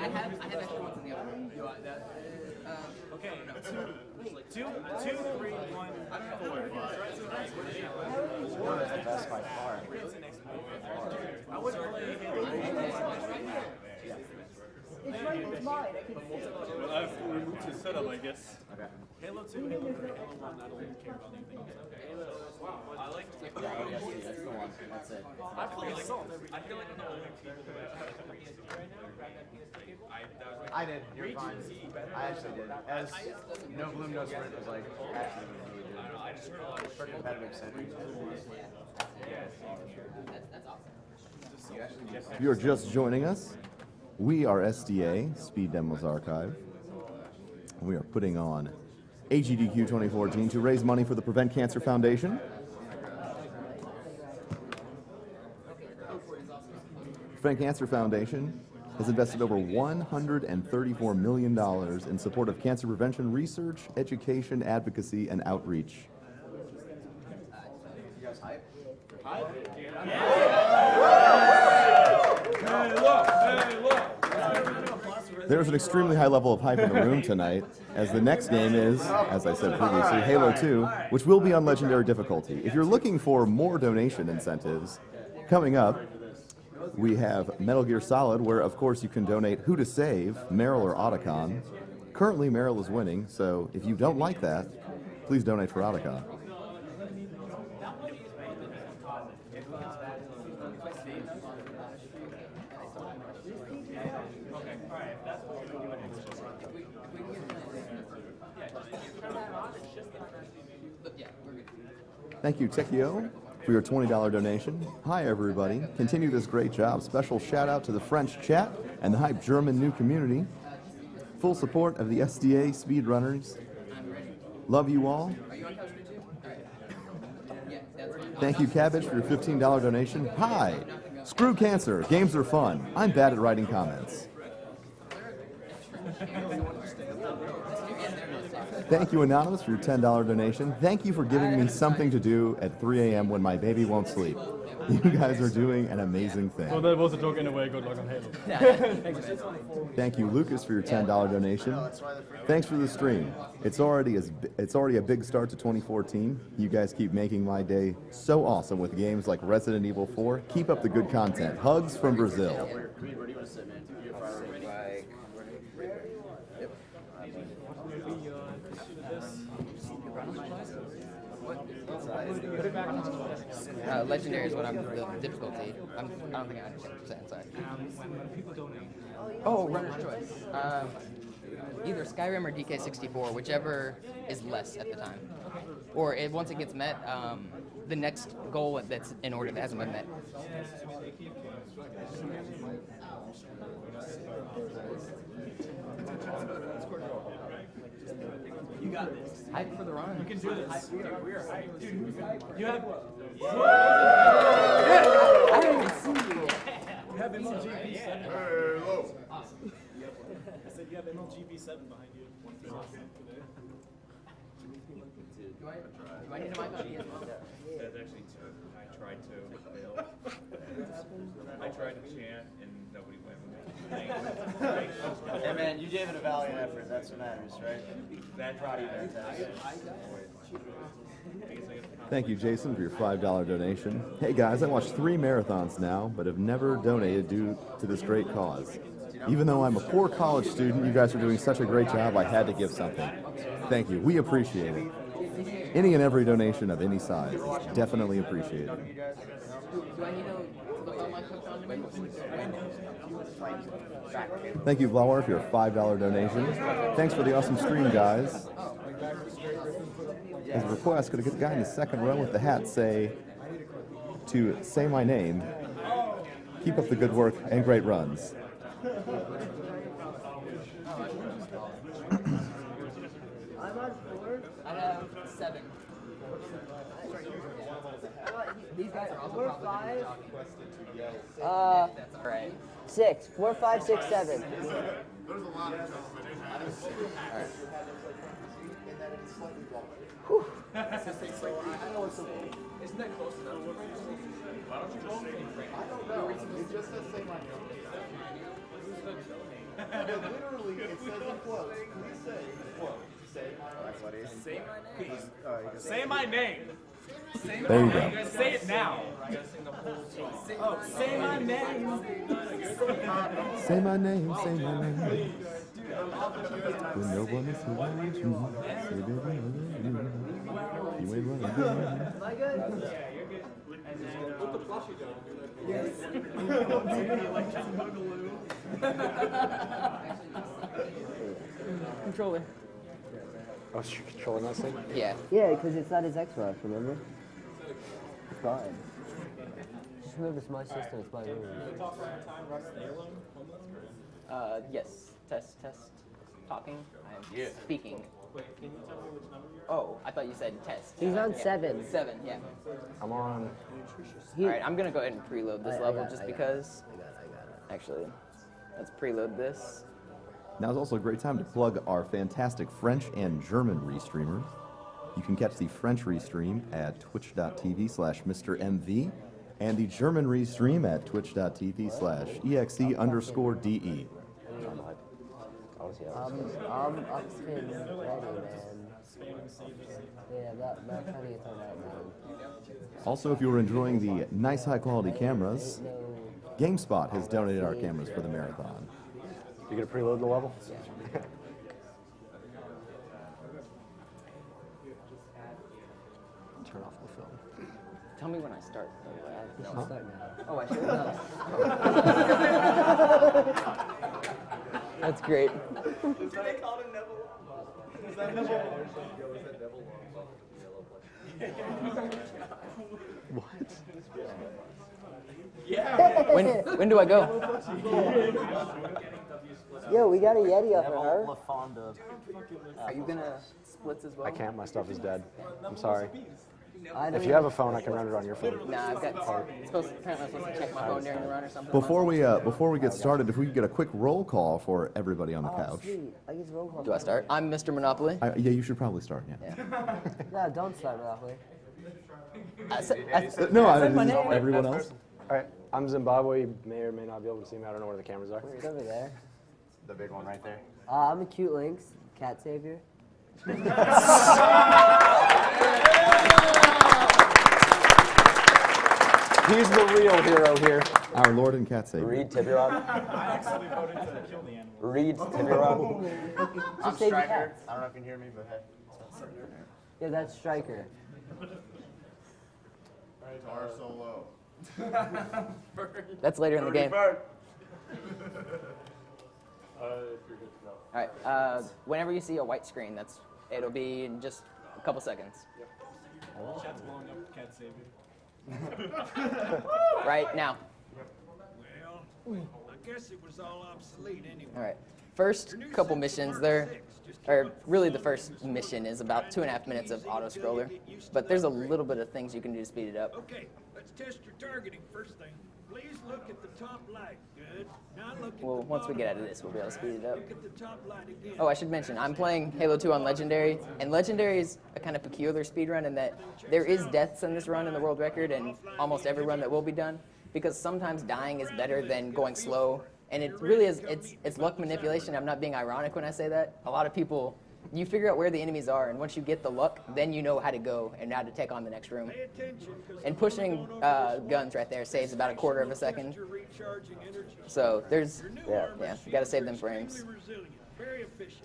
I have extra ones in the other room. You want that? Okay, two, 3, 1, 4. That's the best by far. I would play It's right, it's mine. I can see it. Well, I have to remove his setup, I guess. Okay. Halo 2, Halo 3, Halo 1. I don't care about anything else. I like Yes, that's the one. That's it. I play Assault every I feel like the only people who actually read this right now grab that PS2 cable. I did. You're fine. I actually did. As No Bloom No Sprint was like actually really good. I don't know, I just heard a lot of For competitive centers. That's awesome. If you're just joining us, we are SDA, Speed Demos Archive. We are putting on AGDQ 2014 to raise money for the Prevent Cancer Foundation. Prevent Cancer Foundation has invested over $134 million in support of cancer prevention research, education, advocacy, and outreach. You guys hype? There's an extremely high level of hype in the room tonight, as the next game is, as I said previously, Halo 2, which will be on Legendary difficulty. If you're looking for more donation incentives, coming up, we have Metal Gear Solid, where of course you can donate Who to Save, Meryl or Otacon. Currently Meryl is winning, so if you don't like that, please donate for Otacon. Thank you, Tekio, for your $20 donation. Hi, everybody. Continue this great job. Special shout out to the French chat and the Hype German new community. Full support of the SDA speedrunners. Love you all. Thank you, Cabbage, for your $15 donation. Hi. Screw cancer. Games are fun. I'm bad at writing comments. Thank you, Anonymous, for your $10 donation. Thank you for giving me something to do at 3 a.m. when my baby won't sleep. You guys are doing an amazing thing. Well, that was a joke anyway. Good luck on Halo. Thank you, Lucas, for your $10 donation. Thanks for the stream. It's already a big start to 2014. You guys keep making my day so awesome with games like Resident Evil 4. Keep up the good content. Hugs from Brazil. Where do you want to sit, man? Legendary is what I'm the difficulty. I don't think I understand. Sorry. Oh, runner's choice. Either Skyrim or DK64, whichever is less at the time. Or once it gets met, the next goal that's in order that hasn't been met. You got this. Hype for the run. You can do this. We're hyped. Dude, you have. I didn't even see you. You have MLGB7. Hello. Awesome. I said you have MLGB7 behind you. Do I need a mic on you as well? That's actually two. I tried to fail. I tried to chant and nobody went with me. Hey man, you gave it a valiant effort. That's what matters, right? That Proud of you, fantastic. Thank you, Jason, for your $5 donation. Hey guys, I watched 3 marathons now, but have never donated due to this great cause. Even though I'm a poor college student, you guys are doing such a great job, I had to give something. Thank you. We appreciate it. Any and every donation of any size is definitely appreciated. Do I need to look on my cook on the Thank you, Vlawar, for your $5 donation. Thanks for the awesome stream, guys. As a request, could I get the guy in the second row with the hat say my name? Keep up the good work and great runs. I'm on 4. I have 7. These guys are also 4, probably 5. that's all right. 6. 4, 5, 6, 7. There's a lot of Isn't that close enough? Why don't you go? Literally, it says in quotes. Please say, quote, say my name. Say my name. There you go. Say it now. Oh, say my name. Say my name, say my name. When no one is around you, say baby, I love you. You ain't running good. Am I good? Controller. Oh, so you're controlling this thing? Yeah. Yeah, because it's not his Xbox, remember? It's fine. Just remember, it's my system, it's my room. Yes. Test. Talking. I am speaking. Oh, I thought you said test. He's on Yeah. 7. 7, yeah. I'm on. All right, I'm gonna go ahead and preload this level just because. I got it. Actually, let's preload this. Now is also a great time to plug our fantastic French and German restreamers. You can catch the French restream at twitch.tv/MrMV and the German restream at twitch.tv/exe_de. I'm upspin ready, man. Yeah, that kind of gets on that man. Also, if you're enjoying the nice high quality cameras, No. GameSpot has donated our cameras for the marathon. You gonna preload the level? Turn off the film. Tell me when I start. You should start now. Oh, I should. That's great. When do I go? Yo, we got a Yeti up in her. Are you gonna splits as well? I can't. My stuff is dead. I'm sorry. I don't If you have a phone, I can run it on your phone. Nah, I've got. Apparently, I'm supposed to check my phone during the run or something. Before we get started, if we could get a quick roll call for everybody on the Oh, couch. sweet. I get roll call. Do I start? I'm Mr. Monopoly. Yeah, you should probably start. Yeah. No, don't start Monopoly. No, said my name. everyone else. All right. I'm Zimbabwe. You may or may not be able to see me. I don't know where the cameras are. It's over there. The big one right there. I'm a cute Lynx, cat savior. He's the real hero here. Our Lord and Cat Savior. Reed Tiburón. I actually voted to kill the animal. Reed Tiburón. I'm save the Striker. cats. I don't know if you can hear me, but hey. Yeah, that's Striker. Guitar solo. That's later in the game. All right. Whenever you see a white screen, it'll be in just a couple seconds. Chat's blowing up. Can't save you. Right now. Well, I guess it was all obsolete anyway. All right. First couple missions there, or really the first mission is about 2.5 minutes of auto scroller, but there's a little bit of things you can do to speed it up. Okay, let's test your targeting first thing. Please look at the top light. Good. Now look at Well, the once we get out bottom of this, we'll be able to speed it up. Look at the top light again. Oh, I should mention, I'm playing Halo 2 on Legendary, and Legendary is a kind of peculiar speed run in that there is deaths in this run in the world record and almost every run that will be done, because sometimes dying is better than going slow, and it really is, it's luck manipulation. I'm not being ironic when I say that. A lot of people, you figure out where the enemies are, and once you get the luck, then you know how to go and how to take on the next room. Pay attention, 'cause And pushing guns right there saves about 1/4 of a second. you're recharging energy. So there's, Your new yeah, armor you gotta save them shields are frames. extremely resilient, very efficient.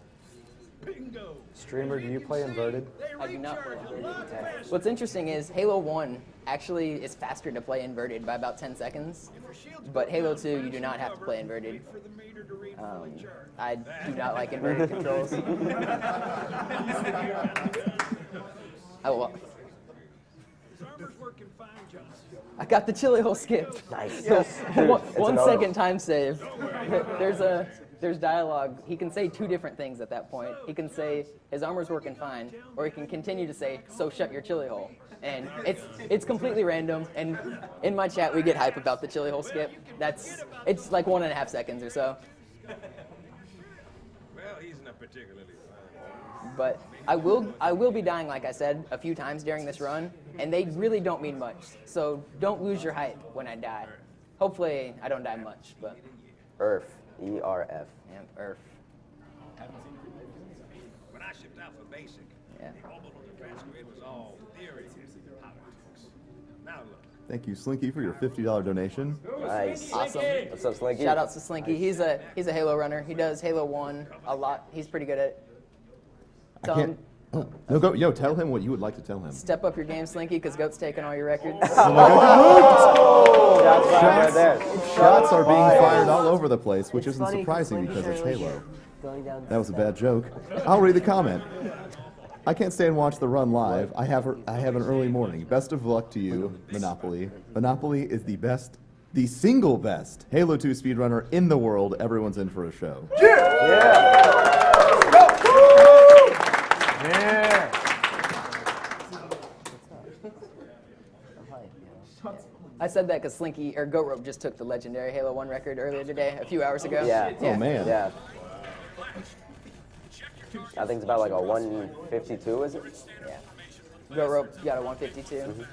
Bingo. Streamer, do you play inverted? They I do not play recharge a inverted. lot faster. What's interesting is Halo 1 actually is faster to play inverted by about 10 seconds, If your shields but go Halo down 2 you fast do not have to enough, play inverted. wait for the meter to read fully charged. I do not like inverted controls. His armor's working fine, Johnson. I got the chili hole skip. Nice. So, one another second time save. There's dialogue. He can say two different things at that point. He can say his armor's working fine, or he can continue to say, "So shut your chili hole." And it's completely random. And in my chat we get hype about the chili hole skip. It's like 1.5 seconds or so. Well, he's not particularly fine. But I will be dying, like I said, a few times during this run, and they really don't mean much. So don't lose your hype when I die. Hopefully I don't die much, but Earth. ERF. Yeah, Earth. When I shipped out for basic, Yeah. almost the transcript was all theory and politics. Now look. Thank you, Slinky, for your $50 donation. Nice. Awesome. What's up, Slinky? Shout outs to Slinky. He's a Halo runner. He does Halo 1 a lot. He's pretty good at it. I Tell can't. him, Oh, no, go. Yo, tell him what you would like to tell him. step up your game, Slinky, because Goat's taking all your records. Shots fired right there. Shots are being fired all over the place, which It's isn't funny surprising when because it's Shirley Halo. is going down That was a the bad steps. joke. I'll read the comment. I can't stay and watch the run live. I have an early morning. Best of luck to you, Monopoli. Monopoly is the best, the single best Halo 2 speedrunner in the world. Everyone's in for a show. I said that because Slinky or Goat Rope just took the legendary Halo 1 record earlier today, a few hours ago. Yeah. Oh man. Yeah. I think it's about like a 152, is it? Yeah. Goat Rope got a 152.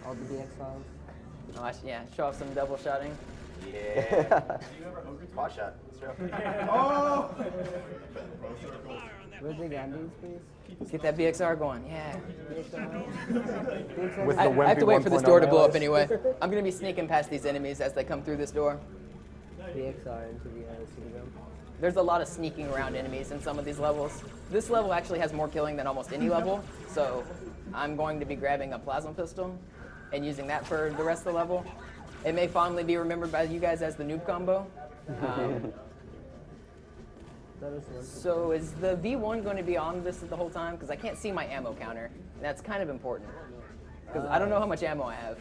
All the DX songs. Oh, yeah, show off some double shotting. Yeah. Spot shot. Where's the Gandhis, please? Get that BXR going, yeah. With I the have to wimpy wait for this 1.0 door to blow up melee. anyway. I'm going to be sneaking past these enemies as they come through this door. DXR into the Superdome. There's a lot of sneaking around enemies in some of these levels. This level actually has more killing than almost any level, so I'm going to be grabbing a plasma pistol and using that for the rest of the level. It may fondly be remembered by you guys as the noob combo. So is the V1 going to be on this the whole time? Because I can't see my ammo counter, and that's kind of important. Because I don't know how much ammo I have.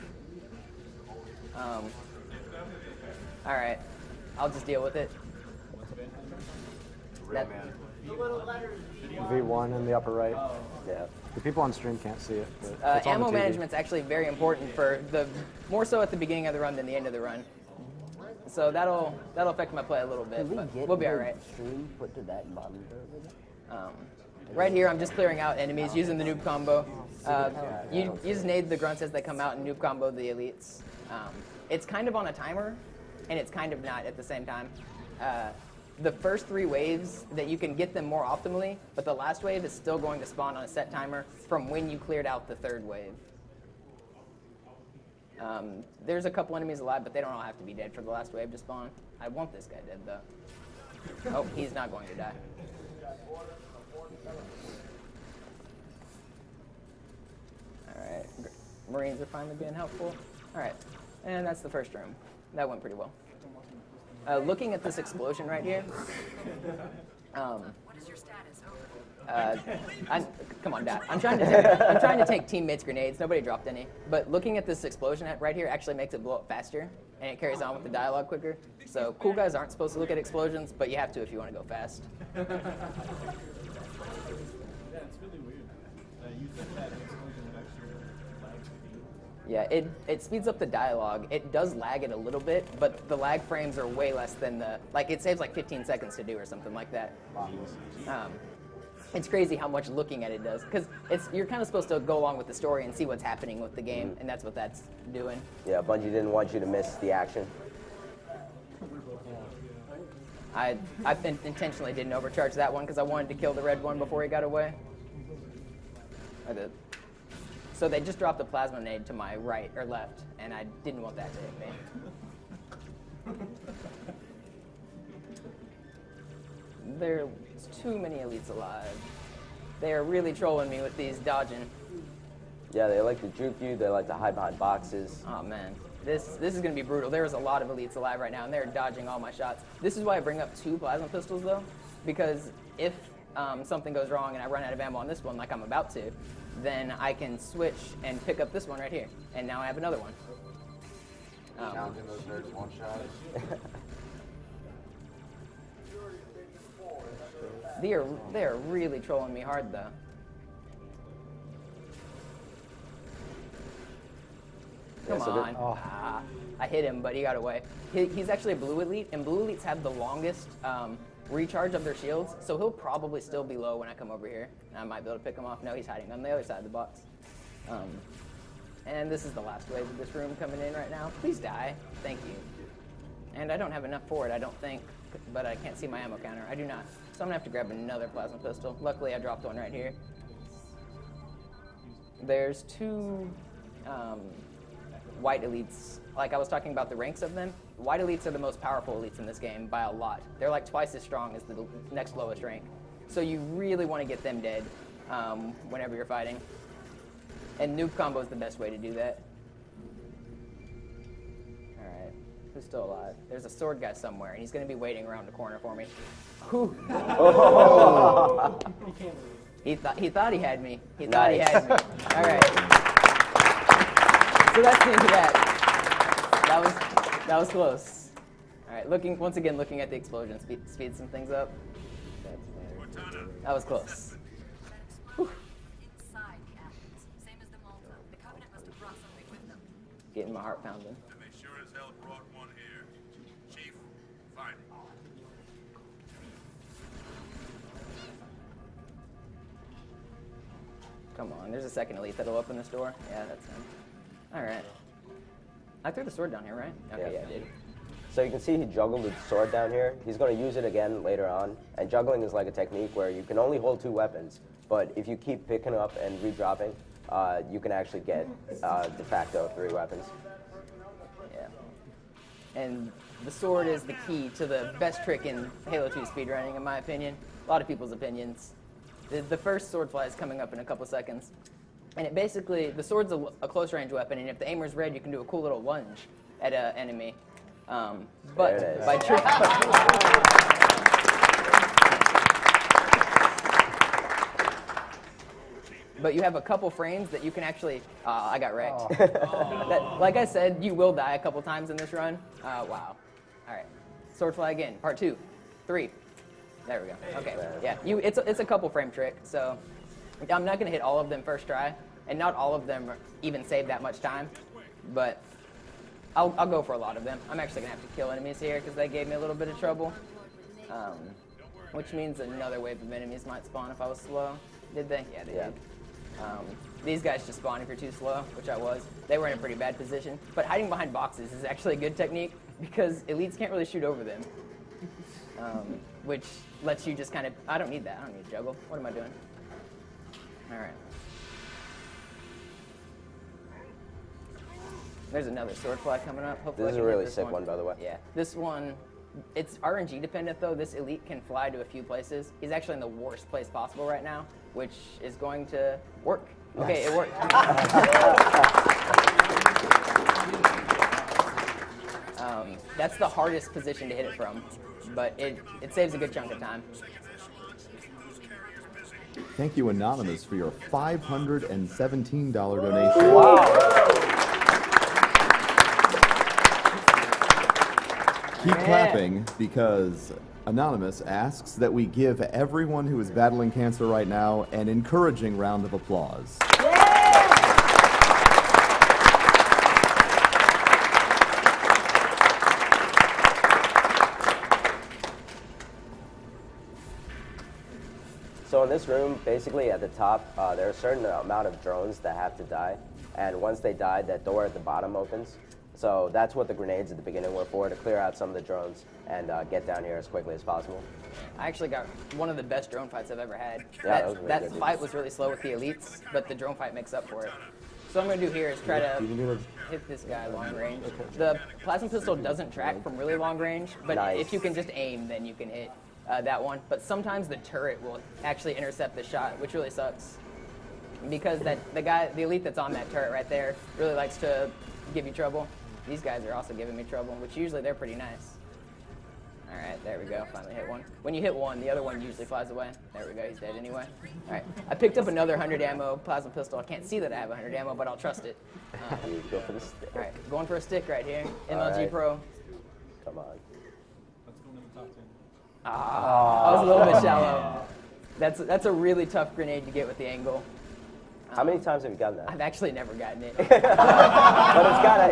All right, I'll just deal with it. That- V1 in the upper right. Yeah. The people on stream can't see it. But it's on the ammo TV. management's actually very important for more so at the beginning of the run than the end of the run. So that'll affect my play a little bit, Can we but get we'll be the all right. stream put to that monitor? Right here, I'm just clearing out enemies using the noob combo. You just nade the grunts as they come out and noob combo the elites. It's kind of on a timer, and it's kind of not at the same time. The first 3 waves that you can get them more optimally, but the last wave is still going to spawn on a set timer from when you cleared out the 3rd wave. There's a couple enemies alive, but they don't all have to be dead for the last wave to spawn. I want this guy dead, though. Oh, he's not going to die. All right, Marines are finally being helpful. All right, and that's the first room. That went pretty well. Looking at this explosion right here. What is your status? Come on, Dad. I'm trying to take teammates' grenades. Nobody dropped any. But looking at this explosion right here actually makes it blow up faster, and it carries on with the dialogue quicker. So cool guys aren't supposed to look at explosions, but you have to if you want to go fast. Yeah, it's really weird. You said that explosion actually lags the game. Yeah, it speeds up the dialogue. It does lag it a little bit, but the lag frames are way less than it saves like 15 seconds to do or something like that. It's crazy how much looking at it does, because you're kind of supposed to go along with the story and see what's happening with the game, and that's what that's doing. Yeah, Bungie didn't want you to miss the action. I intentionally didn't overcharge that one because I wanted to kill the red one before he got away. So they just dropped a plasma nade to my right or left, and I didn't want that to hit me. There's too many elites alive. They are really trolling me with these dodging. Yeah, they like to juke you. They like to hide behind boxes. Oh man, this is gonna be brutal. There is a lot of elites alive right now, and they're dodging all my shots. This is why I bring up 2 plasma pistols though, because if something goes wrong and I run out of ammo on this one, like I'm about to, then I can switch and pick up this one right here, and now I have another one. Challenging those nerds one shot. They're really trolling me hard though. Come Yeah, so on. I hit him, but he got away. He's actually a blue elite, and blue elites have the longest recharge of their shields, so he'll probably still be low when I come over here, and I might be able to pick him off. No, he's hiding on the other side of the box. And this is the last wave of this room coming in right now. Please die. Thank you. And I don't have enough for it, I don't think, but I can't see my ammo counter. I do not. So I'm gonna have to grab another plasma pistol. Luckily, I dropped one right here. There's two white elites. Like I was talking about the ranks of them, white elites are the most powerful elites in this game by a lot. They're like twice as strong as the next lowest rank. So you really want to get them dead whenever you're fighting. And noob combo is the best way to do that. Alright, who's still alive? There's a sword guy somewhere, and he's going to be waiting around the corner for me. Whew. Oh. He thought he had me. He thought he had me. Alright. So that's the end of that. That was close. Alright, once again looking at the explosion, speed some things up. That was close. Whew. Getting my heart pounding. And they sure as hell brought one here. Chief, find him. Come on, there's a second elite that'll open this door. Yeah, that's him. Alright. I threw the sword down here, right? Okay, yeah I did. So you can see he juggled the sword down here. He's going to use it again later on. And juggling is like a technique where you can only hold 2 weapons, but if you keep picking up and redropping, you can actually get de facto 3 weapons. Yeah. And the sword is the key to the best trick in Halo 2 speedrunning, in my opinion. A lot of people's opinions. The first sword fly is coming up in a couple seconds. And it basically, the sword's a close range weapon, and if the aimer's red, you can do a cool little lunge at an enemy. But by trick... But you have a couple frames that you can actually... I got wrecked. Like I said, you will die a couple times in this run. Wow. All right. Sword fly again. Part 2. 3. There we go. Okay. Yeah. It's a couple frame trick, so I'm not going to hit all of them first try, and not all of them even save that much time, but I'll go for a lot of them. I'm actually going to have to kill enemies here because they gave me a little bit of trouble, which means another wave of enemies might spawn if I was slow. Did they? Yeah, they did. These guys just spawn if you're too slow, which I was. They were in a pretty bad position. But hiding behind boxes is actually a good technique because elites can't really shoot over them, which lets you just kind of... I don't need that. I don't need to juggle. What am I doing? All right. There's another sword fly coming up. Hopefully This is a really sick one, by the way. Yeah. This one, it's RNG dependent, though. This elite can fly to a few places. He's actually in the worst place possible right now, which is going to work. Okay, it worked. That's the hardest position to hit it from, but it saves a good chunk of time. Thank you, Anonymous, for your $517 donation. Wow. Keep clapping, because Anonymous asks that we give everyone who is battling cancer right now an encouraging round of applause. So in this room, basically at the top, there are a certain amount of drones that have to die. And once they die, that door at the bottom opens. So that's what the grenades at the beginning were for, to clear out some of the drones and get down here as quickly as possible. I actually got one of the best drone fights I've ever had. Yeah, that fight was really slow with the elites, but the drone fight makes up for it. So what I'm going to do here is try to hit this guy long range. The plasma pistol doesn't track from really long range, but if you can just aim, then you can hit that one. But sometimes the turret will actually intercept the shot, which really sucks. Because the elite that's on that turret right there really likes to give you trouble. These guys are also giving me trouble, which usually they're pretty nice. All right, there we go. Finally hit one. When you hit one, the other one usually flies away. There we go. He's dead anyway. All right, I picked up another 100 ammo plasma pistol. I can't see that I have 100 ammo, but I'll trust it. Go for the stick. All right, going for a stick right here. MLG right. Pro. Come on. Let's go into the top 10. I was a little bit shallow. That's a really tough grenade to get with the angle. How many times have you gotten that? I've actually never gotten it. But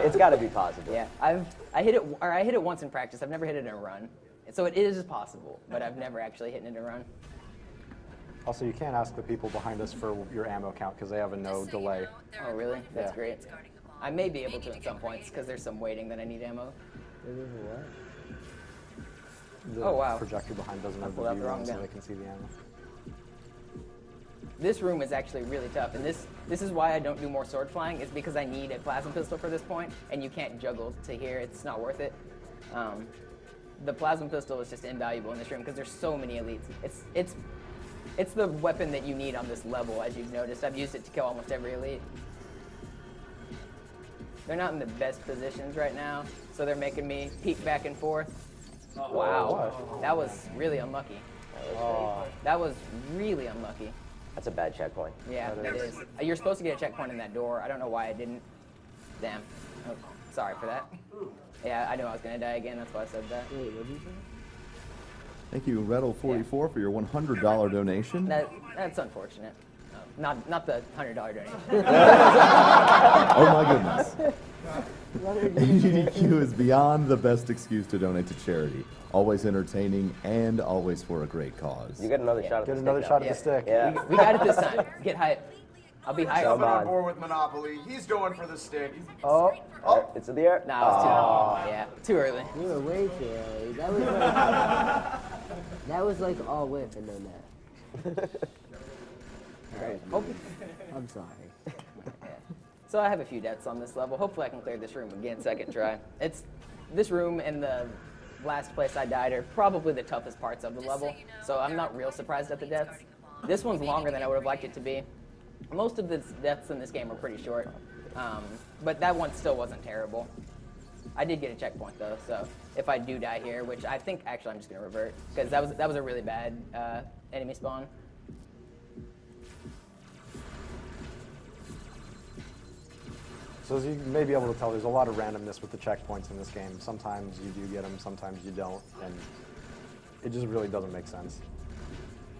it's gotta be possible. Yeah, I hit it once in practice. I've never hit it in a run, so it is possible, but I've never actually hit it in a run. Also, you can't ask the people behind us for your ammo count because they have a no delay. Oh, really? That's Yeah. great. I may be able to at some points because there's some waiting that I need ammo. There's what? The Oh, wow. projector behind doesn't I have the pulled out view the wrong on so gun. they can see the ammo. This room is actually really tough, and this is why I don't do more sword flying, is because I need a plasma pistol for this point, and you can't juggle to here. It's not worth it. The plasma pistol is just invaluable in this room because there's so many elites. It's the weapon that you need on this level, as you've noticed. I've used it to kill almost every elite. They're not in the best positions right now, so they're making me peek back and forth. Wow, that was really unlucky. That was really unlucky. That's a bad checkpoint. Yeah, that is. You're supposed to get a checkpoint in that door. I don't know why I didn't. Damn. Oh, sorry for that. Yeah, I knew I was going to die again. That's why I said that. Wait, what did you say? Thank you, Rettle44, for your $100 donation. That's unfortunate. Not the $100 donation. Oh my goodness. AGDQ is beyond the best excuse to donate to charity. Always entertaining and always for a great cause. You get another shot at the Get stick another now. shot at the stick. Yeah. We got it this time. Get hype. I'll be hype. Coming on. on board with Monopoly. He's going for the stick. Oh, it's in the air. No, it's too yeah, too early. You were way too early. That was like all whip and then that. I'm sorry. So I have a few deaths on this level. Hopefully I can clear this room again second try. It's this room and the last place I died are probably the toughest parts of the level, so I'm not real surprised at the deaths. This one's longer than I would have liked it to be. Most of the deaths in this game are pretty short, but that one still wasn't terrible. I did get a checkpoint though, so if I do die here, which I think actually I'm just gonna revert because that was a really bad enemy spawn. So as you may be able to tell, there's a lot of randomness with the checkpoints in this game. Sometimes you do get them, sometimes you don't, and it just really doesn't make sense.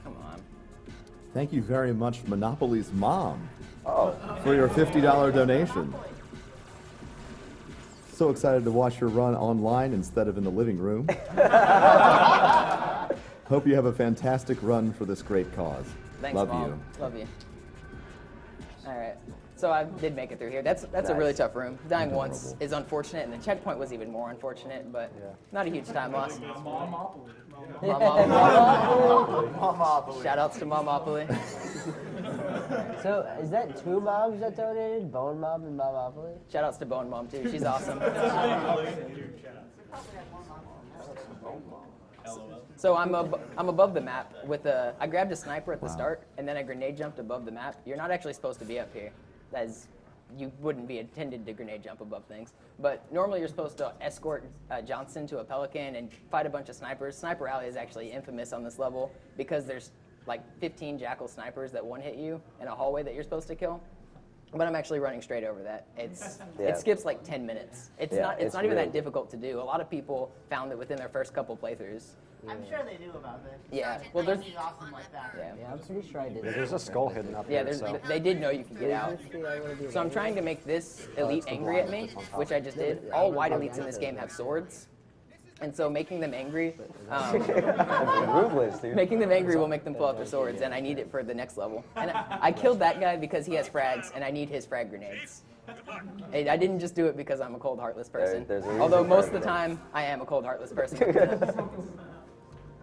Come on. Thank you very much, Monopoly's mom, for your $50 donation. So excited to watch her run online instead of in the living room. Hope you have a fantastic run for this great cause. Thanks, Love Mom. you. Love you. All right. So I did make it through here. That's Nice. a really tough room. Dying once is unfortunate, and the checkpoint was even more unfortunate, but not a huge time loss. Monopoly. Monopoly. Shout outs to Monopoli. So is that two moms that donated? Bone Mom and Monopoly? Shout outs to Bone Mom too. She's awesome. So I'm above the map with a. I grabbed a sniper at the start, and then I grenade jumped above the map. You're not actually supposed to be up here. That is, you wouldn't be intended to grenade jump above things. But normally you're supposed to escort Johnson to a Pelican and fight a bunch of snipers. Sniper Alley is actually infamous on this level because there's like 15 Jackal snipers that one hit you in a hallway that you're supposed to kill. But I'm actually running straight over that. It skips like 10 minutes. It's not even really that difficult to do. A lot of people found that within their first couple playthroughs. I'm sure they knew about it. Yeah. Well, there's Technology's awesome like that. yeah. I'm pretty sure I did. There's a skull hidden up Yeah, here, so. they did know you could get out. So I'm trying to make this elite angry at me, which I just did. All white elites in this game have swords, and so making them angry, Ruthless, dude. making them angry will make them pull out their swords, and I need it for the next level. And I killed that guy because he has frags, and I need his frag grenades. And I didn't just do it because I'm a cold, heartless person. There's a reason Although for most of the everything. time I am a cold, heartless person.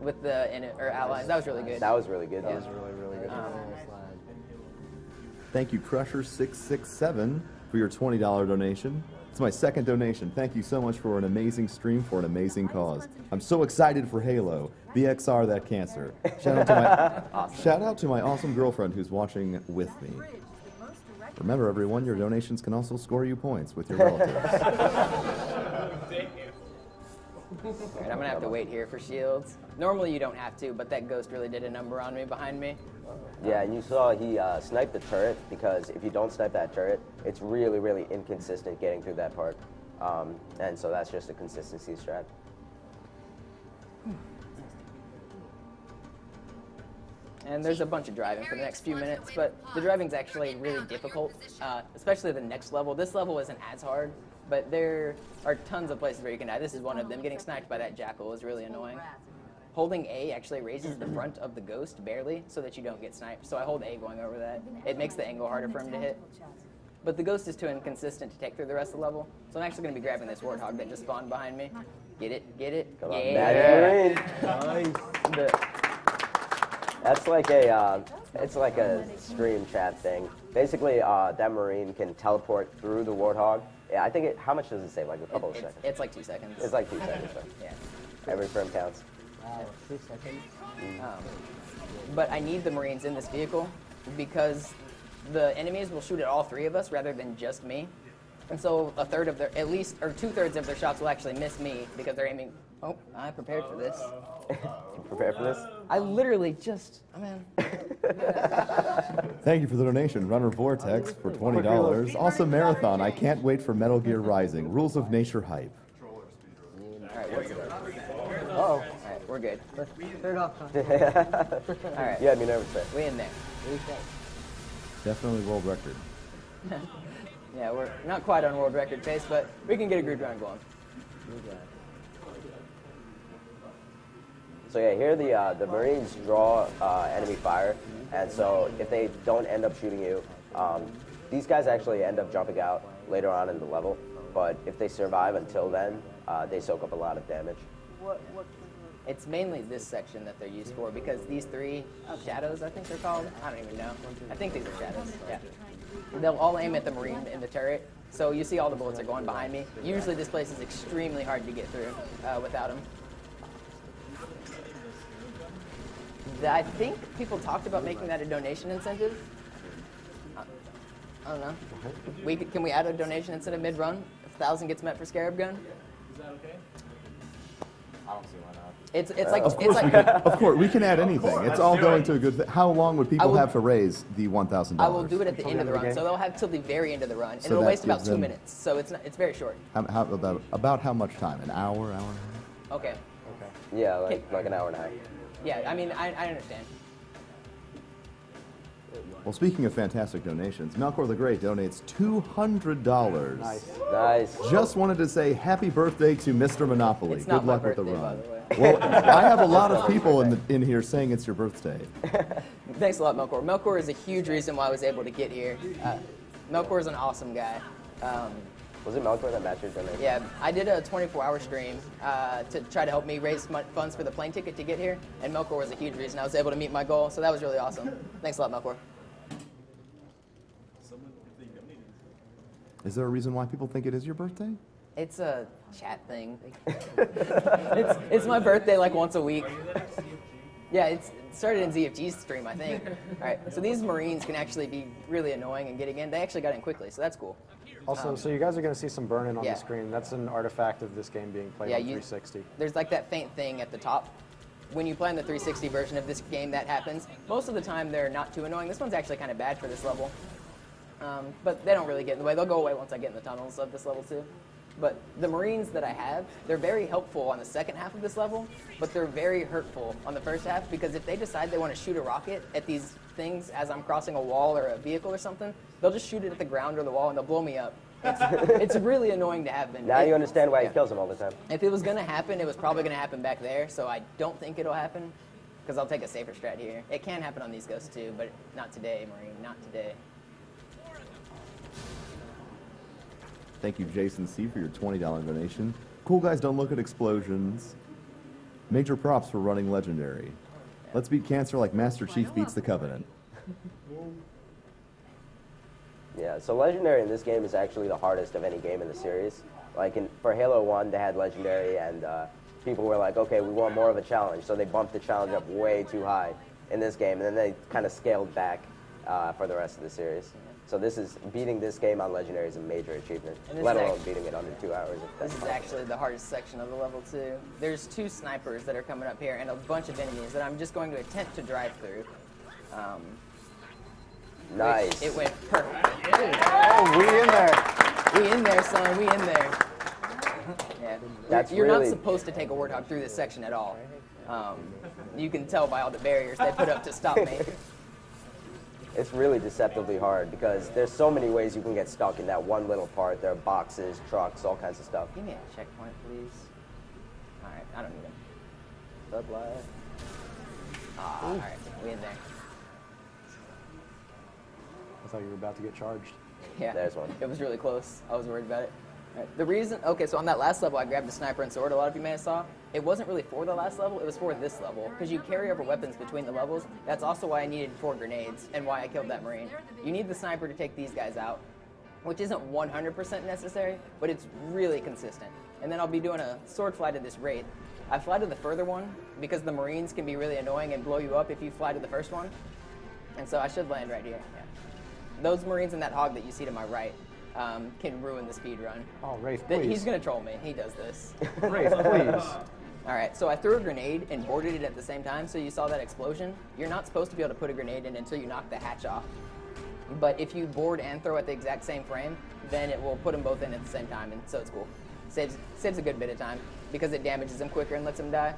With the allies, that was really good. That was really good. That was really, really good. Thank you, Crusher667, for your $20 donation. It's my second donation. Thank you so much for an amazing stream for an amazing cause. I'm so excited for Halo. The XR that cancer. Shout out to my awesome girlfriend who's watching with me. Remember, everyone, your donations can also score you points with your relatives. All right, I'm gonna have to wait here for shields. Normally you don't have to, but that ghost really did a number on me behind me. Yeah, and you saw he sniped the turret because if you don't snipe that turret, it's really, really inconsistent getting through that part. And so that's just a consistency strat. And there's a bunch of driving for the next few minutes, but the driving's actually really difficult, especially the next level. This level isn't as hard, but there are tons of places where you can die. This is one of them. Getting sniped by that Jackal is really annoying. holding A actually raises the front of the ghost barely so that you don't get sniped. So I hold A going over that. It makes the angle harder for him to hit. But the ghost is too inconsistent to take through the rest of the level. So I'm actually going to be grabbing this warthog that just spawned behind me. Get it? Get it? Come on, Yeah. Nice. That's like a, it's like a stream chat thing. Basically, that Marine can teleport through the warthog. Yeah, I think how much does it save? Like a couple of seconds? It's like 2 seconds. It's like 2 seconds. So. Yeah. Every frame counts. 2 seconds. But I need the Marines in this vehicle because the enemies will shoot at all 3 of us rather than just me. And so a third of their, at least, or 2/3 of their shots will actually miss me because they're aiming. Oh, I prepared for this. Prepared for this? I literally just, Thank you for the donation, Runner Vortex, for $20. Also, Marathon, I can't wait for Metal Gear Rising. Rules of Nature hype. All right, what's it? Uh-oh. All right, we're good. Third off. All right. You had me nervous there. We in there. Definitely world record. Yeah, we're not quite on world record pace, but we can get a group round going. So yeah, here the Marines draw enemy fire, and so if they don't end up shooting you, these guys actually end up jumping out later on in the level. But if they survive until then, they soak up a lot of damage. It's mainly this section that they're used for because these 3 shadows, I think they're called. I don't even know. I think these are shadows. Yeah. They'll all aim at the Marine in the turret. So you see all the bullets are going behind me. Usually this place is extremely hard to get through without them. I think people talked about making that a donation incentive. I don't know. Can we add a donation incentive mid-run? If 1,000 gets met for Scarab Gun? Is that okay? I don't see why not. It's like Of course, we can add anything. It's all going to a good thing. How long would people have to raise the $1,000? I will do it at the end of the run, so they'll have till the very end of the run, and it'll that waste about gives 2 them- minutes. So it's very short. About how much time? An hour, hour and a half? Okay. Yeah, like an hour and a half. Yeah, I mean, I understand. Well, speaking of fantastic donations, Melkor the Great donates $200. Nice. Just wanted to say happy birthday to Mr. Monopoly. It's Good not my luck with the birthday, run. by the way. Well, I have a lot of people in here saying it's your birthday. Thanks a lot, Melkor. Melkor is a huge reason why I was able to get here. Melkor is an awesome guy. Was it Melkor that matched your donation? Yeah, I did a 24-hour stream to try to help me raise funds for the plane ticket to get here, and Melkor was a huge reason I was able to meet my goal, so that was really awesome. Thanks a lot, Melkor. Is there a reason why people think it is your birthday? It's a chat thing. it's my birthday like once a week. Yeah, it started in ZFG's stream, I think. All right, so these Marines can actually be really annoying and getting in. They actually got in quickly, so that's cool. Also, so you guys are going to see some burn-in on yeah. the screen. That's an artifact of this game being played on 360. There's like that faint thing at the top. When you play on the 360 version of this game, that happens. Most of the time, they're not too annoying. This one's actually kind of bad for this level. But they don't really get in the way. They'll go away once I get in the tunnels of this level too. But the Marines that I have, they're very helpful on the second half of this level, but they're very hurtful on the first half because if they decide they want to shoot a rocket at these things as I'm crossing a wall or a vehicle or something, they'll just shoot it at the ground or the wall and they'll blow me up. It's really annoying to happen. Now you understand why he kills him all the time. If it was going to happen, it was probably going to happen back there, so I don't think it'll happen because I'll take a safer strat here. It can happen on these ghosts too, but not today, Marine, not today. Thank you, Jason C., for your $20 donation. Cool guys don't look at explosions. Major props for running Legendary. Let's beat cancer like Master Chief beats the Covenant. Yeah, so Legendary in this game is actually the hardest of any game in the series. Like for Halo 1, they had Legendary, and people were like, okay, we want more of a challenge, so they bumped the challenge up way too high in this game, and then they kind of scaled back for the rest of the series. So beating this game on Legendary is a major achievement, let alone beating it under 2 hours. This is actually the hardest section of the level too. There's 2 snipers that are coming up here and a bunch of enemies that I'm just going to attempt to drive through. Nice. It went perfect. Oh, we in there. We in there, son. We in there. Yeah. You're not supposed to take a Warthog through this section at all. You can tell by all the barriers they put up to stop me. It's really deceptively hard because there's so many ways you can get stuck in that one little part. There are boxes, trucks, all kinds of stuff. Give me a checkpoint, please. All right, I don't need them. Supply. Ah, all right, we in there. I thought you were about to get charged. Yeah, There's one. It was really close. I was worried about it. Right. The reason, okay, so on that last level, I grabbed the sniper and sword. A lot of you may have saw. It wasn't really for the last level. It was for this level because you carry over weapons between the levels. That's also why I needed 4 grenades and why I killed that Marine. You need the sniper to take these guys out, which isn't 100% necessary, but it's really consistent. And then I'll be doing a sword fly to this Wraith. I fly to the further one because the Marines can be really annoying and blow you up if you fly to the first one. And so I should land right here. Yeah. Those Marines and that hog that you see to my right can ruin the speed run. Oh, Wraith, please. He's going to troll me. He does this. Wraith, please. All right, so I threw a grenade and boarded it at the same time, so you saw that explosion. You're not supposed to be able to put a grenade in until you knock the hatch off. But if you board and throw at the exact same frame, then it will put them both in at the same time, and so it's cool. Saves a good bit of time because it damages them quicker and lets them die.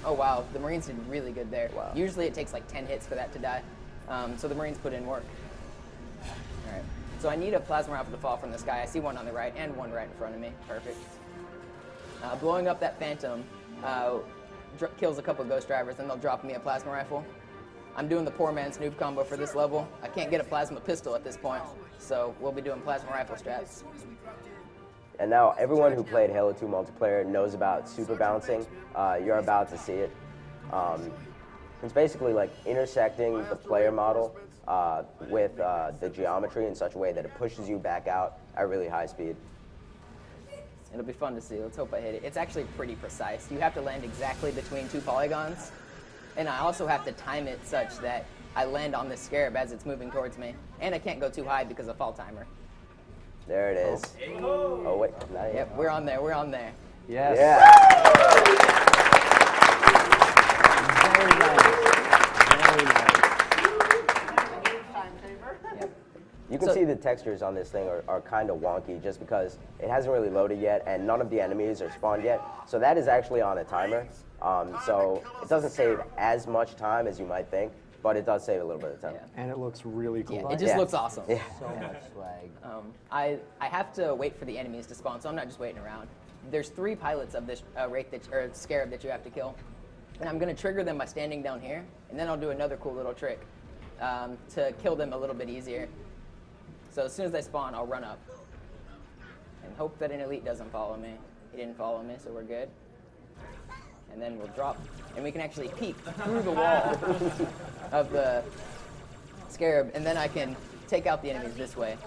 Oh, wow, the Marines did really good there. Wow. Usually it takes like 10 hits for that to die, so the Marines put in work. All right, so I need a plasma rifle to fall from the sky. I see one on the right and one right in front of me. Perfect. Blowing up that Phantom kills a couple Ghost Drivers, and they'll drop me a plasma rifle. I'm doing the poor man's noob combo for this level. I can't get a plasma pistol at this point, so we'll be doing plasma rifle strats. And now everyone who played Halo 2 multiplayer knows about super bouncing. You're about to see it. It's basically like intersecting the player model with the geometry in such a way that it pushes you back out at really high speed. It'll be fun to see. Let's hope I hit it. It's actually pretty precise. You have to land exactly between 2 polygons. And I also have to time it such that I land on this scarab as it's moving towards me. And I can't go too high because of fall timer. There it is. Oh, wait. Not yet. Yep, we're on there. We're on there. Yes. Yeah. Very nice. Very nice. Yep. You can see the textures on this thing are kind of wonky just because it hasn't really loaded yet and none of the enemies are spawned yet. So that is actually on a timer. So it doesn't save as much time as you might think, but it does save a little bit of time. Yeah. And it looks really cool. Yeah, it just looks awesome. Yeah. So much swag. I have to wait for the enemies to spawn, so I'm not just waiting around. There's 3 pilots of this Wraith or Scarab that you have to kill. And I'm going to trigger them by standing down here, and then I'll do another cool little trick to kill them a little bit easier. So as soon as they spawn, I'll run up and hope that an elite doesn't follow me. He didn't follow me, so we're good. And then we'll drop, and we can actually peek through the wall of the Scarab, and then I can take out the enemies this way.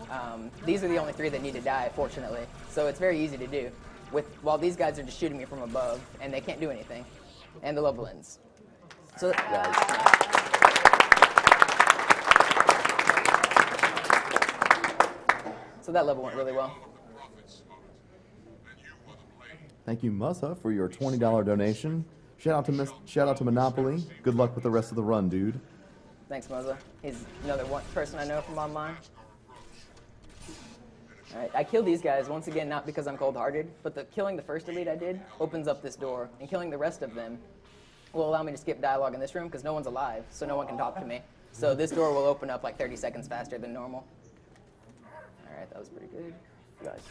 These are the only 3 that need to die, fortunately, so it's very easy to do. While these guys are just shooting me from above, and they can't do anything, and the level ends. So, so that level went really well. Thank you, Muzza, for your $20 donation. Shout out to Monopoly. Good luck with the rest of the run, dude. Thanks, Muzza. He's another person I know from online. All right, I killed these guys, once again, not because I'm cold-hearted, but killing the first elite I did opens up this door, and killing the rest of them will allow me to skip dialogue in this room because no one's alive, so no one can talk to me. So this door will open up like 30 seconds faster than normal. All right, that was pretty good. Nice.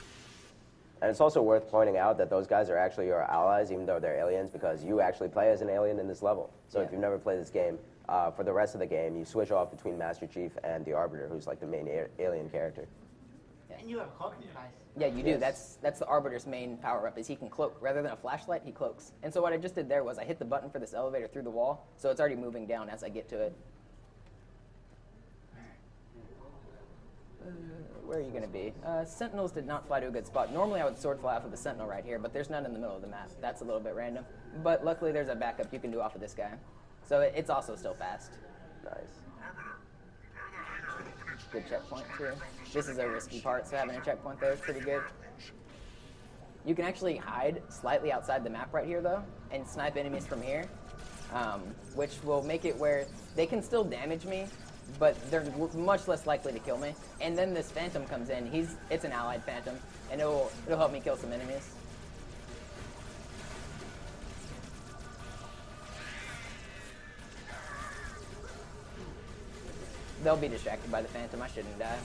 And it's also worth pointing out that those guys are actually your allies, even though they're aliens, because you actually play as an alien in this level. So if you've never played this game, for the rest of the game, you switch off between Master Chief and the Arbiter, who's like the main alien character. And you have a cloaking device. Yeah, you do. That's the Arbiter's main power-up, is he can cloak. Rather than a flashlight, he cloaks. And so what I just did there was I hit the button for this elevator through the wall, so it's already moving down as I get to it. Where are you going to be? Sentinels did not fly to a good spot. Normally I would sword fly off of the Sentinel right here, but there's none in the middle of the map. That's a little bit random. But luckily there's a backup you can do off of this guy. So it's also still fast. Nice. Good checkpoint too. This is a risky part, so having a checkpoint there is pretty good. You can actually hide slightly outside the map right here though, and snipe enemies from here, which will make it where they can still damage me, but they're much less likely to kill me. And then this Phantom comes in. It's an allied Phantom, and it'll help me kill some enemies. They'll be distracted by the Phantom. I shouldn't die.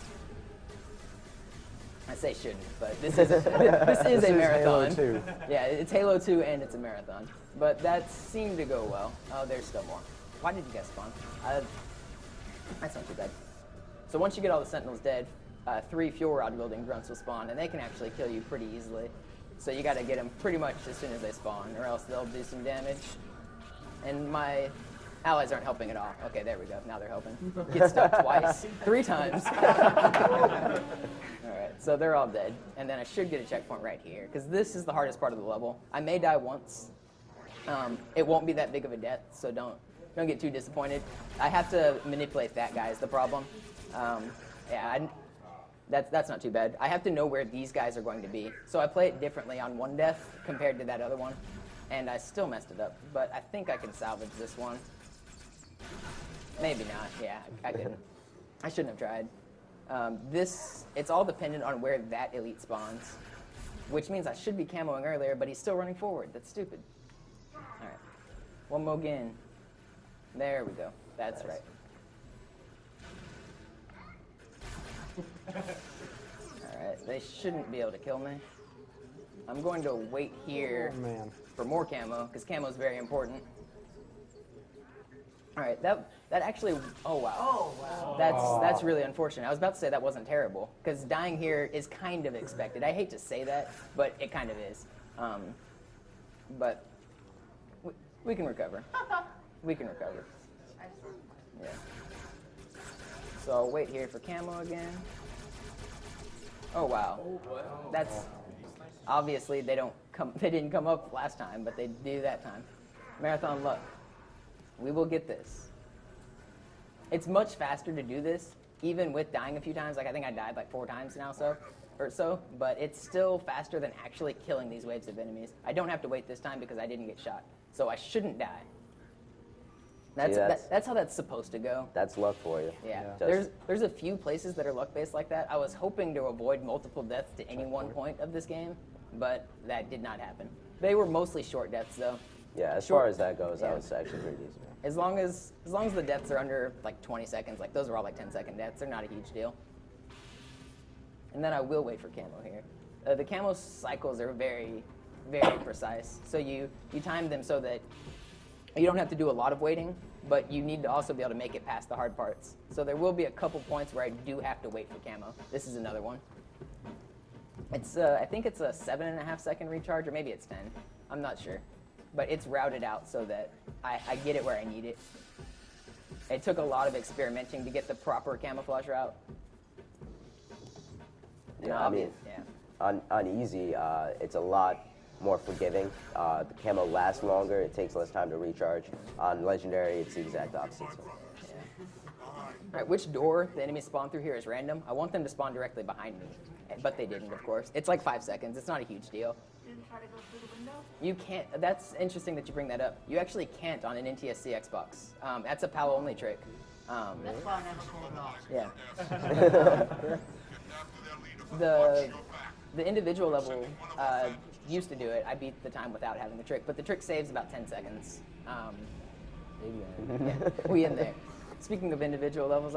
I say shouldn't, but this is this is a marathon. Halo 2. Yeah, it's Halo 2 and it's a marathon. But that seemed to go well. Oh, there's still more. Why did you guys spawn? That's not too bad. So once you get all the sentinels dead, 3 fuel rod wielding grunts will spawn, and they can actually kill you pretty easily. So you got to get them pretty much as soon as they spawn, or else they'll do some damage. And my allies aren't helping at all. Okay, there we go. Now they're helping. Get stuck twice, 3 times. All right, so they're all dead, and then I should get a checkpoint right here, because this is the hardest part of the level. I may die once. It won't be that big of a death, so don't get too disappointed. I have to manipulate that guy is the problem. That's not too bad. I have to know where these guys are going to be. So I play it differently on one death compared to that other one. And I still messed it up. But I think I can salvage this one. Maybe not. Yeah, I couldn't. I shouldn't have tried. It's all dependent on where that elite spawns. Which means I should be camoing earlier, but he's still running forward. That's stupid. All right. One more again. There we go. That's right. Alright, they shouldn't be able to kill me. I'm going to wait here for more camo, because camo is very important. Alright, that actually, oh wow. That's really unfortunate. I was about to say that wasn't terrible, because dying here is kind of expected. I hate to say that, but it kind of is. But we can recover. We can recover. Yeah. So I'll wait here for camo again. Oh wow. That's obviously they didn't come up last time, but they do that time. Marathon luck. We will get this. It's much faster to do this, even with dying a few times. Like I think I died like 4 times now or so, but it's still faster than actually killing these waves of enemies. I don't have to wait this time because I didn't get shot. So I shouldn't die. That's how that's supposed to go. That's luck for you. Yeah. There's a few places that are luck-based like that. I was hoping to avoid multiple deaths to any one point of this game, but that did not happen. They were mostly short deaths, though. Yeah, as far as that goes, that was actually pretty easy. As long as the deaths are under like 20 seconds, like those are all like 10-second deaths, they're not a huge deal. And then I will wait for camo here. The camo cycles are very, very precise. So you time them so that you don't have to do a lot of waiting, but you need to also be able to make it past the hard parts. So there will be a couple points where I do have to wait for camo. This is another one. It's I think it's a 7.5 second recharge, or maybe it's 10. I'm not sure. But it's routed out so that I get it where I need it. It took a lot of experimenting to get the proper camouflage route. Yeah, I mean, on easy, it's a lot more forgiving. The camo lasts longer. It takes less time to recharge. On legendary, it's the exact opposite. So. All right, which door the enemy spawn through here is random. I want them to spawn directly behind me, but they didn't, of course. It's like 5 seconds. It's not a huge deal. You didn't try to go through the window? You can't. That's interesting that you bring that up. You actually can't on an NTSC Xbox. That's a PAL only trick. That's why I never pulled it off. Yeah. The individual level used to do it. I beat the time without having the trick, but the trick saves about 10 seconds. Yeah, we in there. Speaking of individual levels,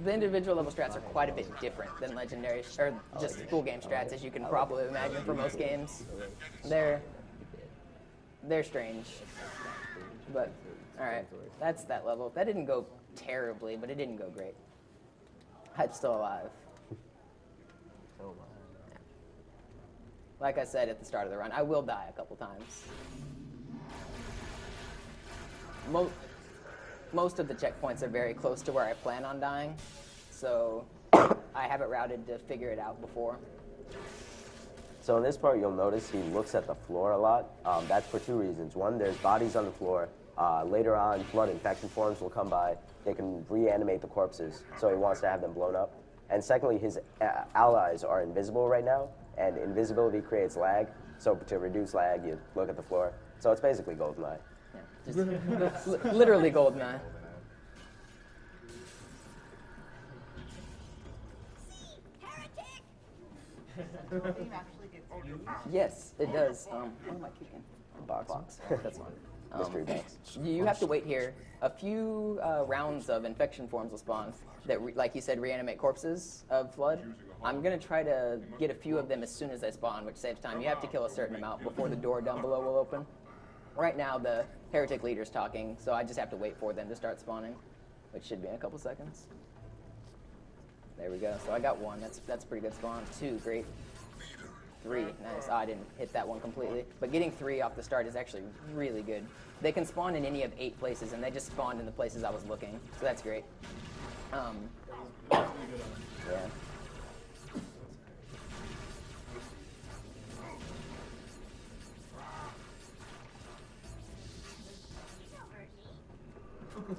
the individual level strats are quite a bit different than legendary, or just full game strats, as you can probably imagine for most games. They're strange. But, alright, that's that level. That didn't go terribly, but it didn't go great. I'm still alive. Like I said at the start of the run, I will die a couple times. Most of the checkpoints are very close to where I plan on dying, so I have it routed to figure it out before. So in this part, you'll notice he looks at the floor a lot. That's for 2 reasons. One, there's bodies on the floor. Later on, flood infection forms will come by. They can reanimate the corpses, so he wants to have them blown up. And secondly, his allies are invisible right now, and invisibility creates lag. So to reduce lag, you look at the floor. So it's basically GoldenEye. Yeah, just literally GoldenEye. Yes, it does. What am I kicking? Box. That's fine. Mystery box. You have to wait here. A few rounds of infection forms will spawn that, like you said, reanimate corpses of flood. I'm going to try to get a few of them as soon as they spawn, which saves time. You have to kill a certain amount before the door down below will open. Right now, the heretic leader's talking, so I just have to wait for them to start spawning, which should be in a couple seconds. There we go. So I got 1. That's a pretty good spawn. 2, great. 3, nice. Oh, I didn't hit that one completely. But getting 3 off the start is actually really good. They can spawn in any of 8 places, and they just spawned in the places I was looking. So that's great. Yeah.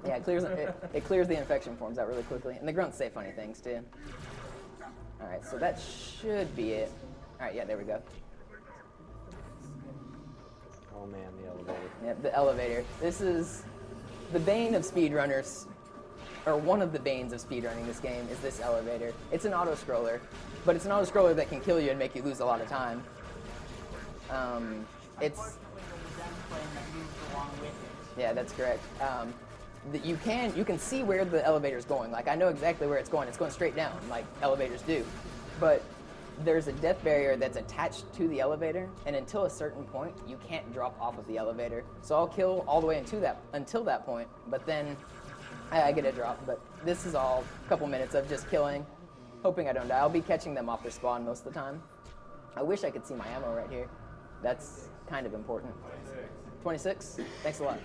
Yeah, it clears the infection forms out really quickly. And the grunts say funny things, too. All right, so that should be it. All right, yeah, there we go. Oh man, the elevator. Yeah, the elevator. This is the bane of speedrunners, or one of the banes of speedrunning this game, is this elevator. It's an auto-scroller, but it's an auto-scroller that can kill you and make you lose a lot of time. Yeah, that's correct. You can see where the elevator's going. Like, I know exactly where it's going. It's going straight down, like elevators do. But there's a death barrier that's attached to the elevator, and until a certain point, you can't drop off of the elevator. So I'll kill all the way until that point, but then I get a drop. But this is all a couple minutes of just killing, hoping I don't die. I'll be catching them off their spawn most of the time. I wish I could see my ammo right here. That's kind of important. 26? Thanks a lot.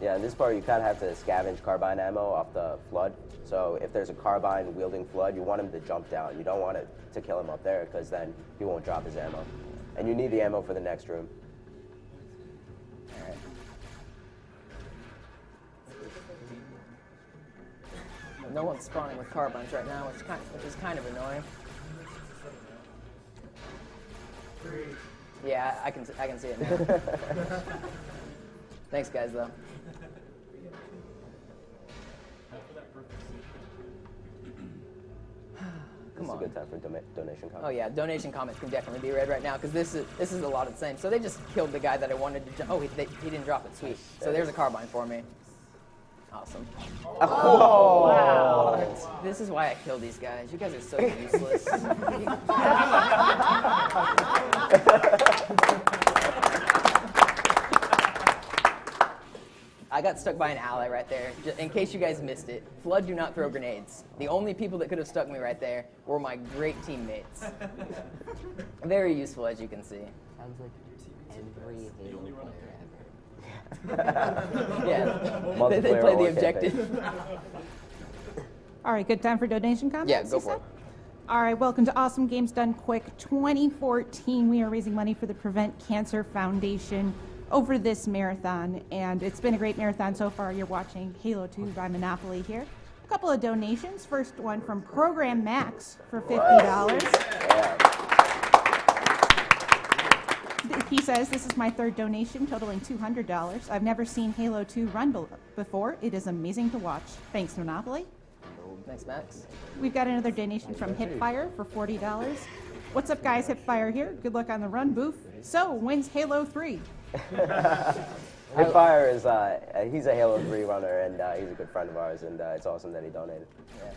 Yeah, in this part you kind of have to scavenge carbine ammo off the flood. So if there's a carbine wielding flood, you want him to jump down. You don't want it to kill him up there, because then he won't drop his ammo. And you need the ammo for the next room. All right. No one's spawning with carbines right now, which is kind of annoying. Yeah, I can see it now. Thanks, guys, though. This is a good time for donation comments. Oh yeah, donation comments can definitely be read right now, because this is a lot of the same. So they just killed the guy that I wanted to jump. Oh, he didn't drop it. Sweet. So there's a carbine for me. Awesome. Oh, wow. This is why I kill these guys. You guys are so useless. I got stuck by an ally right there, just in case you guys missed it. Flood do not throw grenades. The only people that could have stuck me right there were my great teammates. Very useful, as you can see. Sounds like every Halo player Yeah, they play the objective. All right, good time for donation comments? Yeah, go for it. All right, welcome to Awesome Games Done Quick 2014. We are raising money for the Prevent Cancer Foundation over this marathon, and it's been a great marathon so far. You're watching Halo 2 by Monopoly here. A couple of donations. First one from Program Max for $50. He says, this is my third donation, totaling $200. I've never seen Halo 2 run before. It is amazing to watch. Thanks, Monopoly. Thanks, Max. We've got another donation from Hipfire for $40. What's up, guys? Hipfire here. Good luck on the run, Boof. So, when's Halo 3? Hipfire is he's a Halo 3 runner, and he's a good friend of ours, and it's awesome that he donated. Yeah.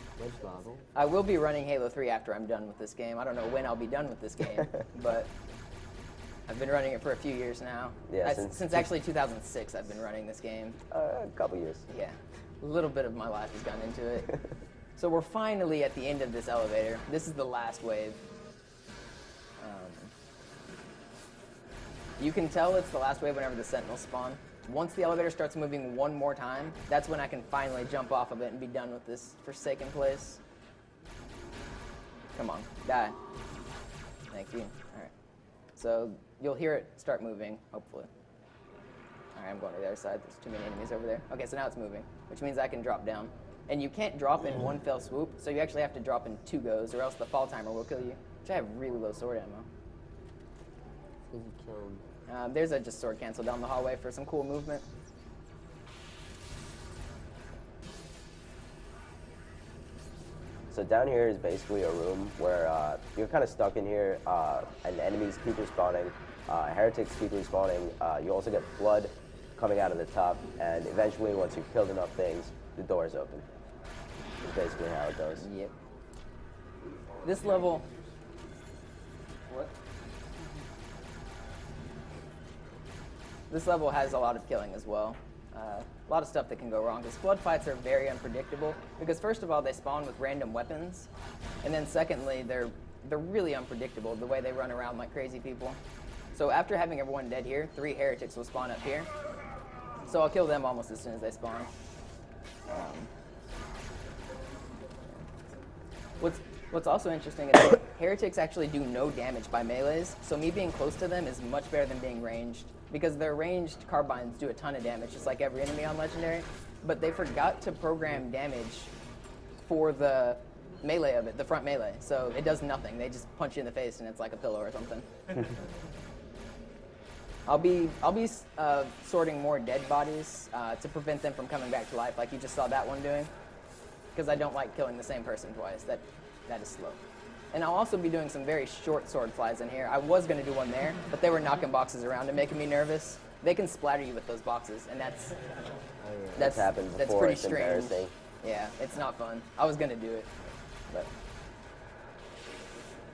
I will be running Halo 3 after I'm done with this game. I don't know when I'll be done with this game, but I've been running it for a few years now. Yeah, since actually 2006 I've been running this game. A couple years. Yeah, a little bit of my life has gone into it. So we're finally at the end of this elevator. This is the last wave. You can tell it's the last wave whenever the Sentinels spawn. Once the elevator starts moving one more time, that's when I can finally jump off of it and be done with this forsaken place. Come on, die. Thank you. All right. So you'll hear it start moving, hopefully. All right, I'm going to the other side. There's too many enemies over there. Okay, so now it's moving, which means I can drop down. And you can't drop in one fell swoop, so you actually have to drop in 2 goes, or else the fall timer will kill you, which I have really low sword ammo. There's a just sword cancel down the hallway for some cool movement. So down here is basically a room where you're kind of stuck in here, and enemies keep respawning, heretics keep respawning. You also get blood coming out of the top, and eventually, once you've killed enough things, the doors open. That's basically how it goes. Yep. This level. What? This level has a lot of killing as well. A lot of stuff that can go wrong. Because flood fights are very unpredictable. Because first of all, they spawn with random weapons, and then secondly, they're really unpredictable the way they run around like crazy people. So after having everyone dead here, 3 heretics will spawn up here. So I'll kill them almost as soon as they spawn. What's also interesting is that heretics actually do no damage by melees, so me being close to them is much better than being ranged, because their ranged carbines do a ton of damage, just like every enemy on Legendary, but they forgot to program damage for the melee of it, the front melee, so it does nothing. They just punch you in the face and it's like a pillow or something. I'll be sorting more dead bodies to prevent them from coming back to life, like you just saw that one doing, because I don't like killing the same person twice. That is slow. And I'll also be doing some very short sword flies in here. I was going to do one there, but they were knocking boxes around and making me nervous. They can splatter you with those boxes, and that's happened before. That's pretty it's strange. embarrassing. Yeah, it's not fun. I was going to do it, but.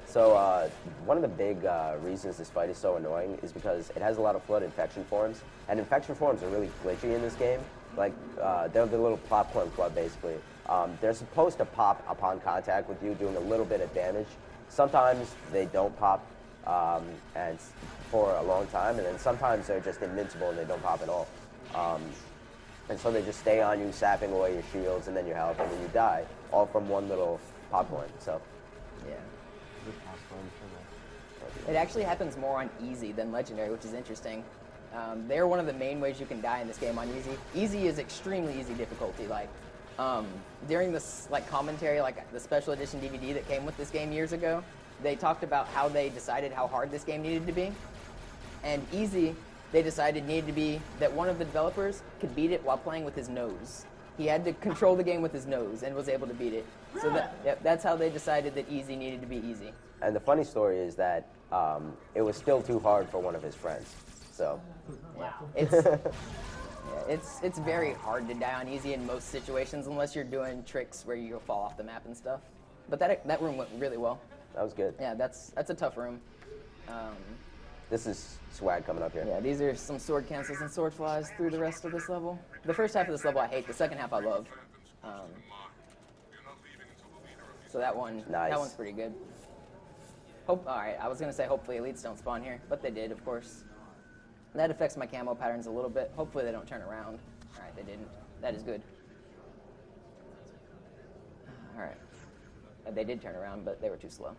So one of the big reasons this fight is so annoying is because it has a lot of flood infection forms, and infection forms are really glitchy in this game. Like they're the little popcorn flood basically. They're supposed to pop upon contact with you, doing a little bit of damage. Sometimes they don't pop and for a long time, and then sometimes they're just invincible and they don't pop at all. And so they just stay on you, sapping away your shields and then your health, and then you die, all from one little popcorn. So. Yeah. It actually happens more on easy than legendary, which is interesting. They're one of the main ways you can die in this game on easy. Easy is extremely easy difficulty. Like during this commentary, like the special edition DVD that came with this game years ago, they talked about how they decided how hard this game needed to be. And easy, they decided needed to be that one of the developers could beat it while playing with his nose. He had to control the game with his nose and was able to beat it. So that's how they decided that easy needed to be easy. And the funny story is that it was still too hard for one of his friends. So, yeah, it's very hard to die on easy in most situations unless you're doing tricks where you fall off the map and stuff. But that room went really well. That was good. Yeah, that's a tough room. This is swag coming up here. Yeah, these are some sword cancels and sword flies through the rest of this level. The first half of this level I hate. The second half I love. So that one's pretty good. All right, I was gonna say hopefully elites don't spawn here, but they did, of course. That affects my camo patterns a little bit. Hopefully they don't turn around. All right, they didn't. That is good. All right, they did turn around, but they were too slow.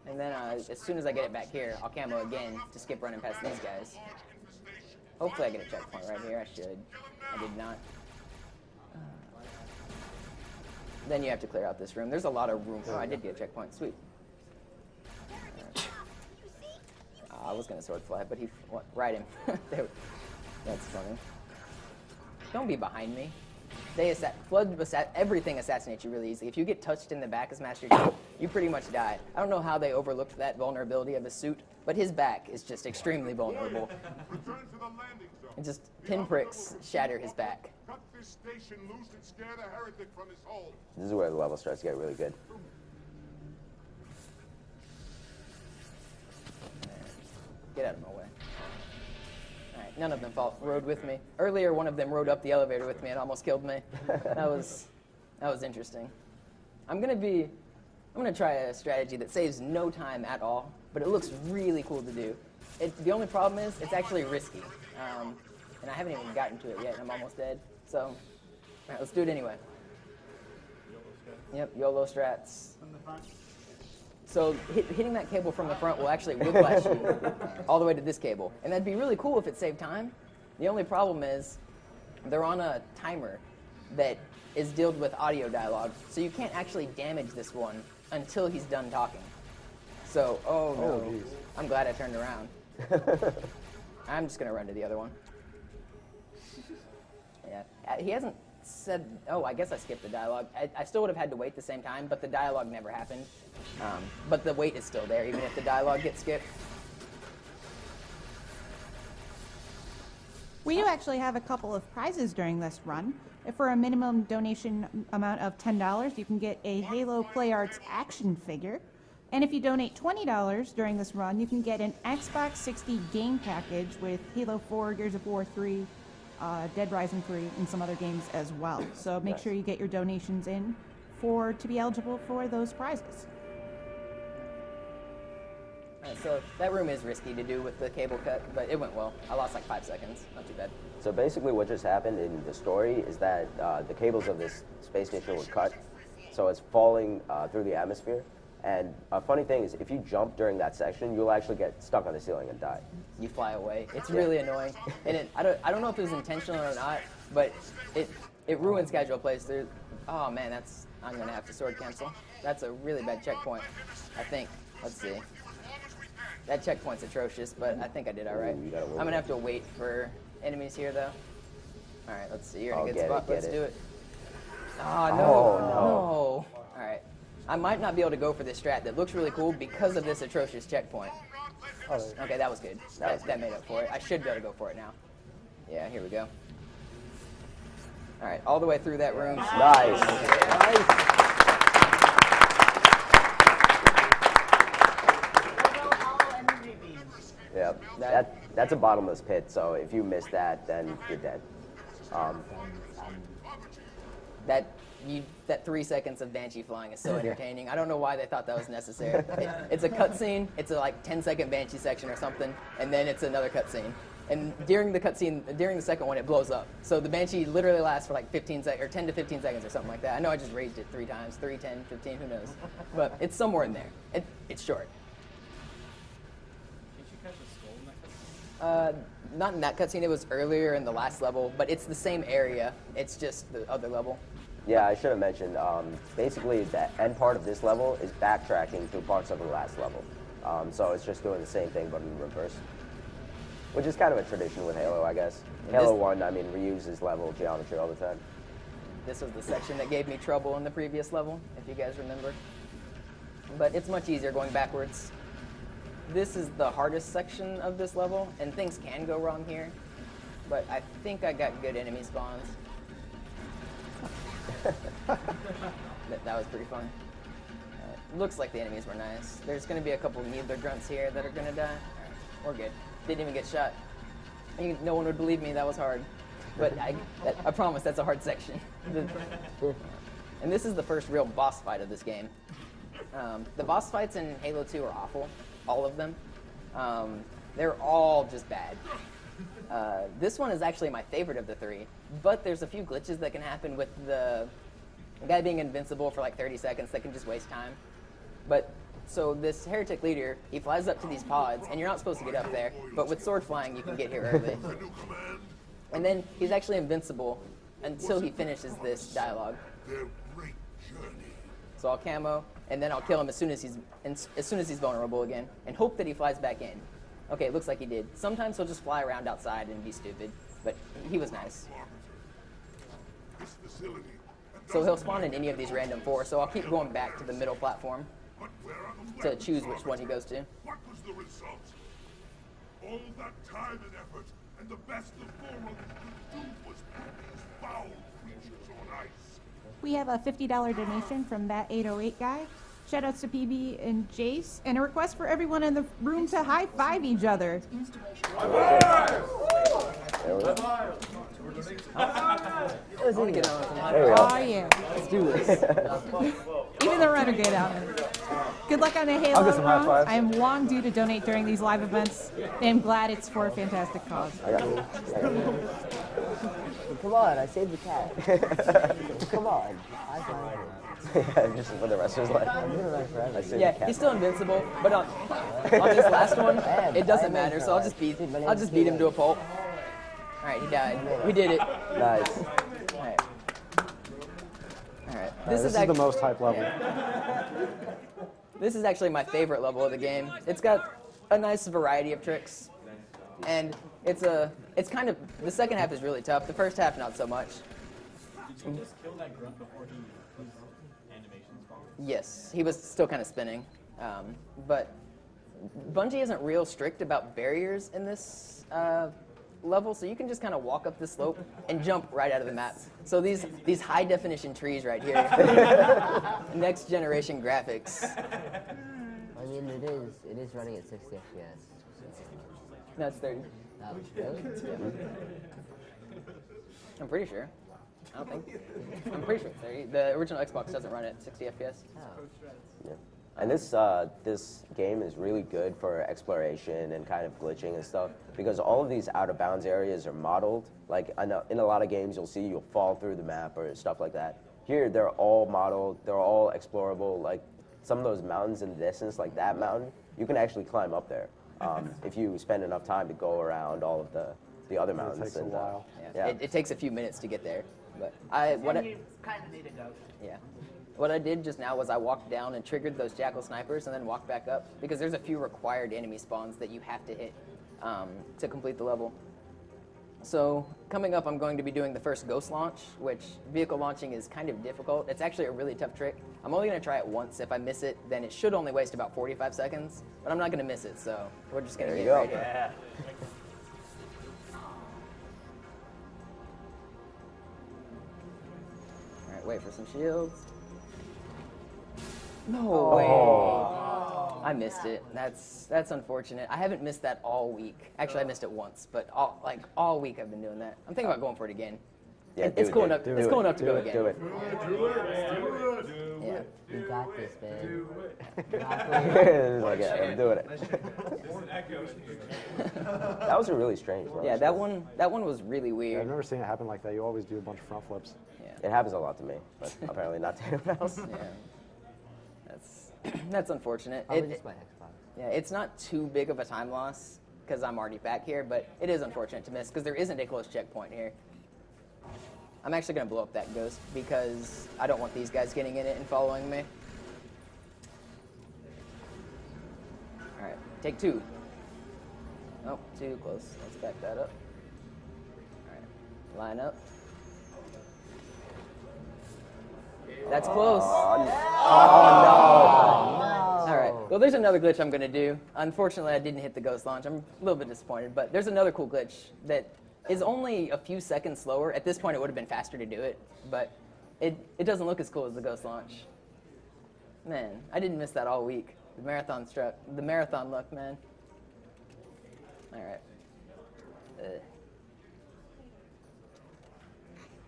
And then as soon as I get it back here, I'll camo again to skip running past these guys. Hopefully I get a checkpoint right here. I should. I did not. Then you have to clear out this room. There's a lot of room. Oh, I did get a checkpoint. Sweet. Right. I was going to sword fly, but he... What? Ride him. That's funny. Don't be behind me. Everything assassinates you really easily. If you get touched in the back as Master Chief, you pretty much die. I don't know how they overlooked that vulnerability of his suit, but his back is just extremely vulnerable. And just pinpricks shatter his back. Cut this station loose and scare the heretic from his hole. This is where the level starts to get really good. Get out of my way. All right, none of them rode with me. Earlier, one of them rode up the elevator with me and almost killed me. That was interesting. I'm gonna try a strategy that saves no time at all, but it looks really cool to do. The only problem is it's actually risky, and I haven't even gotten to it yet. And I'm almost dead. So, all right, let's do it anyway. Yep, YOLO strats. From the front. So hitting that cable from the front will actually whiplash you all the way to this cable. And that'd be really cool if it saved time. The only problem is they're on a timer that is dealt with audio dialogue. So you can't actually damage this one until he's done talking. So, oh no. Geez. I'm glad I turned around. I'm just going to run to the other one. Yeah, he hasn't said, oh, I guess I skipped the dialogue. I still would have had to wait the same time, but the dialogue never happened. But the wait is still there, even if the dialogue gets skipped. We do actually have a couple of prizes during this run. For a minimum donation amount of $10, you can get a Halo Play Arts action figure. And if you donate $20 during this run, you can get an Xbox 60 game package with Halo 4, Gears of War 3, Dead Rising 3, and some other games as well. So make sure you get your donations in to be eligible for those prizes. So that room is risky to do with the cable cut, but it went well. I lost like 5 seconds. Not too bad. So basically what just happened in the story is that the cables of this space station were cut, so it's falling through the atmosphere. And a funny thing is, if you jump during that section, you'll actually get stuck on the ceiling and die. You fly away. It's really annoying. And I don't know if it was intentional or not, but it ruins casual plays. Oh man, I'm gonna have to sword cancel. That's a really bad checkpoint, I think. Let's see. That checkpoint's atrocious, but I think I did all right. I'm gonna have to wait for enemies here, though. All right, let's see. You're in a good spot. Let's do it. Oh no! No! All right. I might not be able to go for this strat that looks really cool because of this atrocious checkpoint. Okay, that was good. That made up for it. I should be able to go for it now. Yeah, here we go. All right, all the way through that room. Nice. Yeah, that's a bottomless pit, so if you miss that, then you're dead. That 3 seconds of Banshee flying is so entertaining. I don't know why they thought that was necessary. It's a cutscene. It's a like 10-second Banshee section or something, and then it's another cutscene. And during the second one, it blows up. So the Banshee literally lasts for like 15 seconds, or 10 to 15 seconds or something like that. I know I just raged it 3 times, 3, 10, 15, who knows? But it's somewhere in there. It's short. Not in that cutscene. It was earlier in the last level, but it's the same area. It's just the other level. Yeah, I should have mentioned, basically the end part of this level is backtracking through parts of the last level. So it's just doing the same thing, but in reverse. Which is kind of a tradition with Halo, I guess. Halo 1, reuses level geometry all the time. This was the section that gave me trouble in the previous level, if you guys remember. But it's much easier going backwards. This is the hardest section of this level, and things can go wrong here. But I think I got good enemy spawns. That was pretty fun. Looks like the enemies were nice. There's going to be a couple needler grunts here that are going to die. All right, we're good. Didn't even get shot. No one would believe me. That was hard. But I promise that's a hard section. And this is the first real boss fight of this game. The boss fights in Halo 2 are awful. All of them. They're all just bad. This one is actually my favorite of the 3, but there's a few glitches that can happen with the guy being invincible for like 30 seconds that can just waste time. So this heretic leader, he flies up to these pods, and you're not supposed to get up there, but with sword flying, you can get here early. And then he's actually invincible until he finishes this dialogue. So I'll camo, and then I'll kill him as soon as he's vulnerable again, and hope that he flies back in. Okay, it looks like he did. Sometimes he'll just fly around outside and be stupid, but he was nice. So he'll spawn in any of these random 4, so I'll keep going back to the middle platform to choose which one he goes to. What was the result? All that time and effort, and the best of 4 of the dude was these foul creatures on ice. We have a $50 donation from that 808 guy. Shoutouts to PB and Jace, and a request for everyone in the room to high-five each other. Oh yeah. Let's do this. Even the renegade out there. Good luck on the Halo I'll get some high run. fives. I am long due to donate during these live events. I am glad it's for a fantastic cause. Come on, I saved the cat. Come on. Just for the rest of his life. Yeah, he's still invincible, but on this last one, it doesn't matter. So I'll just beat him to a pulp. All right, he died. We did it. Nice. All right. This is the most hype level. This is actually my favorite level of the game. It's got a nice variety of tricks, and it's kind of, the second half is really tough. The first half, not so much. Did you just kill that grunt before his animation spawned? Yes, he was still kind of spinning, but Bungie isn't real strict about barriers in this level, so you can just kind of walk up the slope and jump right out of the map. So these high definition trees right here, next generation graphics. I mean, it is running at 60 FPS. No, it's 30. Oh, really? Yeah. I'm pretty sure. I don't think. I'm pretty sure it's 30. The original Xbox doesn't run at 60 FPS. Oh. Yeah. And this game is really good for exploration and kind of glitching and stuff because all of these out of bounds areas are modeled. Like in a lot of games, you'll fall through the map or stuff like that. Here, they're all modeled. They're all explorable. Like some of those mountains in the distance, like that mountain, you can actually climb up there if you spend enough time to go around all of the other mountains. It takes a while. Yeah. It takes a few minutes to get there. But you kind of need a ghost. Yeah. What I did just now was I walked down and triggered those jackal snipers and then walked back up because there's a few required enemy spawns that you have to hit to complete the level. So coming up, I'm going to be doing the first ghost launch, which vehicle launching is kind of difficult. It's actually a really tough trick. I'm only going to try it once. If I miss it, then it should only waste about 45 seconds, but I'm not going to miss it, so we're just going to get right here. Yeah. All right, wait for some shields. No way. I missed it. That's unfortunate. I haven't missed that all week. Actually, I missed it once, but all week I've been doing that. I'm thinking about going for it again. Yeah, it's cool enough. It's cool enough to go again. Do it. Yeah. You got this, man. Like, yeah, I'm doing it. That was a really strange one. Yeah, that one was really Yeah, weird. I've never seen it happen like that. You always do a bunch of front flips. It happens a lot to me, but apparently not to anyone else. Yeah. That's unfortunate. Probably just my Xbox. Yeah, it's not too big of a time loss because I'm already back here, but it is unfortunate to miss because there isn't a close checkpoint here. I'm actually going to blow up that ghost because I don't want these guys getting in it and following me. All right, take two. Oh, too close. Let's back that up. All right, line up. That's close. Oh, no. All right. Well, there's another glitch I'm going to do. Unfortunately, I didn't hit the ghost launch. I'm a little bit disappointed, but there's another cool glitch that is only a few seconds slower. At this point, it would have been faster to do it, but it doesn't look as cool as the ghost launch. Man, I didn't miss that all week. The marathon luck, man. All right.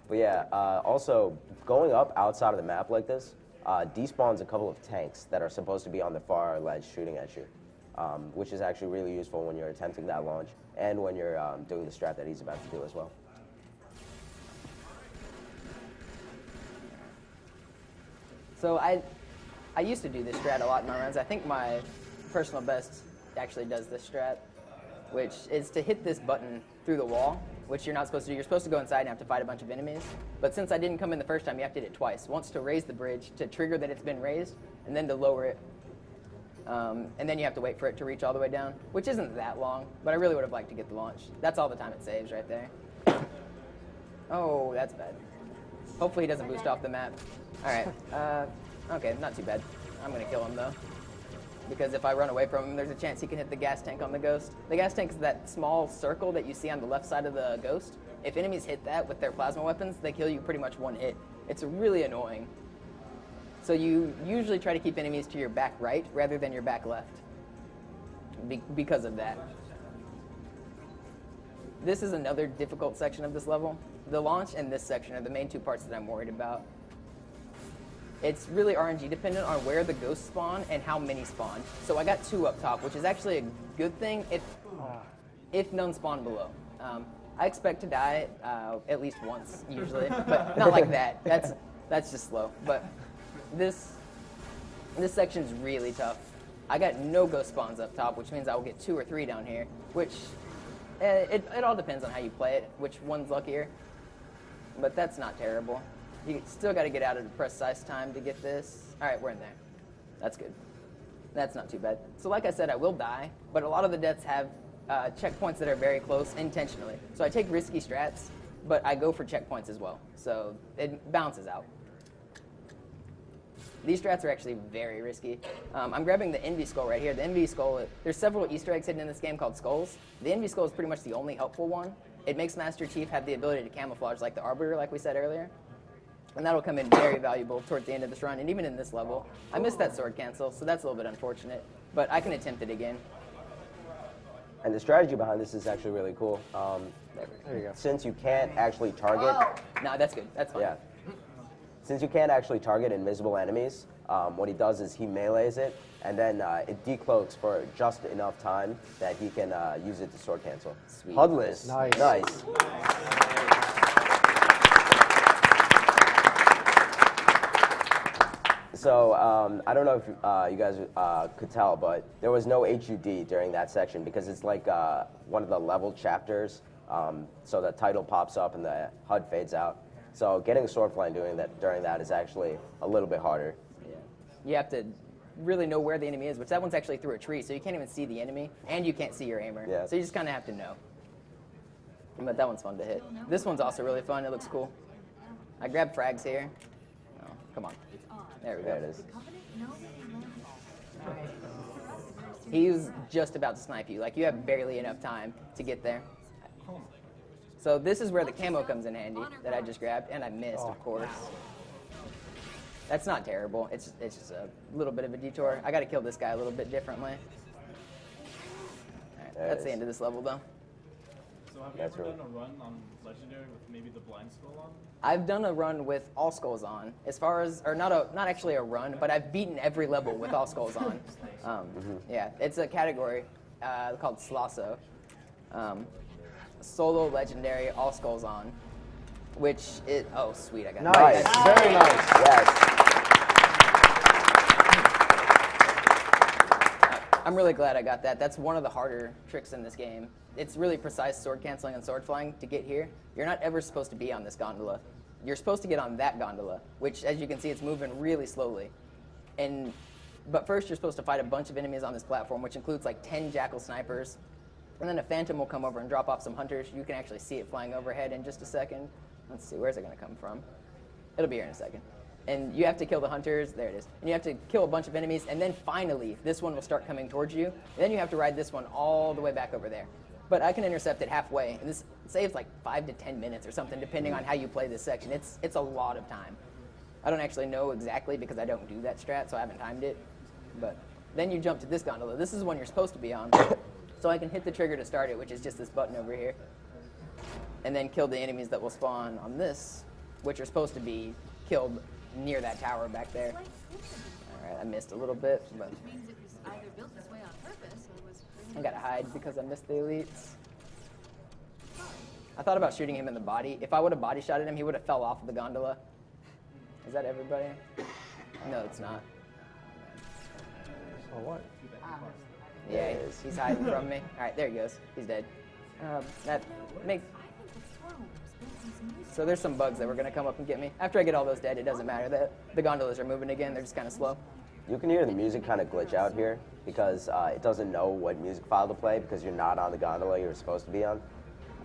But yeah, also going up outside of the map like this despawns a couple of tanks that are supposed to be on the far ledge shooting at you, which is actually really useful when you're attempting that launch and when you're doing the strat that he's about to do as well. So I used to do this strat a lot in my runs. I think my personal best actually does this strat, which is to hit this button through the wall, which you're not supposed to do. You're supposed to go inside and have to fight a bunch of enemies. But since I didn't come in the first time, you have to hit it twice. Once to raise the bridge, to trigger that it's been raised, and then to lower it. And then you have to wait for it to reach all the way down, which isn't that long, but I really would have liked to get the launch. That's all the time it saves right there. Oh, that's bad. Hopefully he doesn't boost off the map. All right. Okay, not too bad. I'm going to kill him, though. Because if I run away from him, there's a chance he can hit the gas tank on the ghost. The gas tank is that small circle that you see on the left side of the ghost. If enemies hit that with their plasma weapons, they kill you pretty much one hit. It's really annoying. So you usually try to keep enemies to your back right rather than your back left because of that. This is another difficult section of this level. The launch and this section are the main two parts that I'm worried about. It's really RNG dependent on where the ghosts spawn and how many spawn. So I got two up top, which is actually a good thing if none spawn below. I expect to die at least once usually, but not like that. That's just slow. But this section is really tough. I got no ghost spawns up top, which means I will get 2 or 3 down here, which it all depends on how you play it, which one's luckier. But that's not terrible. You still got to get out at a precise time to get this. All right, we're in there. That's good. That's not too bad. So like I said, I will die, but a lot of the deaths have checkpoints that are very close intentionally. So I take risky strats, but I go for checkpoints as well. So it balances out. These strats are actually very risky. I'm grabbing the Envy Skull right here. The Envy Skull, there's several Easter eggs hidden in this game called skulls. The Envy Skull is pretty much the only helpful one. It makes Master Chief have the ability to camouflage like the Arbiter, like we said earlier. And that'll come in very valuable towards the end of this run, and even in this level. I missed that sword cancel, so that's a little bit unfortunate, but I can attempt it again. And the strategy behind this is actually really cool. There you go. Since you can't actually target... No, that's good. That's fine. Yeah. Since you can't actually target invisible enemies, what he does is he melees it, and then it decloaks for just enough time that he can use it to sword cancel. Sweet. HUDless. Nice. Nice. So I don't know if you guys could tell, but there was no HUD during that section because it's like one of the level chapters. So the title pops up and the HUD fades out. So getting a sword flying during that is actually a little bit harder. Yeah. You have to really know where the enemy is, which that one's actually through a tree, so you can't even see the enemy, and you can't see your aimer. Yeah. So you just kind of have to know. But that one's fun to hit. This one's also really fun. It looks cool. I grabbed frags here. Oh, come on. There we go. There it is. He was just about to snipe you. Like, you have barely enough time to get there. So this is where the camo comes in handy that I just grabbed, and I missed, of course. That's not terrible. It's just a little bit of a detour. I got to kill this guy a little bit differently. All right, that's the end of this level, though. So have you ever done a run on Legendary with maybe the blind skull on? I've done a run with all skulls on. As far as, or not actually a run, but I've beaten every level with all skulls on. Yeah, it's a category called Slasso. Solo Legendary, all skulls on, which is, oh sweet, I got it. Nice, very nice, yes. I'm really glad I got that. That's one of the harder tricks in this game. It's really precise sword canceling and sword flying to get here. You're not ever supposed to be on this gondola. You're supposed to get on that gondola, which, as you can see, it's moving really slowly. But first, you're supposed to fight a bunch of enemies on this platform, which includes like 10 jackal snipers. And then a phantom will come over and drop off some hunters. You can actually see it flying overhead in just a second. Let's see, where's it going to come from? It'll be here in a second. And you have to kill the hunters. There it is. And you have to kill a bunch of enemies. And then finally, this one will start coming towards you. And then you have to ride this one all the way back over there. But I can intercept it halfway. And this saves like 5 to 10 minutes or something, depending on how you play this section. It's a lot of time. I don't actually know exactly because I don't do that strat, so I haven't timed it. But then you jump to this gondola. This is the one you're supposed to be on. So I can hit the trigger to start it, which is just this button over here. And then kill the enemies that will spawn on this, which are supposed to be killed near that tower back there. All right, I missed a little bit, but I gotta hide because I missed the elites. I thought about shooting him in the body. If I would have body shotted him, he would have fell off of the gondola. Is that everybody? No, it's not. Oh, what? Yeah, he's hiding from me. All right, there he goes. He's dead. So there's some bugs that were going to come up and get me. After I get all those dead, it doesn't matter. The gondolas are moving again. They're just kind of slow. You can hear the music kind of glitch out here because it doesn't know what music file to play because you're not on the gondola you're supposed to be on.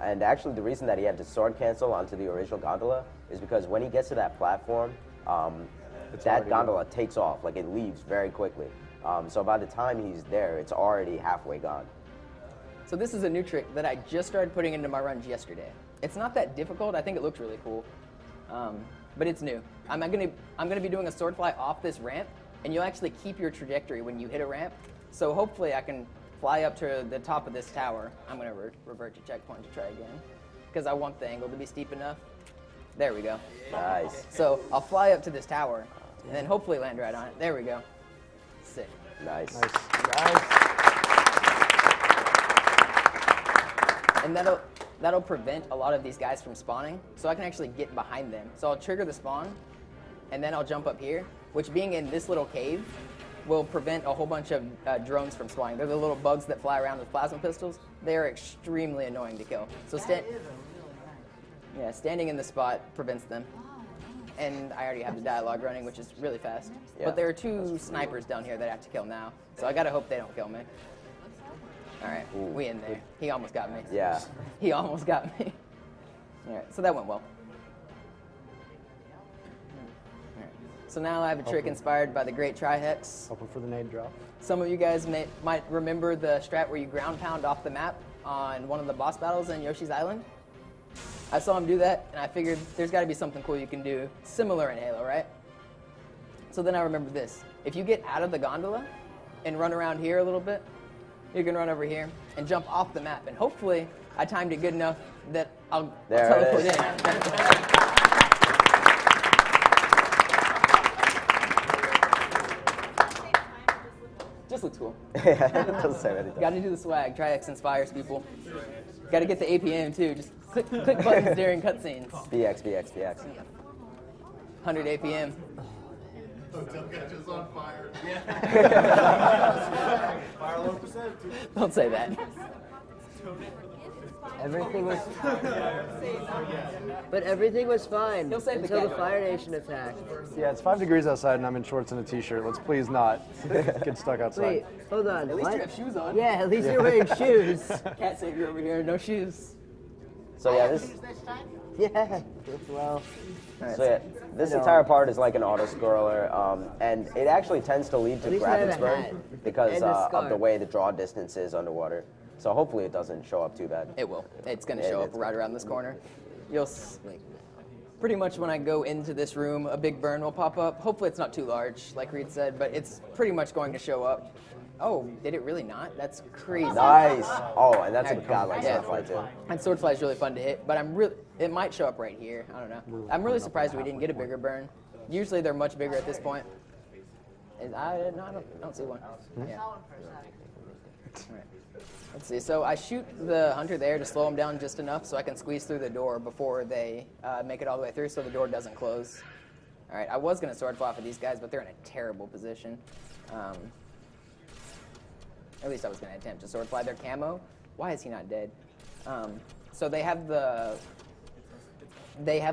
And actually, the reason that he had to sword cancel onto the original gondola is because when he gets to that platform, that gondola takes off. Like, it leaves very quickly. So by the time he's there, it's already halfway gone. So this is a new trick that I just started putting into my runs yesterday. It's not that difficult. I think it looks really cool, but it's new. I'm gonna be doing a sword fly off this ramp, and you'll actually keep your trajectory when you hit a ramp. So hopefully I can fly up to the top of this tower. I'm gonna revert to checkpoint to try again, because I want the angle to be steep enough. There we go. Nice. So I'll fly up to this tower, and then hopefully land right on it. There we go. Sick. Nice. And that'll prevent a lot of these guys from spawning, so I can actually get behind them. So I'll trigger the spawn, and then I'll jump up here, which being in this little cave will prevent a whole bunch of drones from spawning. They're the little bugs that fly around with plasma pistols. They are extremely annoying to kill. So standing in the spot prevents them. And I already have the dialogue running, which is really fast. Yeah. But there are 2 snipers down here that I have to kill now, so I gotta hope they don't kill me. All right, we in there. He almost got me. Yeah. He almost got me. All right, so that went well. All right. So now I have a trick inspired by the great Trihex. Hoping for the nade drop. Some of you guys might remember the strat where you ground pound off the map on one of the boss battles in Yoshi's Island. I saw him do that, and I figured there's got to be something cool you can do similar in Halo, right? So then I remembered this. If you get out of the gondola and run around here a little bit, you can run over here and jump off the map. And hopefully I timed it good enough that I'll teleport in. Just looks cool. Yeah, it doesn't say anything. Got to do the swag. Trihex inspires people. Got to get the APM too. Just click buttons during cutscenes. BX, BX, BX. 100 APM. Hotel catches on fire. Fire low percent. Don't say that. Everything was, but everything was fine He'll save the until the cat. Fire Nation attacked. Yeah, it's 5 degrees outside and I'm in shorts and a t-shirt. Let's please not get stuck outside. Wait, hold on. At least what? you have shoes on. Yeah, at least you're wearing shoes. Cat savior over here, no shoes. So yeah, this. Yeah. Well. So yeah, this entire part is like an auto-scroller, and it actually tends to lead to At least I have graphics a burn hat. because And a of the scarf. way the draw distance is underwater. So hopefully it doesn't show up too bad. It will. It's going to Yeah, show up it's- right around this corner. You'll pretty much when I go into this room, a big burn will pop up. Hopefully it's not too large, like Reed said, but it's pretty much going to show up. Oh, did it really not? That's crazy. Nice. Oh, and that's a godlike Yeah. Swordfly too. And Swordfly is really fun to hit, but it might show up right here. I don't know. I'm really surprised we didn't get a bigger burn. Usually they're much bigger at this point. And I don't see one. Yeah. Right. Let's see. So I shoot the hunter there to slow them down just enough so I can squeeze through the door before they make it all the way through, so the door doesn't close. All right. I was going to sword fly off of these guys, but they're in a terrible position. At least I was going to attempt to sword fly their camo. Why is he not dead? So they have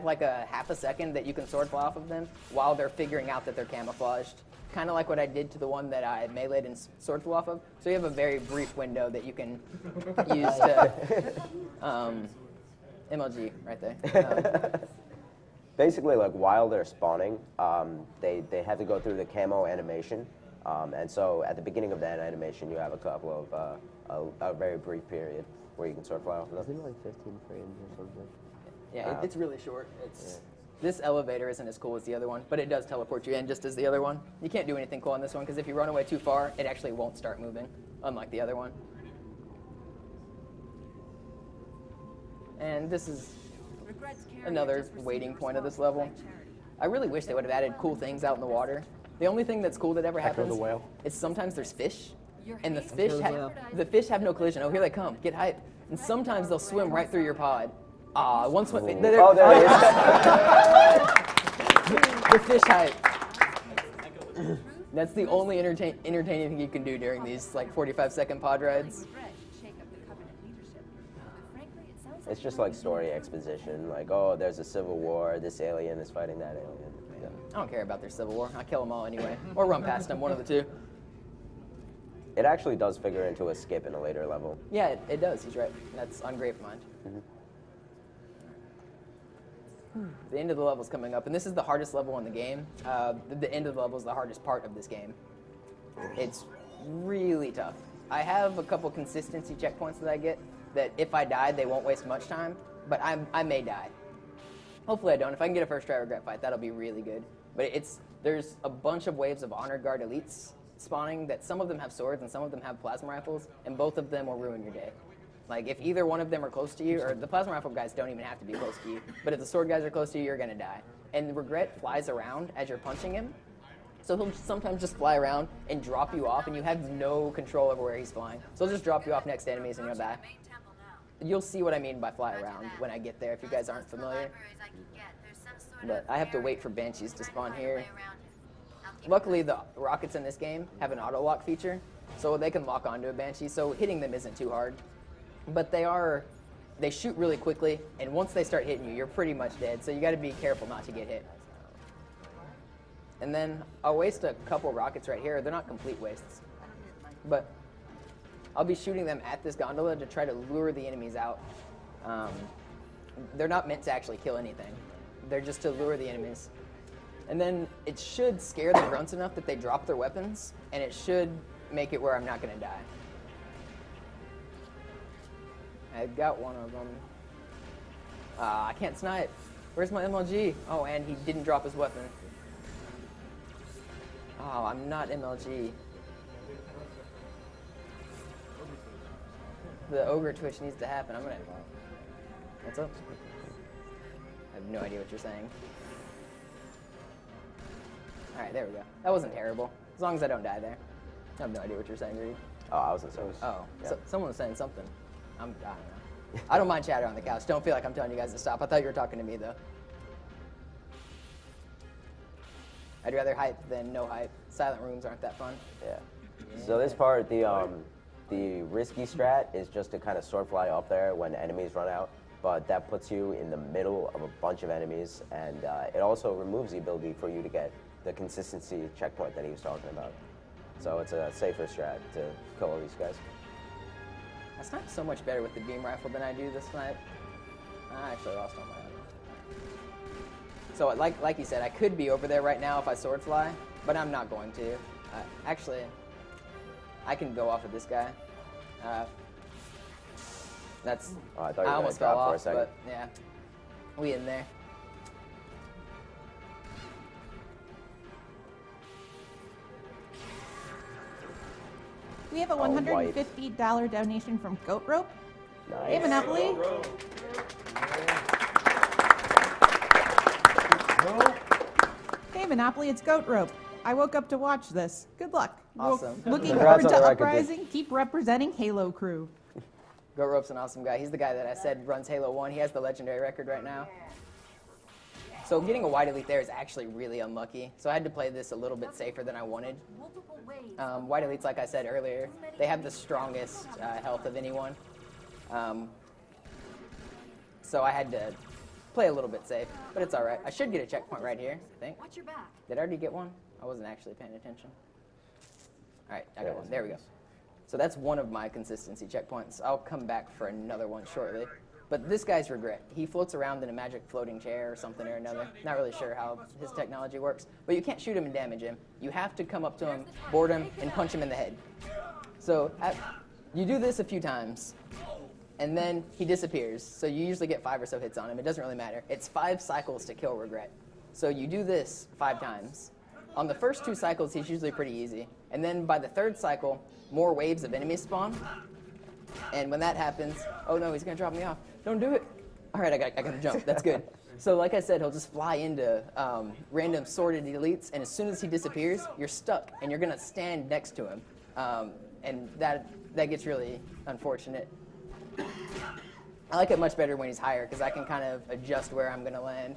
like a half a second that you can sword fly off of them while they're figuring out that they're camouflaged. Kind of like what I did to the one that I meleeed and sword flew off of. So you have a very brief window that you can use to MLG right there. Basically, like while they're spawning, they have to go through the camo animation, and so at the beginning of that animation, you have a couple of a very brief period where you can sort of fly off of I them. think like 15 frames or something. Yeah, it's really short. This elevator isn't as cool as the other one, but it does teleport you in just as the other one. You can't do anything cool on this one because if you run away too far, it actually won't start moving, unlike the other one. And this is another waiting point of this level. I really wish they would have added cool things out in the water. The only thing that's cool that ever Echo happens the whale. is sometimes there's fish, and the whale. fish have no collision. Oh, here they come. Get hype. And sometimes they'll swim right through your pod. One swim. Oh, there it is. The fish hype. That's the only entertaining thing you can do during these like 45-second pod rides. It's just like story exposition, like, oh, there's a civil war, this alien is fighting that alien. Yeah. I don't care about their civil war. I kill them all anyway, or run past them, one of the two. It actually does figure into a skip in a later level. Yeah, it does. He's right. That's on Gravemind. The end of the level's coming up, and this is the hardest level in the game. The end of the level is the hardest part of this game. It's really tough. I have a couple consistency checkpoints that I get that if I die, they won't waste much time, but I may die. Hopefully I don't. If I can get a first try regret fight, that'll be really good. But there's a bunch of waves of Honor Guard elites spawning that some of them have swords and some of them have plasma rifles, and both of them will ruin your day. Like, if either one of them are close to you, or the plasma rifle guys don't even have to be close to you, but if the sword guys are close to you, you're going to die. And Regret flies around as you're punching him, so he'll sometimes just fly around and drop you off, and you have no control over where he's flying. So he'll just drop you off next to enemies, and you'll die. You'll see what I mean by fly around when I get there, if you guys aren't familiar. But I have to wait for Banshees to spawn here. Luckily, the rockets in this game have an auto-lock feature, so they can lock onto a Banshee, so hitting them isn't too hard. But they shoot really quickly, and once they start hitting you, you're pretty much dead, so you gotta be careful not to get hit. And then I'll waste a couple rockets right here. They're not complete wastes, but I'll be shooting them at this gondola to try to lure the enemies out. They're not meant to actually kill anything. They're just to lure the enemies. And then it should scare the grunts enough that they drop their weapons, and it should make it where I'm not going to die. I got one of them. I can't snipe. Where's my MLG? Oh, and he didn't drop his weapon. Oh, I'm not MLG. The ogre twitch needs to happen. I'm gonna... What's up? I have no idea what you're saying. Alright, there we go. That wasn't terrible. As long as I don't die there. I have no idea what you're saying, Reed. Oh, I wasn't saying. Oh, Yeah. so, someone was saying something. I don't know. I don't mind chatter on the couch. Don't feel like I'm telling you guys to stop. I thought you were talking to me, though. I'd rather hype than no hype. Silent rooms aren't that fun. Yeah. So this part, the risky strat is just to kind of sword fly up there when enemies run out, but that puts you in the middle of a bunch of enemies, and it also removes the ability for you to get the consistency checkpoint that he was talking about. So it's a safer strat to kill all these guys. I snipe so much better with the beam rifle than I do this snipe. I actually lost on my own. So like you said, I could be over there right now if I sword fly, but I'm not going to. Actually, I can go off of this guy. That's. Oh, I thought you were almost gonna fell drop for a off, second. but yeah, we in there. We have a $150 donation from Goat Rope. Nice. Hey, Monopoli. Hey, Monopoly, it's Goat Rope. I woke up to watch this. Good luck. Awesome. Looking Congrats forward on to the record, dude. uprising. Keep representing Halo Crew. Goat Rope's an awesome guy. He's the guy that I said runs Halo 1. He has the legendary record right now. So getting a wide elite there is actually really unlucky. So I had to play this a little bit safer than I wanted. Wide elites, like I said earlier, they have the strongest health of anyone. So I had to play a little bit safe, but it's all right. I should get a checkpoint right here, I think. Watch your back. Did I already get one? I wasn't actually paying attention. All right, I got one. There we go. So that's one of my consistency checkpoints. I'll come back for another one shortly. But this guy's regret. He floats around in a magic floating chair or something or another. Not really sure how his technology works. But you can't shoot him and damage him. You have to come up to him, board him, and punch him in the head. So you do this a few times, and then he disappears. So you usually get 5 or so hits on him. It doesn't really matter. It's 5 cycles to kill regret. So you do this 5 times. On the first 2 cycles, he's usually pretty easy. And then by the 3rd cycle, more waves of enemies spawn. And when that happens, oh no, he's gonna drop me off. Don't do it. All right, I gotta jump. That's good. So like I said, he'll just fly into random sorted elites, and as soon as he disappears, you're stuck, and you're gonna stand next to him, and that gets really unfortunate. I like it much better when he's higher because I can kind of adjust where I'm gonna land.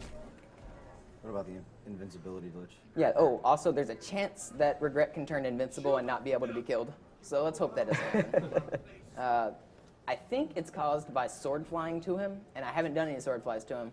What about the invincibility glitch? Yeah. Oh, also there's a chance that regret can turn invincible and not be able to be killed. So let's hope that doesn't happen. I think it's caused by sword flying to him, and I haven't done any sword flies to him.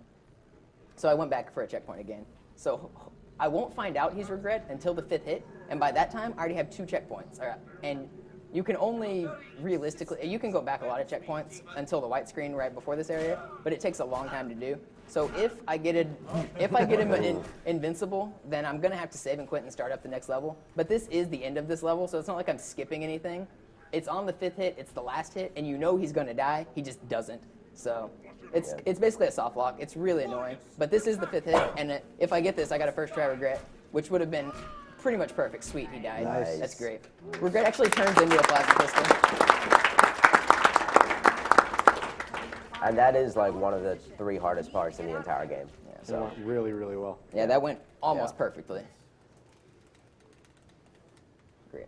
So I went back for a checkpoint again. So I won't find out he's regret until the 5th hit, and by that time I already have 2 checkpoints. And you can only realistically, you can go back a lot of checkpoints until the white screen right before this area, but it takes a long time to do. So if I get him invincible, then I'm gonna have to save and quit and start up the next level. But this is the end of this level, so it's not like I'm skipping anything. It's on the 5th hit, it's the last hit, and you know he's gonna die, he just doesn't. So it's basically a soft lock. It's really annoying. But this is the 5th hit, and if I get this, I got a first try regret, which would have been pretty much perfect. Sweet, he died. Nice. That's great. Regret actually turns into a plasma pistol. And that is like one of the 3 hardest parts in the entire game. Yeah, so it went really, really well. Yeah, that went almost perfectly. Great.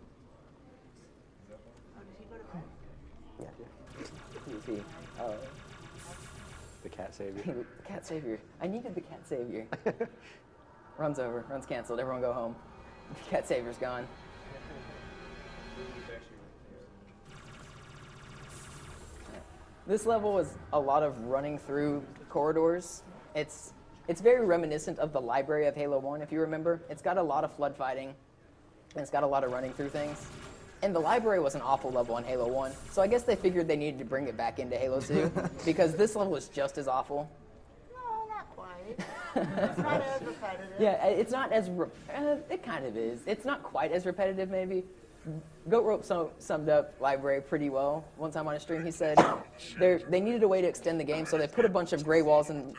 Yeah. Who's he? Oh. The cat savior. The cat savior. I needed the cat savior. Run's over. Run's canceled. Everyone go home. The cat savior's gone. This level is a lot of running through corridors. It's very reminiscent of the library of Halo 1, if you remember. It's got a lot of flood fighting, and it's got a lot of running through things. And the library was an awful level in Halo 1, so I guess they figured they needed to bring it back into Halo 2, because this level is just as awful. No, not quite. It's not as repetitive. Yeah, it's not as, it kind of is. It's not quite as repetitive, maybe. Goat Rope summed up library pretty well. One time on a stream, he said they needed a way to extend the game, so they put a bunch of gray walls in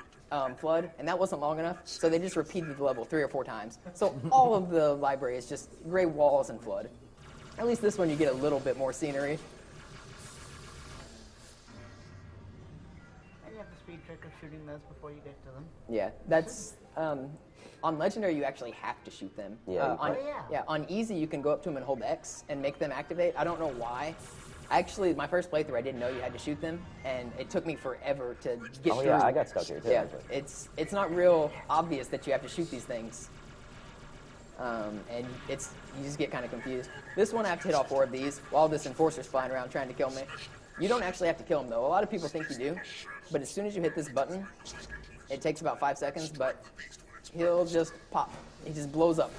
Flood, and that wasn't long enough, so they just repeated the level 3 or 4 times. So all of the library is just gray walls and Flood. At least this one, you get a little bit more scenery. And you have the speed trick of shooting those before you get to them. Yeah, that's on Legendary. You actually have to shoot them. Yeah, On Easy, you can go up to them and hold X and make them activate. I don't know why. Actually, my first playthrough, I didn't know you had to shoot them, and it took me forever to get through. Oh yeah, I got stuck here too. Yeah, it's not real obvious that you have to shoot these things, and you just get kind of confused. This one, I have to hit all 4 of these while this enforcer's flying around trying to kill me. You don't actually have to kill him though. A lot of people think you do, but as soon as you hit this button, it takes about 5 seconds, but he'll just pop. He just blows up.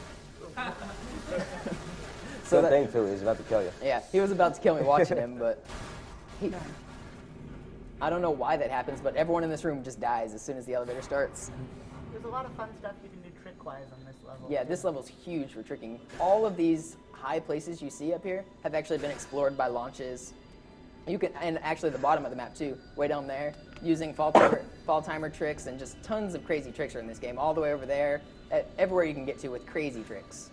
Good thing too, he's about to kill you. Yeah, he was about to kill me watching him, but I don't know why that happens, but everyone in this room just dies as soon as the elevator starts. There's a lot of fun stuff you can do trick-wise on this level. Yeah, this level's huge for tricking. All of these high places you see up here have actually been explored by launches. You can, and actually the bottom of the map too, way down there, using fall timer tricks, and just tons of crazy tricks are in this game. All the way over there, everywhere you can get to with crazy tricks.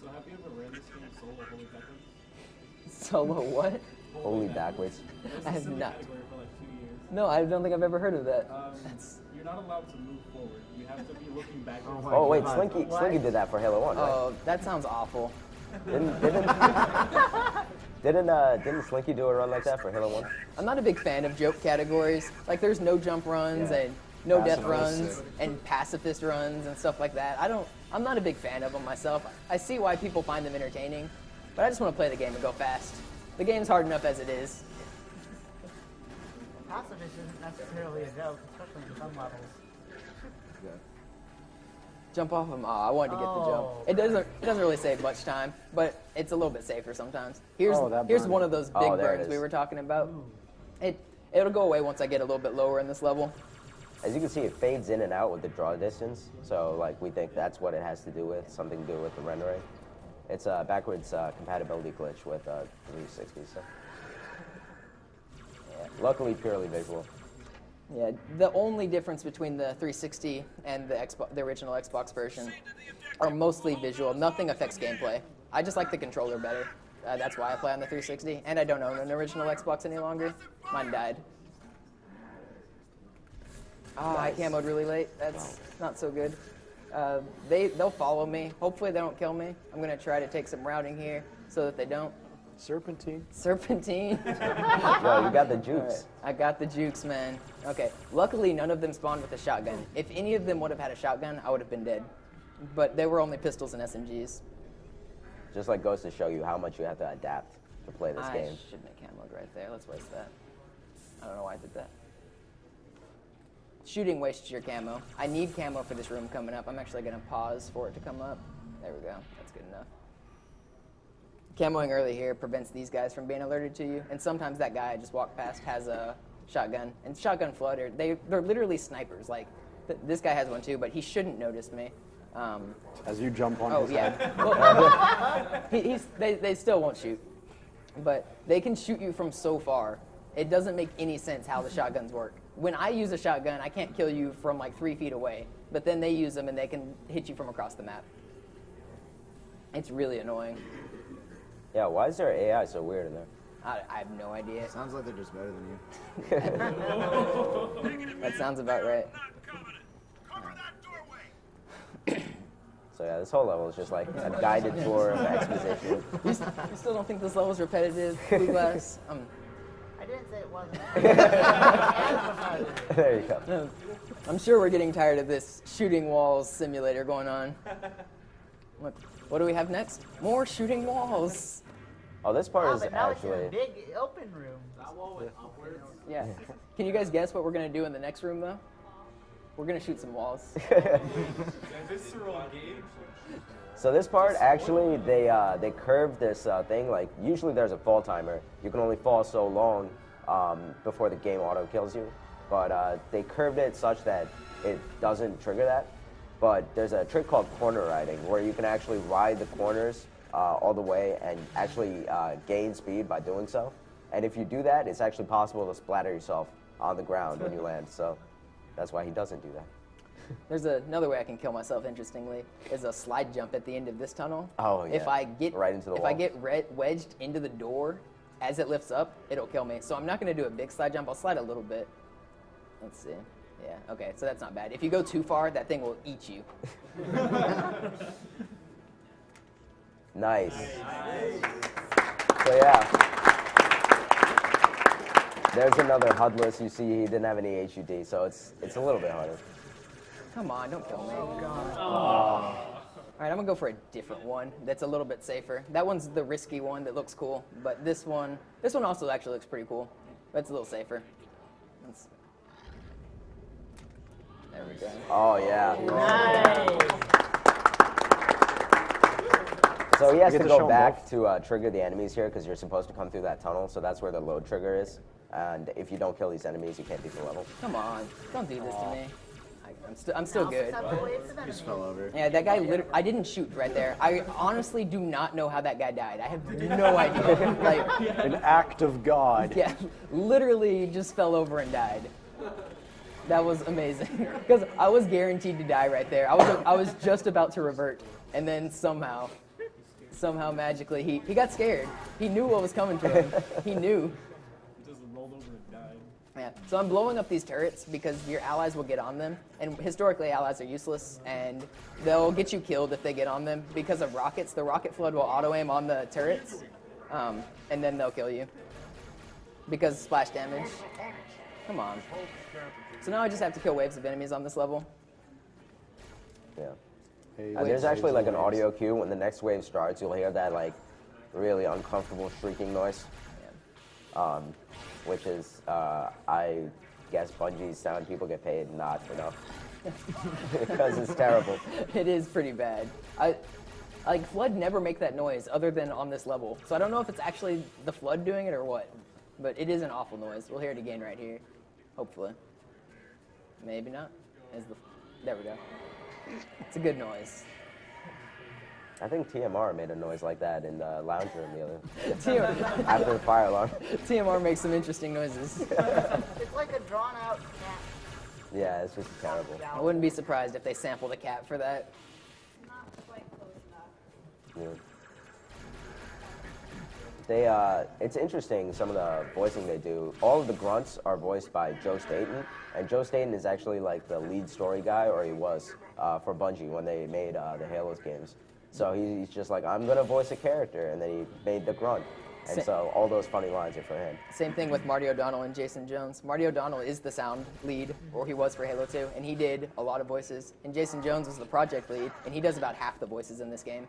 So have you ever ran this game solo holy backwards? Solo what? Holy backwards. I have not. Category for like 2 years. No, I don't think I've ever heard of that. You're not allowed to move forward. You have to be looking backwards. Oh wait, Slinky did that for Halo 1, right? Oh, that sounds awful. Didn't Slinky do a run like that for Halo 1? I'm not a big fan of joke categories. Like, there's no jump runs and no death runs and pacifist runs and stuff like that. I'm not a big fan of them myself. I see why people find them entertaining, but I just want to play the game and go fast. The game's hard enough as it is. Pacifist isn't necessarily a joke, especially in some levels. Jump off them. Oh, I wanted to get the jump. It doesn't really save much time, but it's a little bit safer sometimes. Here's one of those big burns we were talking about. It'll go away once I get a little bit lower in this level. As you can see, it fades in and out with the draw distance. So like we think that's what it has to do with, something to do with the rendering. It's a backwards compatibility glitch with 360. So yeah, luckily purely visual. Yeah, the only difference between the 360 and the original Xbox version are mostly visual. Nothing affects gameplay. I just like the controller better. That's why I play on the 360, and I don't own an original Xbox any longer. Mine died. Oh, I camoed really late. That's not so good. They'll follow me. Hopefully they don't kill me. I'm going to try to take some routing here so that they don't. Serpentine. Serpentine. Yo, you got the jukes. Right. I got the jukes, man. Okay. Luckily, none of them spawned with a shotgun. If any of them would have had a shotgun, I would have been dead. But they were only pistols and SMGs. Just like goes to show you how much you have to adapt to play this game. I should make camoed right there. Let's waste that. I don't know why I did that. Shooting wastes your camo. I need camo for this room coming up. I'm actually going to pause for it to come up. There we go. That's good enough. Camoing early here prevents these guys from being alerted to you, and sometimes that guy I just walked past has a shotgun. And shotgun floater, they're literally snipers. Like, this guy has one too, but he shouldn't notice me. As you jump on his head. Well, they still won't shoot, but they can shoot you from so far. It doesn't make any sense how the shotguns work. When I use a shotgun, I can't kill you from like 3 feet away, but then they use them and they can hit you from across the map. It's really annoying. Yeah, why is their AI so weird in there? I have no idea. Sounds like they're just better than you. That sounds about right. So yeah, this whole level is just like a guided tour of exposition. You still don't think this level's repetitive, Blue Glass? I didn't say it wasn't. There you go. I'm sure we're getting tired of this shooting walls simulator going on. What do we have next? More shooting walls. Oh, this part is but now actually. it's in a big open room. That wall went upwards. Yeah. Can you guys guess what we're going to do in the next room, though? We're going to shoot some walls. So this part, actually, they curved this thing. Like, usually there's a fall timer. You can only fall so long before the game auto kills you. but they curved it such that it doesn't trigger that. But there's a trick called corner riding, where you can actually ride the corners all the way and actually gain speed by doing so. And if you do that, it's actually possible to splatter yourself on the ground when you land. So that's why he doesn't do that. There's another way I can kill myself, interestingly, is a slide jump at the end of this tunnel. Oh, yeah. If I get right into the wall. I get wedged into the door as it lifts up, it'll kill me. So I'm not going to do a big slide jump. I'll slide a little bit. Let's see. Yeah, okay, so that's not bad. If you go too far, that thing will eat you. Nice. So yeah, there's another HUDless. You see, he didn't have any HUD, so it's a little bit harder. Come on, don't kill me. All right, I'm gonna go for a different one that's a little bit safer. That one's the risky one that looks cool, but this one also actually looks pretty cool, but it's a little safer. There we go. Oh yeah. Nice. So he has to go back to trigger the enemies here because you're supposed to come through that tunnel. So that's where the load trigger is. And if you don't kill these enemies, you can't beat the level. Come on, don't do this to me. I'm still good. Just fell over. Yeah, that guy. I didn't shoot right there. I honestly do not know how that guy died. I have no idea. Like an act of God. Yeah, literally just fell over and died. That was amazing because I was guaranteed to die right there. I was just about to revert, and then somehow magically he got scared. He knew what was coming to him. He knew. Just rolled over and died. Yeah. So I'm blowing up these turrets because your allies will get on them, and historically allies are useless, and they'll get you killed if they get on them because of rockets. The rocket flood will auto aim on the turrets, and then they'll kill you because splash damage. Come on. So now I just have to kill waves of enemies on this level. Yeah. There's actually like an audio cue. When the next wave starts, you'll hear that like really uncomfortable shrieking noise. Yeah. Which is, I guess Bungie's sound people get paid not enough. Because it's terrible. It is pretty bad. Like Flood never make that noise other than on this level. So I don't know if it's actually the Flood doing it or what. But it is an awful noise. We'll hear it again right here. Hopefully. Maybe not. There we go. It's a good noise. I think TMR made a noise like that in the lounge room the other after the fire alarm. TMR makes some interesting noises. It's like a drawn-out cat. Yeah, it's just terrible. I wouldn't be surprised if they sampled a cat for that. Not quite close enough. Yeah. It's interesting, some of the voicing they do. All of the grunts are voiced by Joe Staten, and Joe Staten is actually like the lead story guy, or he was, for Bungie when they made the Halos games. So he's just like, I'm gonna voice a character, and then he made the grunt. And so all those funny lines are for him. Same thing with Marty O'Donnell and Jason Jones. Marty O'Donnell is the sound lead, or he was for Halo 2, and he did a lot of voices. And Jason Jones was the project lead, and he does about half the voices in this game.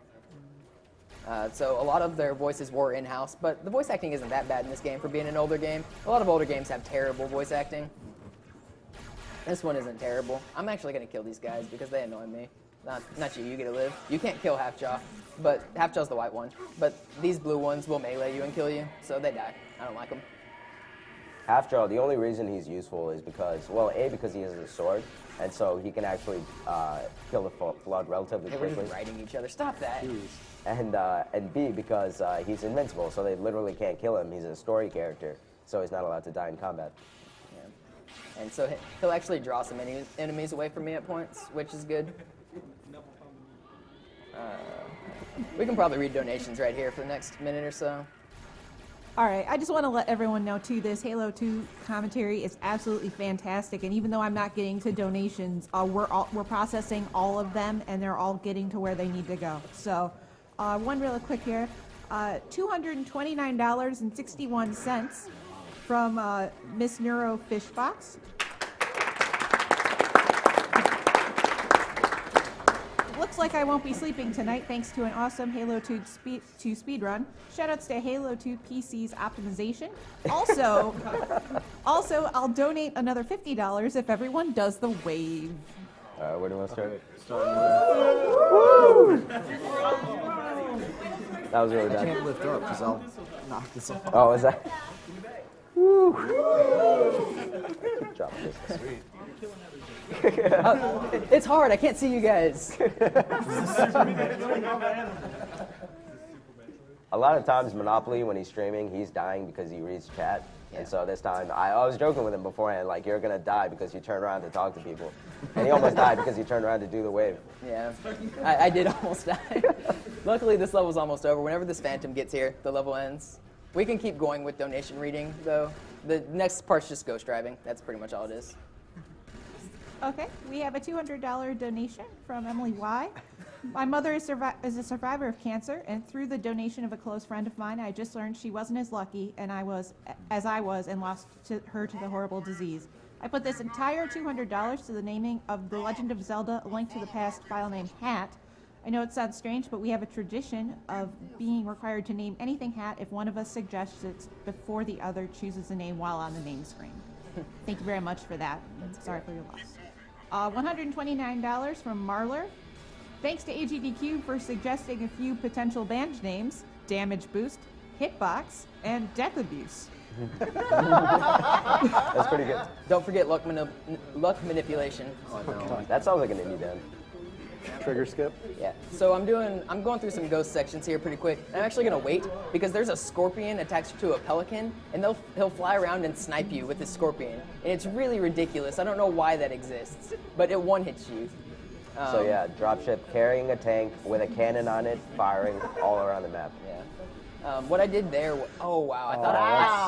So a lot of their voices were in-house, but the voice acting isn't that bad in this game for being an older game. A lot of older games have terrible voice acting. This one isn't terrible. I'm actually going to kill these guys because they annoy me. Not you, you get to live. You can't kill Halfjaw, but Halfjaw's the white one. But these blue ones will melee you and kill you, so they die. I don't like them. Halfjaw, the only reason he's useful is because, well, A, because he has a sword, and so he can actually kill the Flood relatively Hey, quickly. we're just riding each other. Stop that. Jeez. And B, because he's invincible, so they literally can't kill him. He's a story character, so he's not allowed to die in combat. Yeah. And so he'll actually draw some enemies away from me at points, which is good. We can probably read donations right here for the next minute or so. All right, I just want to let everyone know, too, this Halo 2 commentary is absolutely fantastic, and even though I'm not getting to donations, we're processing all of them, and they're all getting to where they need to go. So, one really quick here, $229.61 from Miss Neuro Fishbox. Looks like I won't be sleeping tonight thanks to an awesome Halo 2 speedrun. Shoutouts to Halo 2 PC's optimization. Also, I'll donate another $50 if everyone does the wave. Where do you want to start? That was really bad. I can't lift up because I'll knock this off. Oh, is that? Drop this. Sweet. It's hard. I can't see you guys. A lot of times, Monopoly, when he's streaming, he's dying because he reads chat. Yeah. And so this time, I was joking with him beforehand, like, you're going to die because you turn around to talk to people. And he almost died because he turned around to do the wave. Yeah, I did almost die. Luckily, this level's almost over. Whenever this Phantom gets here, the level ends. We can keep going with donation reading, though. The next part's just ghost driving. That's pretty much all it is. Okay, we have a $200 donation from Emily Y. My mother is a survivor of cancer, and through the donation of a close friend of mine, I just learned she wasn't as lucky as I was and lost her to the horrible disease. I put this entire $200 to the naming of The Legend of Zelda: A Link to the Past file name Hat. I know it sounds strange, but we have a tradition of being required to name anything Hat if one of us suggests it before the other chooses a name while on the name screen. Thank you very much for that. Sorry for your loss. $129 from Marler. Thanks to AGDQ for suggesting a few potential band names: Damage Boost, Hitbox, and Death Abuse. That's pretty good. Don't forget luck manipulation. Oh, no. That sounds like an indie band. Trigger skip? Yeah. So I'm going through some ghost sections here pretty quick. I'm actually gonna wait because there's a scorpion attached to a pelican, and he'll fly around and snipe you with his scorpion, and it's really ridiculous. I don't know why that exists, but it one-hits you. So yeah, dropship carrying a tank with a cannon on it, firing all around the map. Yeah. What I did there, oh wow, I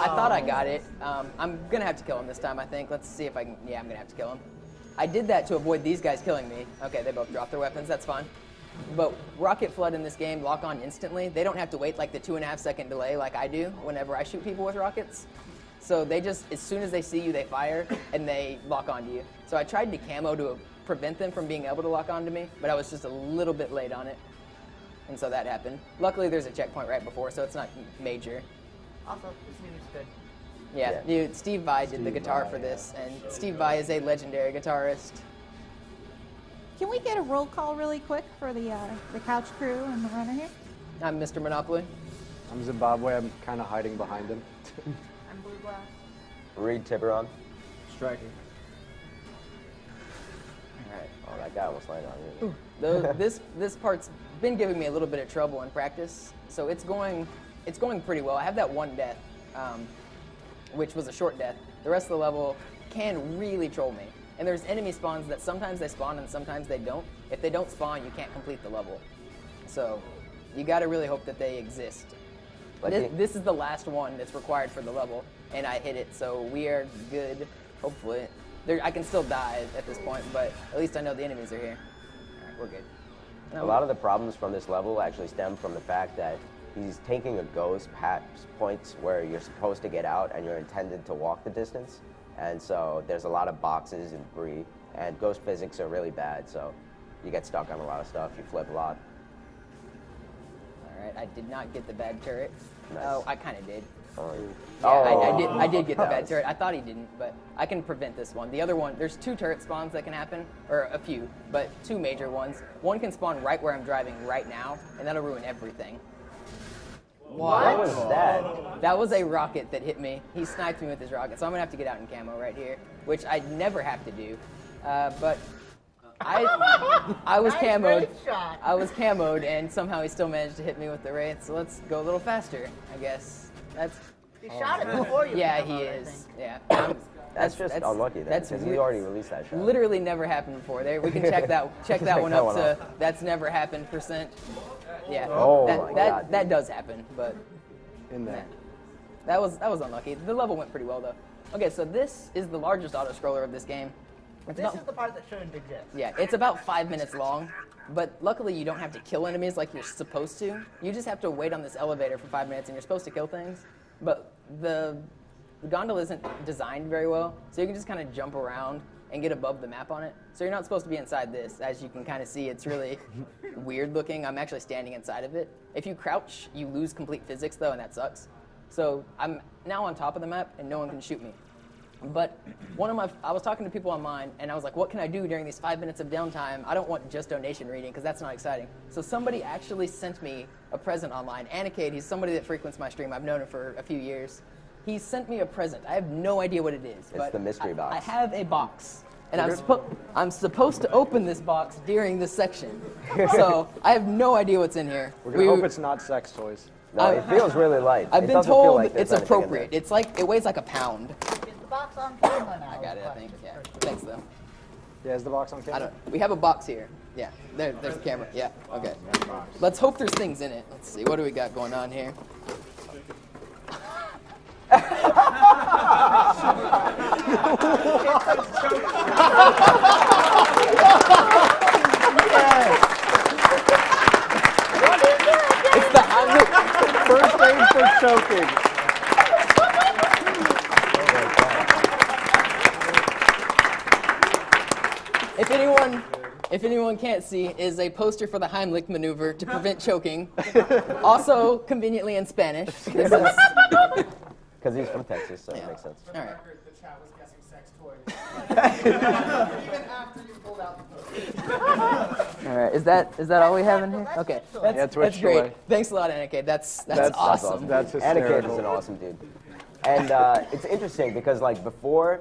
thought I got it. I'm gonna have to kill him this time, I think. Let's see if I can. Yeah, I'm gonna have to kill him. I did that to avoid these guys killing me. Okay, they both dropped their weapons, that's fine. But Rocket Flood in this game lock on instantly. They don't have to wait like the 2.5 second delay like I do whenever I shoot people with rockets. So they just, as soon as they see you, they fire and they lock onto you. So I tried to camo to prevent them from being able to lock onto me, but I was just a little bit late on it. And so that happened. Luckily there's a checkpoint right before, so it's not major. Also, this music's good. Yeah, dude, Steve Vai did the guitar for this, and Steve Vai is a legendary guitarist. Can we get a roll call really quick for the couch crew and the runner here? I'm Mr. Monopoly. I'm Zimbabwe. I'm kind of hiding behind him. I'm Blue Glass. Reed Tiburon. Striker. Alright. Oh, that guy almost landed on you. This part's been giving me a little bit of trouble in practice, so it's going pretty well. I have that one death, which was a short death. The rest of the level can really troll me. And there's enemy spawns that sometimes they spawn and sometimes they don't. If they don't spawn, you can't complete the level. So you gotta really hope that they exist. This is the last one that's required for the level, and I hit it, so we are good, hopefully. I can still die at this point, but at least I know the enemies are here. All right, we're good. A lot of the problems from this level actually stem from the fact that he's taking a ghost past points where you're supposed to get out and you're intended to walk the distance. And so there's a lot of boxes and debris, and ghost physics are really bad, so you get stuck on a lot of stuff, you flip a lot. All right, I did not get the bad turret. Nice. Oh, I kind of did. Oh. I did get the bad turret. I thought he didn't, but I can prevent this one. The other one, there's 2 turret spawns that can happen, or a few, but 2 major ones. One can spawn right where I'm driving right now, and that'll ruin everything. What was that? That was a rocket that hit me. He sniped me with his rocket, so I'm gonna have to get out in camo right here, which I never have to do. But I was camoed. I was camoed, and somehow he still managed to hit me with the wraith. So let's go a little faster, I guess. He shot it before you. Yeah, came he out, I is. think. Yeah. That's unlucky then, because he already released that shot. Literally never happened before. There, we can check that one up to that's never happened %. Yeah. Oh my God. That does happen, but In there. that was unlucky. The level went pretty well though. Okay, so this is the largest auto scroller of this game. This is the part that shouldn't exist. Yeah, it's about 5 minutes long, but luckily you don't have to kill enemies like you're supposed to. You just have to wait on this elevator for 5 minutes, and you're supposed to kill things. But the gondola isn't designed very well, so you can just kind of jump around and get above the map on it. So you're not supposed to be inside this. As you can kind of see, it's really weird looking. I'm actually standing inside of it. If you crouch, you lose complete physics though, and that sucks. So I'm now on top of the map, and no one can shoot me. But I was talking to people online, and I was like, what can I do during these 5 minutes of downtime? I don't want just donation reading, because that's not exciting. So somebody actually sent me a present online. Anikade, he's somebody that frequents my stream. I've known him for a few years. He sent me a present. I have no idea what it is. It's the mystery box. I have a box. And I'm supposed to open this box during this section. So I have no idea what's in here. We're going to hope it's not sex toys. No, it feels really light. I've It been doesn't feel told like there's it's anything in appropriate. there. It's like, it weighs like a pound. Is the box on camera now? I got it, I think. Yeah. Thanks, though. Yeah, is the box on camera? We have a box here. Yeah, there's the camera. Yeah, okay. Let's hope there's things in it. Let's see, what do we got going on here? It's the first aid for choking. If anyone can't see, is a poster for the Heimlich maneuver to prevent choking. Also conveniently in Spanish. This is Because he's from Texas, so it makes sense. all right. The chat was guessing sex toys. Even after you pulled out the poster. All right, is that all we have in here? Okay, that's Twitch great. delay. Thanks a lot, Annika. That's That's awesome. That's Anakin hysterical. is an awesome dude. And it's interesting because like before,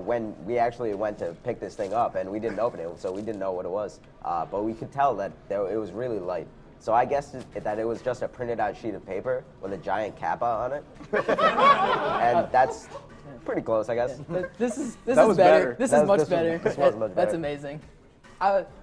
when we actually went to pick this thing up and we didn't open it, so we didn't know what it was. But we could tell that it was really light. So I guessed that it was just a printed out sheet of paper with a giant kappa on it. And that's pretty close, I guess. This is was better. better. This That is was- much better. this was much That's better. amazing.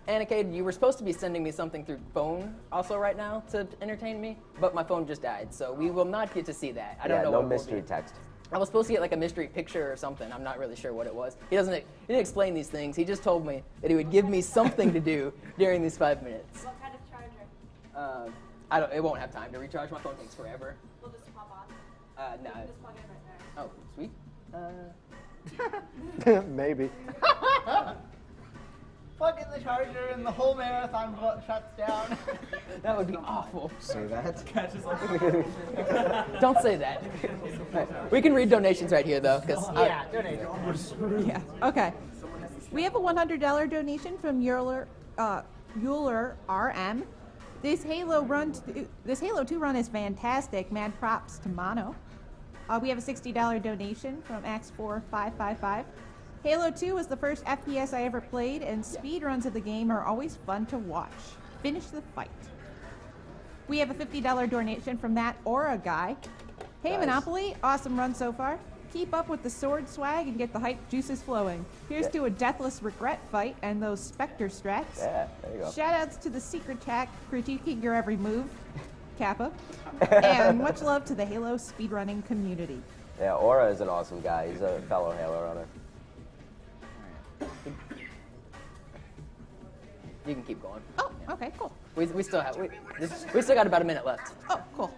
Annika, you were supposed to be sending me something through phone also right now to entertain me, but my phone just died, so we will not get to see that. I don't know no what it will mystery be. text. I was supposed to get like a mystery picture or something. I'm not really sure what it was. He didn't explain these things. He just told me that he would give me something to do during these 5 minutes. What kind of charger? It won't have time to recharge. My phone takes forever. Will this pop on? No. Just plug in right Oh, there. sweet. Maybe. Plug in the charger and the whole marathon shuts down. That would be awful. Say that. Don't say that. We can read donations right here, though, because Yeah, donate. Yeah. Okay. We have a $100 donation from Euler RM. This Halo 2 run is fantastic. Mad props to Mono. We have a $60 donation from Ax4555. Halo 2 was the first FPS I ever played, and speed runs of the game are always fun to watch. Finish the fight. We have a $50 donation from that Aura guy. Hey, Nice. Monopoly, awesome run so far. Keep up with the sword swag and get the hype juices flowing. Here's to a deathless regret fight and those Spectre strats. Yeah, there you go. Shoutouts to the secret tech critiquing your every move, Kappa. And much love to the Halo speedrunning community. Yeah, Aura is an awesome guy. He's a fellow Halo runner. you can keep going. Oh, okay, cool. We still got about a minute left. Oh, cool.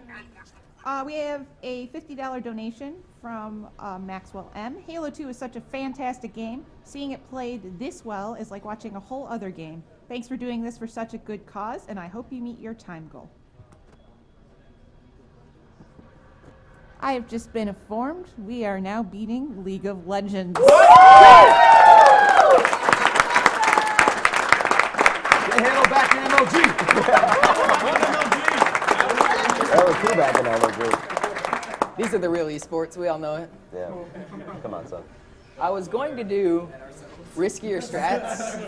We have a $50 donation from Maxwell M. Halo 2 is such a fantastic game. Seeing it played this well is like watching a whole other game. Thanks for doing this for such a good cause, and I hope you meet your time goal. I have just been informed we are now beating League of Legends. Halo back in MLG. Halo 2 back in MLG. These are the real esports. We all know it. Yeah. Come on, son. I was going to do riskier strats,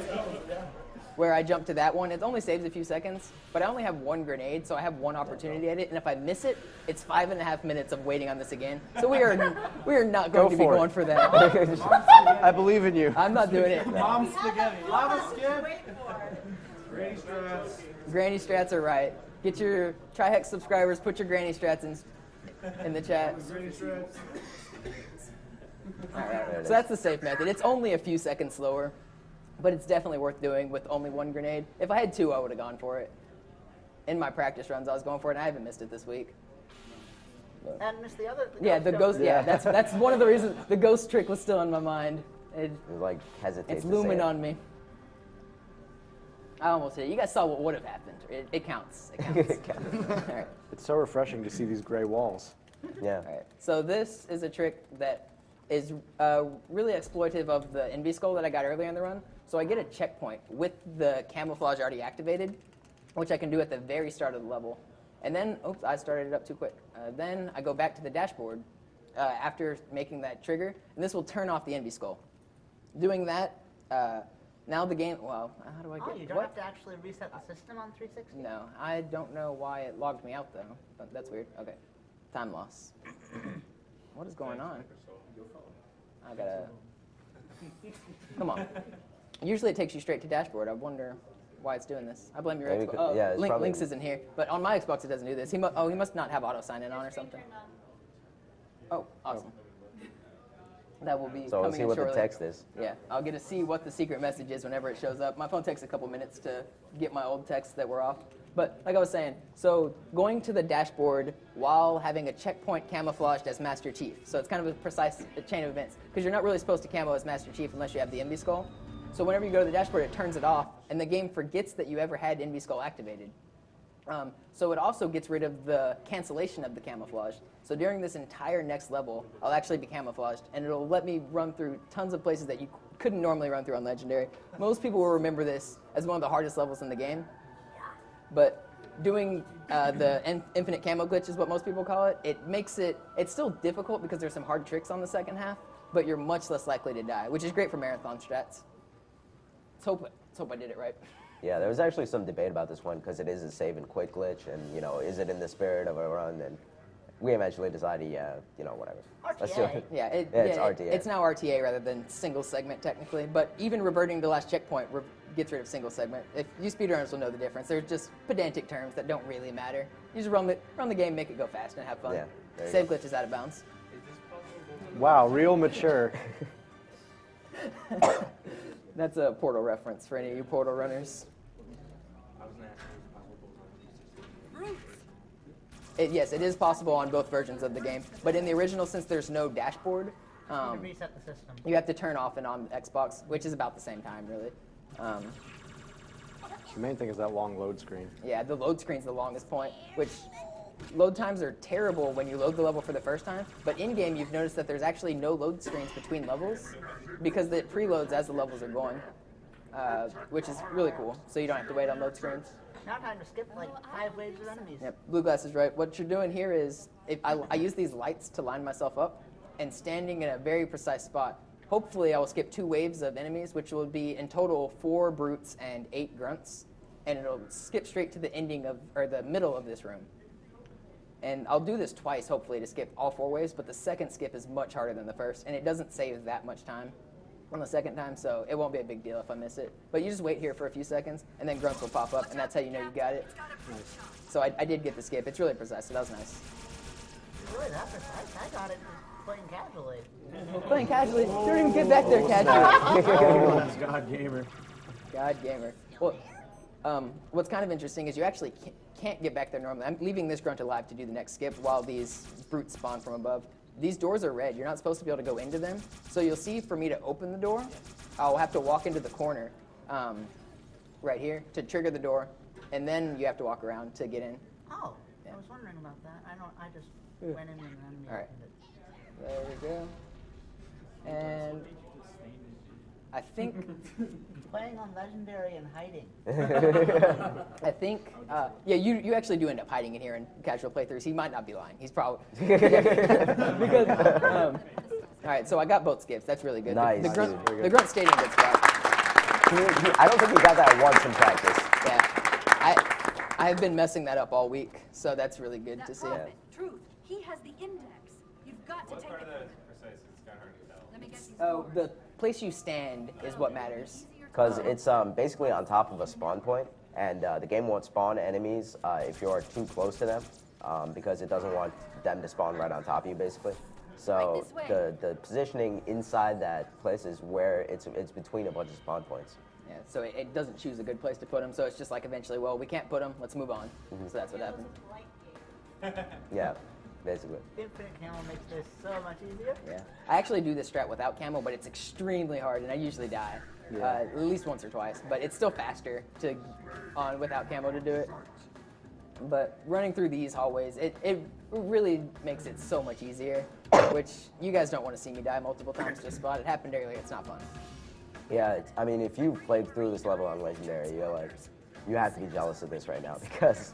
where I jump to that one. It only saves a few seconds, but I only have one grenade, so I have one opportunity at it. And if I miss it, it's 5.5 minutes of waiting on this again. So we are not going to be going for that. I believe in you. I'm not doing it. Mom spaghetti. Lava skip. Granny strats. Granny strats are right. Get your Trihex subscribers. Put your granny strats in the chat. Granny strats. All right. So that's the safe method. It's only a few seconds slower, but it's definitely worth doing with only one grenade. If I had two, I would have gone for it. In my practice runs, I was going for it, and I haven't missed it this week. And miss the other. Yeah, the ghost. Yeah, that's one of the reasons. The ghost trick was still in my mind. It like hesitates. It's to looming say it. on me. I almost did it. You guys saw what would have happened. It counts. It counts. All right. It's so refreshing to see these gray walls. Yeah. All right. So this is a trick that is really exploitive of the Envy Skull that I got earlier in the run. So I get a checkpoint with the camouflage already activated, which I can do at the very start of the level. And then, oops, I started it up too quick. Then I go back to the dashboard, after making that trigger, and this will turn off the envy skull. Doing that, now the game, well, how do I get, Oh, you don't have to actually reset the system on 360? No, I don't know why it logged me out though, but that's weird. Okay, time loss. What is going on? I gotta, come on. Usually it takes you straight to dashboard. I wonder why it's doing this. I blame your Maybe Xbox. could- Oh, yeah, it's probably- Links isn't here, but on my Xbox it doesn't do this. He must not have auto sign in on or something. Oh, awesome. That will be So we'll coming see in what shortly. the text is. Yeah, I'll get to see what the secret message is whenever it shows up. My phone takes a couple minutes to get my old texts that were off. But like I was saying, so going to the dashboard while having a checkpoint camouflaged as Master Chief. So it's kind of a precise chain of events, because you're not really supposed to camo as Master Chief unless you have the Envy Skull. So whenever you go to the dashboard, it turns it off, and the game forgets that you ever had Envy Skull activated. So it also gets rid of the cancellation of the camouflage. So during this entire next level, I'll actually be camouflaged, and it'll let me run through tons of places that you couldn't normally run through on Legendary. Most people will remember this as one of the hardest levels in the game. But doing the infinite camo glitch is what most people call it. It makes it's still difficult because there's some hard tricks on the second half, but you're much less likely to die, which is great for marathon strats. Let's hope I did it right. Yeah, there was actually some debate about this one because it is a save and quit glitch, and you know, is it in the spirit of a run? And we eventually decided, yeah, you know, whatever. Let's do it. Yeah, it's RTA. It's now RTA rather than single segment technically, but even reverting to last checkpoint gets rid of single segment. If you speedrunners will know the difference. They're just pedantic terms that don't really matter. You just run the game, make it go fast, and have fun. Yeah, there you Save go. glitch is out of bounds. Wow, real mature. That's a Portal reference for any of you Portal runners. Yes, it is possible on both versions of the game, but in the original, since there's no dashboard, You can reset the system. you have to turn off and on Xbox, which is about the same time, really. The main thing is that long load screen. Yeah, the load screen's the longest point, which load times are terrible when you load the level for the first time, but in-game you've noticed that there's actually no load screens between levels because it preloads as the levels are going, which is really cool, so you don't have to wait on load screens. Now time to skip like 5 waves of enemies. Yep, Blue Glass is right. What you're doing here is, I use these lights to line myself up, and standing in a very precise spot. Hopefully I will skip 2 waves of enemies, which will be in total 4 brutes and 8 grunts, and it'll skip straight to the ending or the middle of this room. And I'll do this twice, hopefully, to skip all 4 waves, but the second skip is much harder than the first, and it doesn't save that much time on the second time, so it won't be a big deal if I miss it. But you just wait here for a few seconds, and then grunts will pop up, and that's how you know you got it. Nice. So I did get the skip. It's really precise, so that was nice. Really that precise? I got it playing casually. Playing casually. Don't even get back there casually. God gamer. God gamer. Well, what's kind of interesting is you actually can't get back there normally. I'm leaving this grunt alive to do the next skip while these brutes spawn from above. These doors are red. You're not supposed to be able to go into them. So you'll see for me to open the door, I'll have to walk into the corner right here to trigger the door, and then you have to walk around to get in. Oh, Yeah. I was wondering about that. I just went in and then All right. opened it. There we go. And I think Playing on Legendary and hiding. yeah, you actually do end up hiding in here in casual playthroughs. He might not be lying. He's probably because. All right, so I got both skips. That's really good. Nice, The dude. grunt grunt stayed in a good spot. I don't think you got that once in practice. Yeah, I have been messing that up all week, so that's really good to see. Prophet, truth. He has the index. You've got to take it. Let me get these Oh, scores. the place you stand is what matters. Because it's basically on top of a spawn point, and the game won't spawn enemies if you're too close to them, because it doesn't want them to spawn right on top of you, basically. So Right this way. the positioning inside that place is where it's between a bunch of spawn points. Yeah, so it doesn't choose a good place to put him. So it's just like eventually, well, we can't put him. Let's move on. So that's what happened. Yeah, basically. Infinite camo makes this so much easier. Yeah, I actually do this strat without camo, but it's extremely hard, and I usually die at least once or twice. But it's still faster without camo to do it. But running through these hallways, it really makes it so much easier. Which you guys don't want to see me die multiple times to spot. It happened earlier. It's not fun. Yeah, I mean, if you played through this level on Legendary, you have to be jealous of this right now because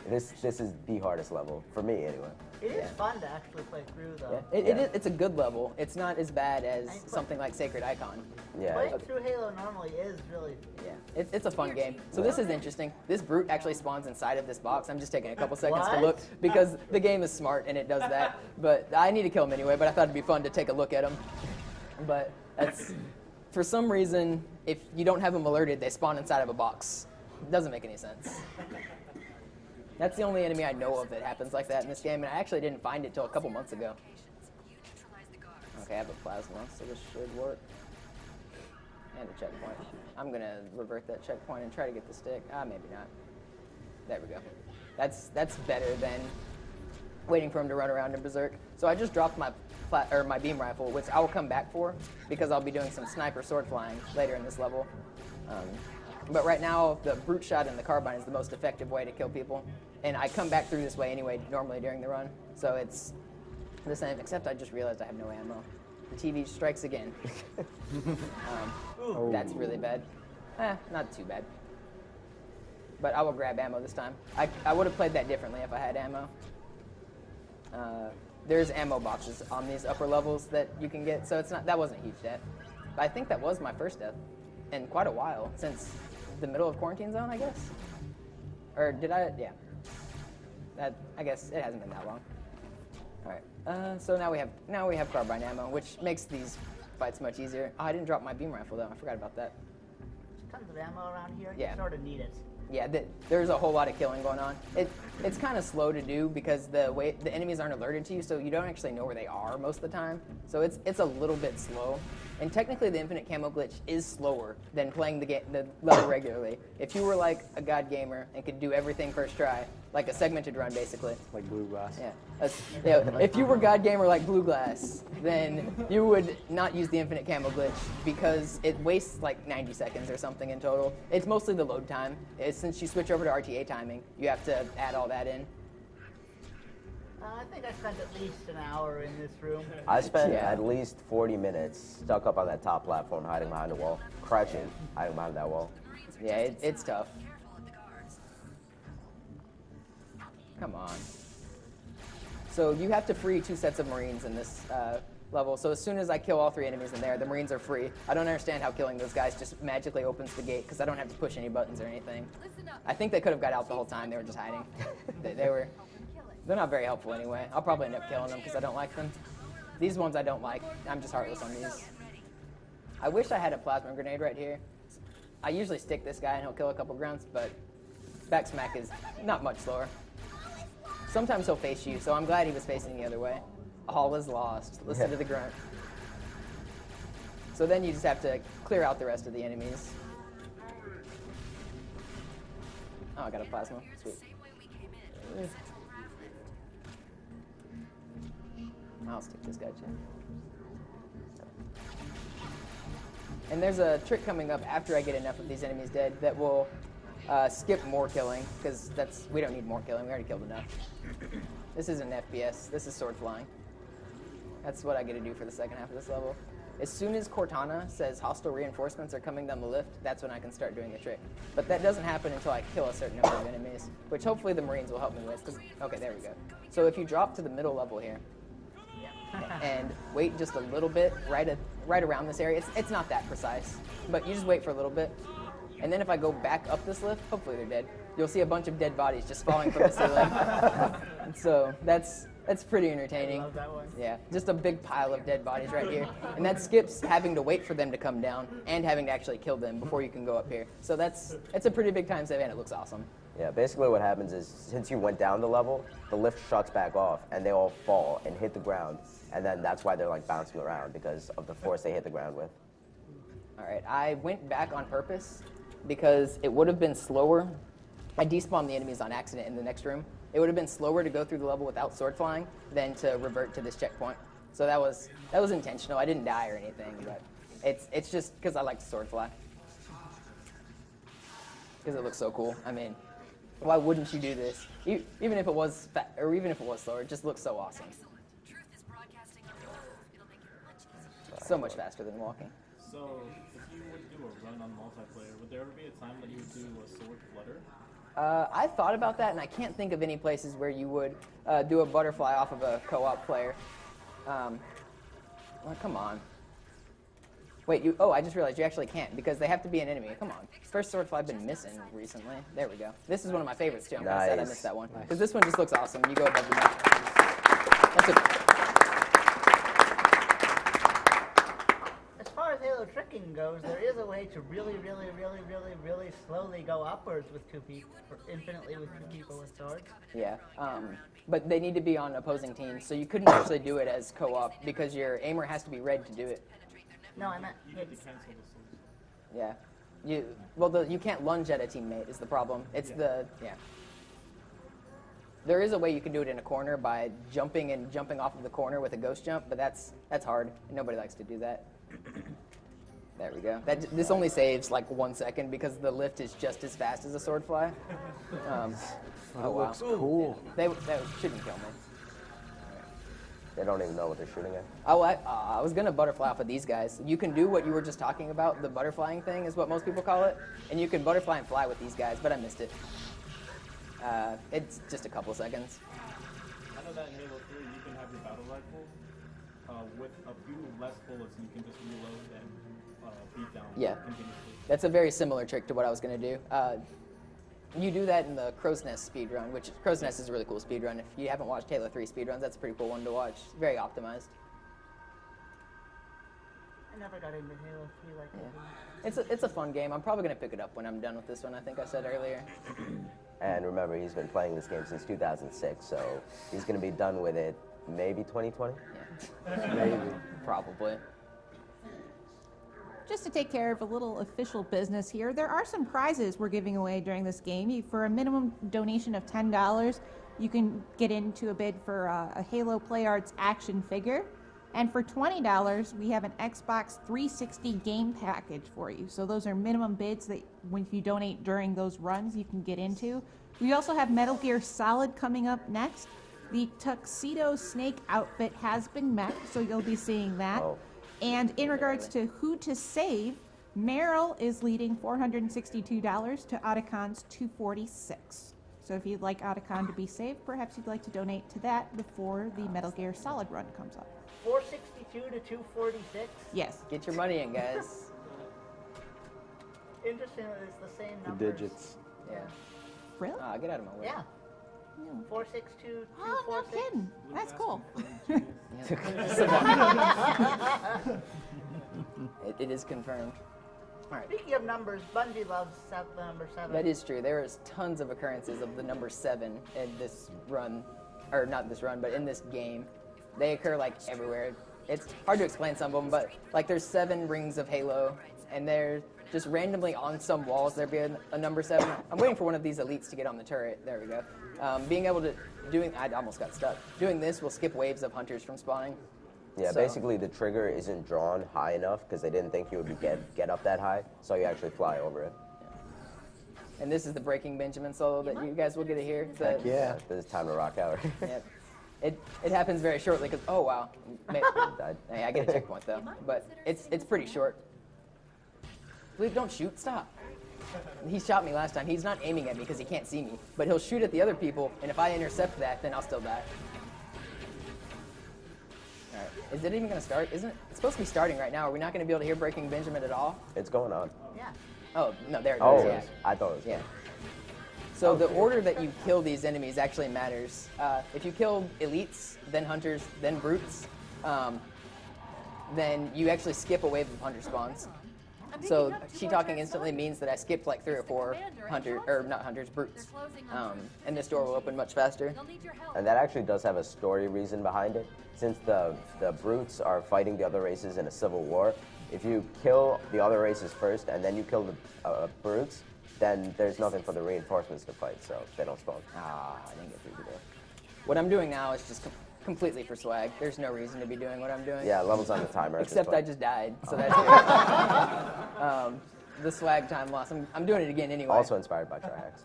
This is the hardest level for me anyway. It is fun to actually play through, though. Yeah. It's a good level. It's not as bad as something like Sacred Icon. Playing through Halo normally is really... Yeah, it's a fun game. So this is interesting. This brute actually spawns inside of this box. I'm just taking a couple seconds to look because the game is smart and it does that. But I need to kill him anyway, but I thought it'd be fun to take a look at him. But that's, for some reason, if you don't have them alerted, they spawn inside of a box. It doesn't make any sense. That's the only enemy I know of that happens like that in this game, and I actually didn't find it till a couple months ago. Okay, I have a plasma, so this should work. And a checkpoint. I'm gonna revert that checkpoint and try to get the stick. Maybe not. There we go. That's better than waiting for him to run around in Berserk. So I just dropped my beam rifle, which I will come back for because I'll be doing some sniper sword flying later in this level. But right now, the brute shot and the carbine is the most effective way to kill people. And I come back through this way anyway, normally during the run. So it's the same, except I just realized I have no ammo. The TV strikes again. That's really bad. Not too bad. But I will grab ammo this time. I would have played that differently if I had ammo. There's ammo boxes on these upper levels that you can get, so that wasn't a huge death. But I think that was my first death in quite a while, since the middle of quarantine zone, I guess. Or did I? Yeah. I guess it hasn't been that long. All right. So now we have carbine ammo, which makes these fights much easier. Oh, I didn't drop my beam rifle though. I forgot about that. Tons of ammo around here. Yeah. You sort of need it. Yeah, there's a whole lot of killing going on. It's kind of slow to do because the enemies aren't alerted to you, so you don't actually know where they are most of the time. So it's a little bit slow. And technically, the infinite camo glitch is slower than playing the level regularly. If you were like a god gamer and could do everything first try, like a segmented run, basically. Like Blue Glass. Yeah. If you were god gamer like Blue Glass, then you would not use the infinite camo glitch because it wastes like 90 seconds or something in total. It's mostly the load time. Since you switch over to RTA timing, you have to add all that in. I think I spent at least an hour in this room. I spent at least 40 minutes stuck up on that top platform, hiding behind a wall, crouching, hiding behind that wall. Yeah, it's tough. Come on. So you have to free 2 sets of Marines in this level. So as soon as I kill all 3 enemies in there, the Marines are free. I don't understand how killing those guys just magically opens the gate because I don't have to push any buttons or anything. I think they could have got out the whole time. They were just hiding. They're not very helpful anyway. I'll probably end up killing them because I don't like them. These ones I don't like. I'm just heartless on these. I wish I had a plasma grenade right here. I usually stick this guy and he'll kill a couple grunts, but back smack is not much slower. Sometimes he'll face you, so I'm glad he was facing the other way. All is lost. Listen to the grunt. So then you just have to clear out the rest of the enemies. Oh, I got a plasma. Sweet. I'll stick this guy too. And there's a trick coming up after I get enough of these enemies dead that will skip more killing, because we don't need more killing. We already killed enough. This isn't FPS. This is sword flying. That's what I get to do for the second half of this level. As soon as Cortana says hostile reinforcements are coming down the lift, that's when I can start doing the trick. But that doesn't happen until I kill a certain number of enemies, which hopefully the Marines will help me with. Okay, there we go. So if you drop to the middle level here, and wait just a little bit right around this area, it's not that precise, but you just wait for a little bit. And then if I go back up this lift, hopefully they're dead, you'll see a bunch of dead bodies just falling from the ceiling. And so that's pretty entertaining. I love that one. Yeah, just a big pile of dead bodies right here. And that skips having to wait for them to come down and having to actually kill them before you can go up here. So it's a pretty big time save and it looks awesome. Yeah, basically what happens is, since you went down the level, the lift shuts back off and they all fall and hit the ground. And then that's why they're like bouncing around, because of the force they hit the ground with. All right, I went back on purpose because it would have been slower. I despawned the enemies on accident in the next room. It would have been slower to go through the level without sword flying than to revert to this checkpoint. So that was intentional. I didn't die or anything, but it's just because I like to sword fly. Because it looks so cool. I mean, why wouldn't you do this? Even if it was slower, it just looks so awesome. So much faster than walking. So, if you would do a run on multiplayer, would there ever be a time that you would do a sword flutter? I thought about that, and I can't think of any places where you would do a butterfly off of a co-op player. Well, come on. Wait, I just realized you actually can't, because they have to be an enemy. Come on. First swordfly I've been missing recently. There we go. This is one of my favorites, too. I'm kind of sad I missed that one. Because this one just looks awesome. You go above the map. That's it. As far as Halo tricking goes, there is a way to really slowly go upwards with two people, or infinitely with two people with swords. Yeah, but they need to be on opposing teams, so you couldn't actually do it as co-op because your aimer has to be red to do it. No, I meant. Yeah, you can't lunge at a teammate is the problem. It's There is a way you can do it in a corner by jumping off of the corner with a ghost jump, but that's hard. And nobody likes to do that. There we go. This only saves like 1 second because the lift is just as fast as a swordfly. That looks cool. They shouldn't kill me. They don't even know what they're shooting at. Oh, I was gonna butterfly off of these guys. You can do what you were just talking about. The butterflying thing is what most people call it, and you can butterfly and fly with these guys, but I missed it. It's just a couple seconds. I know that in Halo 3 you can have your battle rifle with a few less bullets, and you can just reload and beat down continuously. That's a very similar trick to what I was gonna do. You do that in the Crow's Nest speedrun, which Crow's Nest is a really cool speedrun. If you haven't watched Halo 3 speedruns, that's a pretty cool one to watch. Very optimized. I never got into Halo 3 like that. It's a fun game. I'm probably going to pick it up when I'm done with this one, I think I said earlier. And remember, he's been playing this game since 2006, so he's going to be done with it maybe 2020? Yeah. Maybe. Probably. Just to take care of a little official business here, there are some prizes we're giving away during this game. For a minimum donation of $10, you can get into a bid for a Halo Play Arts action figure. And for $20, we have an Xbox 360 game package for you. So those are minimum bids that when you donate during those runs, you can get into. We also have Metal Gear Solid coming up next. The Tuxedo Snake outfit has been met, so you'll be seeing that. Oh. And in regards to who to save, Meryl is leading $462 to Otacon's $246. So if you'd like Otacon to be saved, perhaps you'd like to donate to that before the Metal Gear Solid run comes up. 462 to 246? Yes. Get your money in, guys. Interesting that it's the same The numbers. digits. Yeah. Really? Get out of my way. Yeah. 462 Oh, no 246. kidding. That's cool. It is confirmed. All right. Speaking of numbers, Bungie loves the number 7. That is true. There is tons of occurrences of the number 7 in this run, or not this run, but in this game. They occur like everywhere. It's hard to explain some of them, but like there's 7 rings of Halo, and they're just randomly on some walls there'd be a number 7. I'm waiting for one of these elites to get on the turret. There we go. Being able to I almost got stuck. Doing this will skip waves of hunters from spawning. Yeah, So- basically the trigger isn't drawn high enough because they didn't think you would get up that high, so you actually fly over it. And this is the Breaking Benjamin solo that you guys will get to hear. Heck yeah. This is time to rock out. Yep. It happens very shortly because oh wow, Died. hey, I get a checkpoint though, but it's pretty short. Please don't shoot. Stop. He shot me last time. He's not aiming at me because he can't see me, but he'll shoot at the other people, and if I intercept that, then I'll still die. All right. Is it even going to start? Isn't it? It's supposed to be starting right now. Are we not going to be able to hear Breaking Benjamin at all? It's going on. Yeah. Oh no, there it Oh, goes. Yeah. I thought it was. Yeah. So the order that you kill these enemies actually matters. If you kill elites, then hunters, then brutes, then you actually skip a wave of hunter spawns. So she talking instantly means that I skipped like 3 or 4 brutes. And this door will open much faster. And that actually does have a story reason behind it. Since the brutes are fighting the other races in a civil war, if you kill the other races first and then you kill the brutes, then there's nothing for the reinforcements to fight, so they don't spawn. I didn't get through today. What I'm doing now is just completely for swag. There's no reason to be doing what I'm doing. Yeah, levels on the timer. Except I just died, so that's the swag time loss. I'm doing it again anyway. Also inspired by Triax.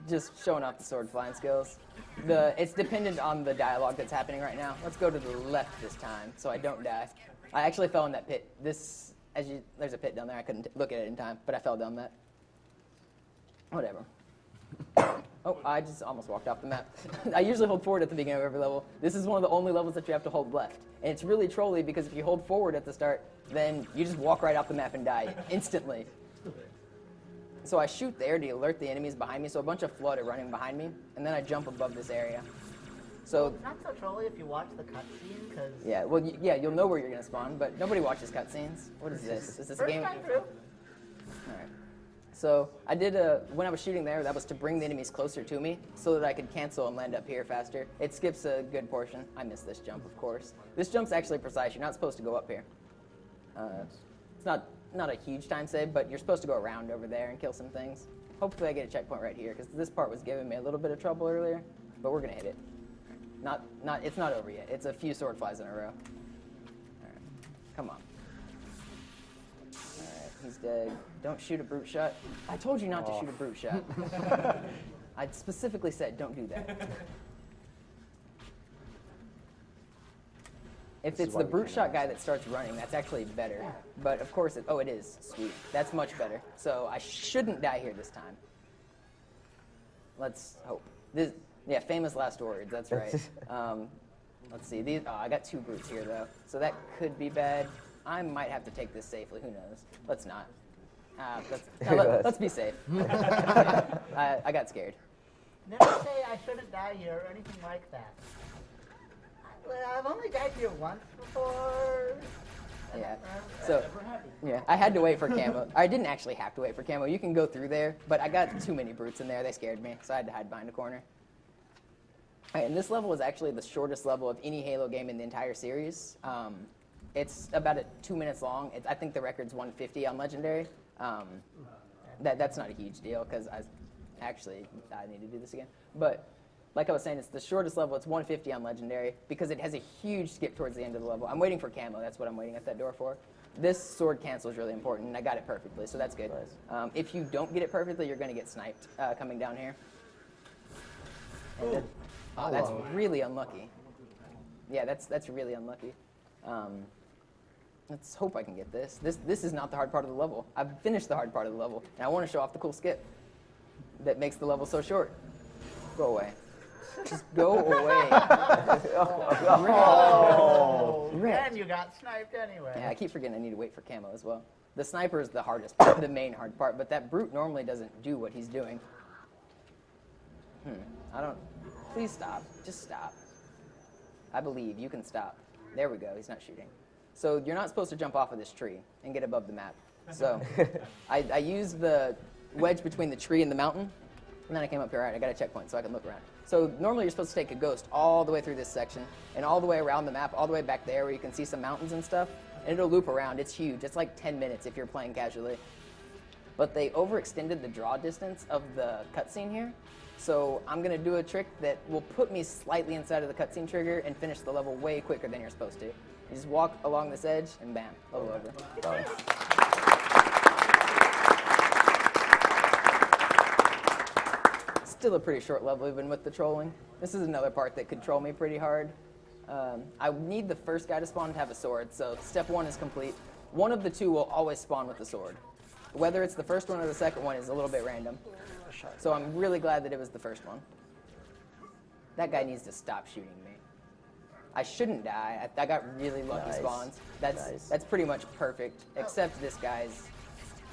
Just showing off the sword flying skills. It's dependent on the dialogue that's happening right now. Let's go to the left this time, so I don't die. I actually fell in that pit. There's a pit down there. I couldn't look at it in time, but I fell down that. Whatever. Oh, I just almost walked off the map. I usually hold forward at the beginning of every level. This is one of the only levels that you have to hold left. And it's really trolly because if you hold forward at the start, then you just walk right off the map and die instantly. So I shoot there to alert the enemies behind me, so a bunch of flood are running behind me, and then I jump above this area. So It's not so trolly if you watch the cutscene, because... yeah, well, yeah, you'll know where you're going to spawn, but nobody watches cutscenes. What is this? Is this a First game? time through. All right. So I did when I was shooting there, that was to bring the enemies closer to me so that I could cancel and land up here faster. It skips a good portion. I missed this jump, of course. This jump's actually precise. You're not supposed to go up here. It's not a huge time save, but you're supposed to go around over there and kill some things. Hopefully I get a checkpoint right here, because this part was giving me a little bit of trouble earlier, but we're gonna hit it. It's not over yet. It's a few sword flies in a row. All right, come on. All right, he's dead. Don't shoot a brute shot. I told you not to shoot a brute shot. I specifically said don't do that. If it's the brute shot guy that starts running, that's actually better. But of course, it is. Sweet. That's much better. So I shouldn't die here this time. Let's hope. Yeah, famous last words. That's right. Let's see. I got 2 brutes here, though. So that could be bad. I might have to take this safely. Who knows? Let's not. Let's be safe. I got scared. Never say I shouldn't die here or anything like that. I've only died here once before. Yeah. So, yeah, I had to wait for camo. I didn't actually have to wait for camo. You can go through there, but I got too many brutes in there. They scared me, so I had to hide behind a corner. All right, and this level is actually the shortest level of any Halo game in the entire series. It's about 2 minutes long. I think the record's 150 on Legendary. That's not a huge deal, because I need to do this again. But like I was saying, it's the shortest level. It's 150 on Legendary because it has a huge skip towards the end of the level. I'm waiting for camo. That's what I'm waiting at that door for. This sword cancel is really important, and I got it perfectly, so that's good. Nice. If you don't get it perfectly, you're going to get sniped coming down here. That's really unlucky. Yeah, that's really unlucky. Let's hope I can get this. This is not the hard part of the level. I've finished the hard part of the level, and I want to show off the cool skip that makes the level so short. Go away. Just go away. And you got sniped anyway. Yeah, I keep forgetting I need to wait for camo as well. The sniper is the hardest part, the main hard part, but that brute normally doesn't do what he's doing. Please stop. Just stop. I believe you can stop. There we go. He's not shooting. So you're not supposed to jump off of this tree and get above the map. So I used the wedge between the tree and the mountain, and then I came up here. All right, I got a checkpoint so I can look around. So normally you're supposed to take a ghost all the way through this section and all the way around the map, all the way back there where you can see some mountains and stuff, and it'll loop around. It's huge. It's like 10 minutes if you're playing casually. But they overextended the draw distance of the cutscene here, so I'm going to do a trick that will put me slightly inside of the cutscene trigger and finish the level way quicker than you're supposed to. You just walk along this edge, and bam, level over. Nice. Still a pretty short level even with the trolling. This is another part that could troll me pretty hard. I need the first guy to spawn to have a sword, so step 1 is complete. One of the 2 will always spawn with the sword. Whether it's the first one or the second one is a little bit random. So I'm really glad that it was the first one. That guy needs to stop shooting me. I shouldn't die. I got really lucky spawns. That's pretty much perfect, except this guy's.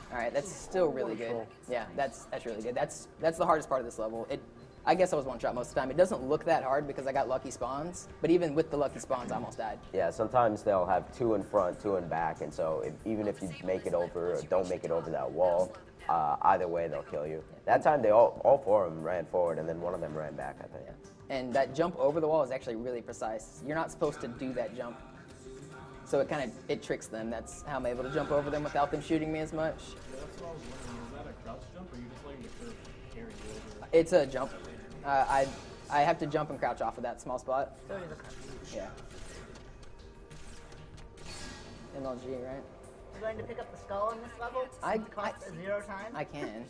All right, that's still really good. Yeah, that's really good. That's the hardest part of this level. I guess I was one shot most of the time. It doesn't look that hard because I got lucky spawns, but even with the lucky spawns, I almost died. Yeah, sometimes they'll have 2 in front, 2 in back, and so even if you make it over or don't make it over that wall, either way they'll kill you. That time they all 4 of them ran forward, and then one of them ran back, I think. Yeah. And that jump over the wall is actually really precise. You're not supposed to do that jump. So it tricks them. That's how I'm able to jump over them without them shooting me as much. Yeah, that's what I was wondering. Is that a crouch jump, or are you just letting the curve carry you over? It's a jump. I have to jump and crouch off of that small spot. Yeah. MLG, right? You're going to pick up the skull in this level? It costs 0 time? I can.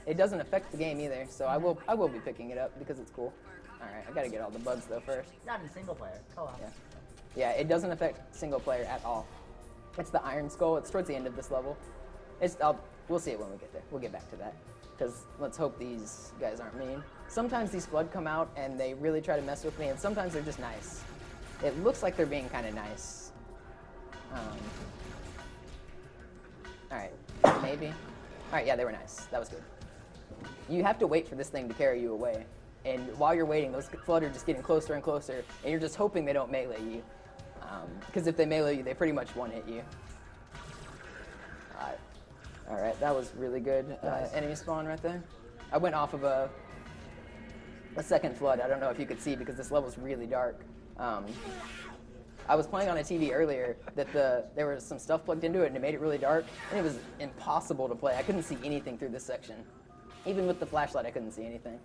It doesn't affect the game either, so I will be picking it up because it's cool. All right, I got to get all the bugs though first. Not in single player. Co-op. Yeah, it doesn't affect single player at all. It's the Iron Skull. It's towards the end of this level. We'll see it when we get there. We'll get back to that. because let's hope these guys aren't mean. Sometimes these Flood come out and they really try to mess with me, and sometimes they're just nice. It looks like they're being kind of nice. Alright, maybe. Alright, yeah, they were nice. That was good. You have to wait for this thing to carry you away. And while you're waiting, those Flood are just getting closer and closer, and you're just hoping they don't melee you. Because if they melee you, they pretty much one-hit you. Alright, that was really good. Enemy spawn right there. I went off of a second Flood. I don't know if you could see because this level's really dark. I was playing on a TV earlier that there was some stuff plugged into it and it made it really dark, and it was impossible to play. I couldn't see anything through this section. Even with the flashlight, I couldn't see anything.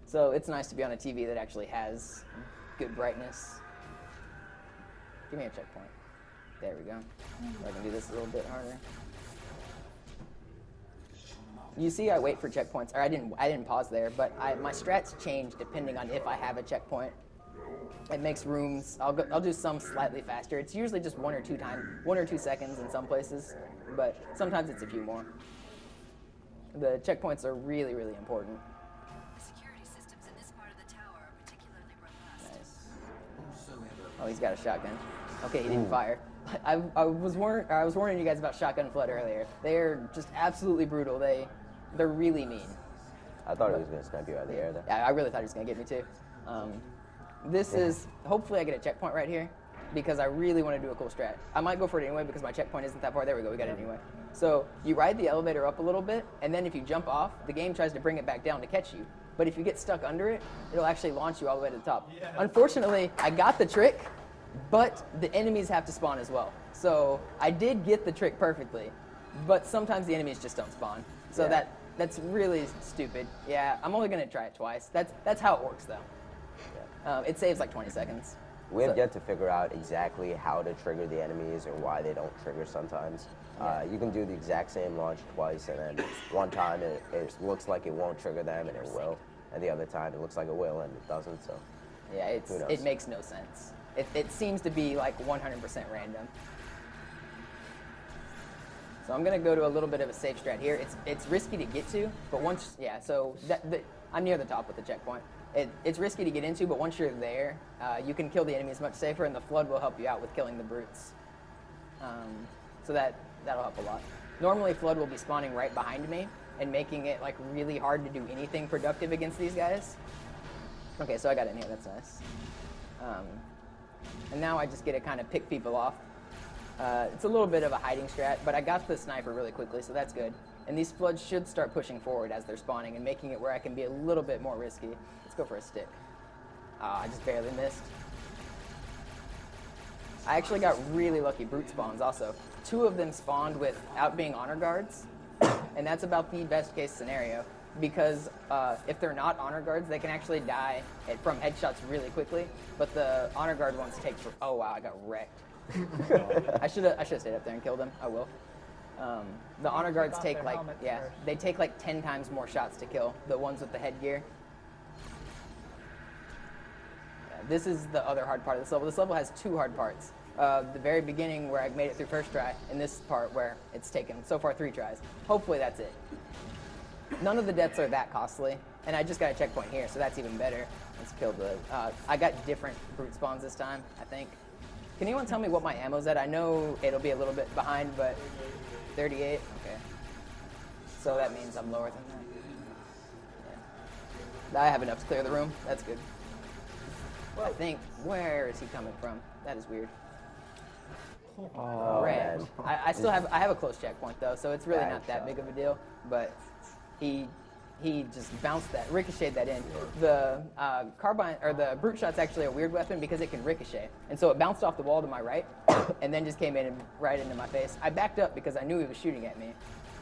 So it's nice to be on a TV that actually has good brightness. Give me a checkpoint. There we go. I can do this a little bit harder. You see, I wait for checkpoints, or I didn't pause there, but my strats change depending on if I have a checkpoint. It makes rooms. I'll do some slightly faster. It's usually just 1 or 2 seconds in some places, but sometimes it's a few more. The checkpoints are really, really important. Security systems in this part of the tower are particularly robust. Nice. Oh, he's got a shotgun. Okay, he didn't fire. I was warning you guys about shotgun Flood earlier. They're just absolutely brutal. They're really mean. I thought he was going to snipe you out of the air there. Yeah, I really thought he was going to get me too. This is, hopefully I get a checkpoint right here because I really want to do a cool strat. I might go for it anyway because my checkpoint isn't that far. There we go, we got it anyway. So you ride the elevator up a little bit, and then if you jump off, the game tries to bring it back down to catch you. But if you get stuck under it, it'll actually launch you all the way to the top. Yeah. Unfortunately, I got the trick, but the enemies have to spawn as well. So I did get the trick perfectly, but sometimes the enemies just don't spawn. So that's really stupid. Yeah, I'm only going to try it twice. That's how it works, though. It saves like 20 seconds. We have yet to figure out exactly how to trigger the enemies or why they don't trigger sometimes. You can do the exact same launch twice, and then one time it looks like it won't trigger them, and it will. And the other time it looks like it will, and it doesn't, so yeah, it makes no sense. It seems to be like 100% random. So I'm going to go to a little bit of a safe strat here. It's risky to get to, but once, so I'm near the top with the checkpoint. It's risky to get into, but once you're there, you can kill the enemies much safer, and the Flood will help you out with killing the brutes. So that'll help a lot. Normally, Flood will be spawning right behind me and making it like really hard to do anything productive against these guys. Okay, so I got in here. That's nice. And now I just get to kind of pick people off. It's a little bit of a hiding strat, but I got the sniper really quickly, so that's good. And these Floods should start pushing forward as they're spawning and making it where I can be a little bit more risky. Let's go for a stick. I just barely missed. I actually got really lucky brute spawns also. 2 of them spawned without being honor guards, and that's about the best case scenario because if they're not honor guards, they can actually die from headshots really quickly, but the honor guard ones take for, oh wow, I got wrecked. I should have stayed up there and killed him. I will. The honor guards take they take like 10 times more shots to kill, the ones with the headgear. This is the other hard part of this level. This level has 2 hard parts. The very beginning where I made it through first try, and this part where it's taken so far 3 tries. Hopefully that's it. None of the deaths are that costly, and I just got a checkpoint here, so that's even better. Let's kill the... I got different brute spawns this time, I think. Can anyone tell me what my ammo's at? I know it'll be a little bit behind, but 38? Okay. So that means I'm lower than that. Yeah. I have enough to clear the room. That's good. I think, where is he coming from? That is weird. Oh, Red. I still have a close checkpoint though, so it's really not that big of a deal. But he just ricocheted that in. The carbine or the brute shot's actually a weird weapon because it can ricochet, and so it bounced off the wall to my right, and then just came in and right into my face. I backed up because I knew he was shooting at me,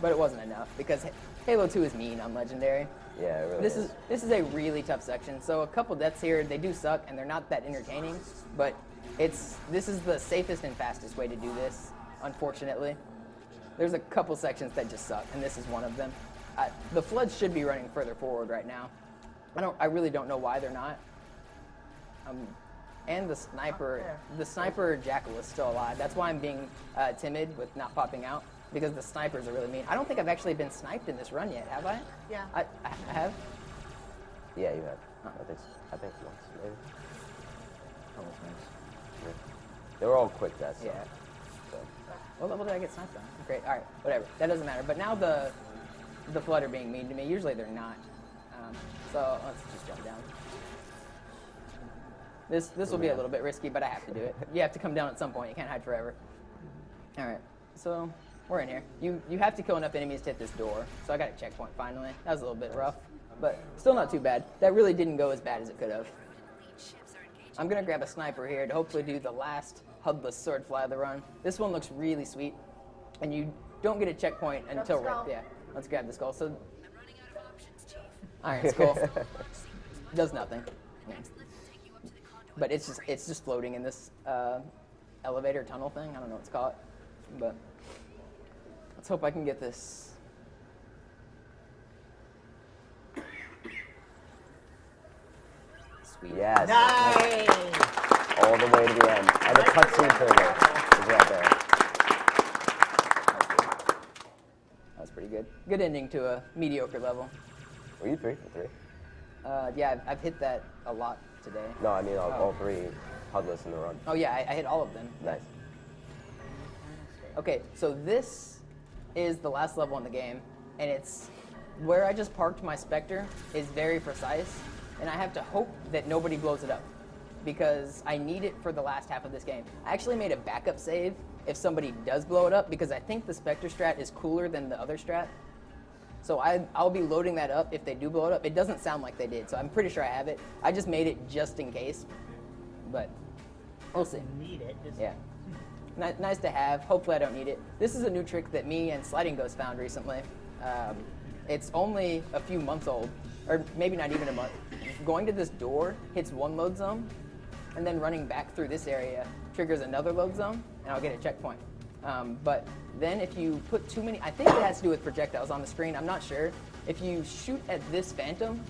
but it wasn't enough because Halo 2 is mean on Legendary. Yeah, it really This is a really tough section. So a couple deaths here, they do suck and they're not that entertaining, but this is the safest and fastest way to do this, unfortunately. There's a couple sections that just suck, and this is one of them. The Floods should be running further forward right now. I really don't know why they're not. And the sniper Jackal is still alive. That's why I'm being timid with not popping out. because the snipers are really mean. I don't think I've actually been sniped in this run yet, have I? Yeah. I have? Yeah, you have. I think once, maybe. Oh, that's nice. Yeah. They were all quick deaths. Yeah. So. What level did I get sniped on? Great. All right. Whatever. That doesn't matter. But now the flood are being mean to me. Usually they're not. So let's just jump down. This will be a little bit risky, but I have to do it. You have to come down at some point. You can't hide forever. All right. So we're in here. You have to kill enough enemies to hit this door. So I got a checkpoint finally. That was a little bit rough, but still not too bad. That really didn't go as bad as it could have. I'm gonna grab a sniper here to hopefully do the last HUDless sword fly of the run. This one looks really sweet, and you don't get a checkpoint until right. Yeah. Let's grab the skull. So. All right, skull. Does nothing. Yeah. But it's just floating in this elevator tunnel thing. I don't know what it's called, but let's hope I can get this. Sweet. Yes. Nice. All the way to the end, and the cutscene trigger is right there. That was pretty good. Good ending to a mediocre level. Were you 3 for 3? Yeah, I've hit that a lot today. No, I mean all 3 HUDless in the run. Oh yeah, I hit all of them. Nice. Okay, so this is the last level in the game, and it's where I just parked my Spectre is very precise, and I have to hope that nobody blows it up, because I need it for the last half of this game. I actually made a backup save if somebody does blow it up, because I think the Spectre strat is cooler than the other strat. So I'll be loading that up if they do blow it up. It doesn't sound like they did, so I'm pretty sure I have it. I just made it just in case, but we'll see. Need it. Yeah. Nice to have. Hopefully I don't need it. This is a new trick that me and Sliding Ghost found recently. It's only a few months old, or maybe not even a month. Going to this door hits one load zone, and then running back through this area triggers another load zone, and I'll get a checkpoint. But then if you put too many, I think it has to do with projectiles on the screen, I'm not sure. If you shoot at this phantom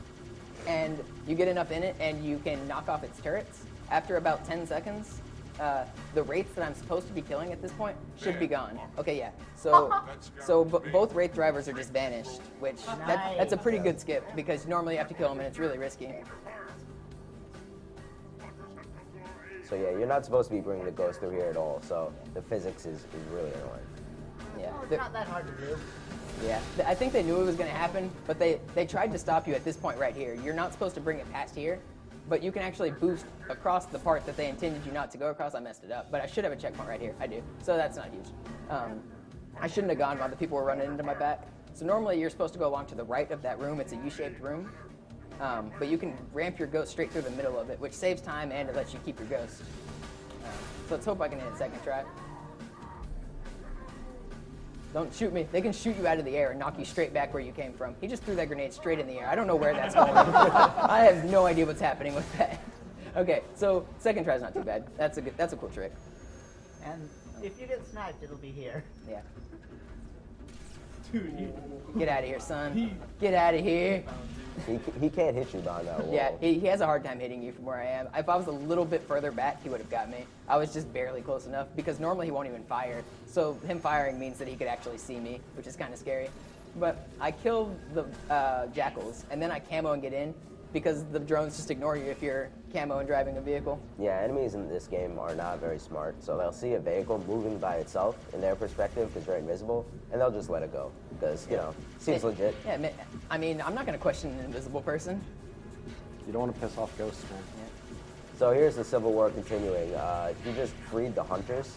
and you get enough in it and you can knock off its turrets, after about 10 seconds, the wraiths that I'm supposed to be killing at this point should be gone. Okay, yeah. So both wraith drivers are just vanished, which that's a pretty good skip because normally you have to kill them and it's really risky. So yeah, you're not supposed to be bringing the ghost through here at all, so the physics is really annoying. Yeah. Well, it's not that hard to do. Yeah, I think they knew it was going to happen, but they tried to stop you at this point right here. You're not supposed to bring it past here, but you can actually boost across the part that they intended you not to go across. I messed it up, but I should have a checkpoint right here. I do, so that's not huge. I shouldn't have gone while the people were running into my back. So normally you're supposed to go along to the right of that room. It's a U-shaped room, but you can ramp your ghost straight through the middle of it, which saves time and it lets you keep your ghost. So let's hope I can hit it second try. Don't shoot me. They can shoot you out of the air and knock you straight back where you came from. He just threw that grenade straight in the air. I don't know where that's going. I have no idea what's happening with that. Okay, so second try's not too bad. That's a cool trick. And if you get sniped, it'll be here. Yeah. Dude, Get out of here, son. Get out of here. He can't hit you behind that wall. Yeah, he has a hard time hitting you from where I am. If I was a little bit further back, he would have got me. I was just barely close enough because normally he won't even fire. So him firing means that he could actually see me, which is kind of scary. But I killed the jackals, and then I camo and get in because the drones just ignore you if you're camo and driving a vehicle. Yeah, enemies in this game are not very smart, so they'll see a vehicle moving by itself in their perspective because they're invisible, and they'll just let it go because, you know, seems legit. Yeah, I mean, I'm not going to question an invisible person. You don't want to piss off ghosts, man. Yeah. So here's the Civil War continuing. You just freed the hunters,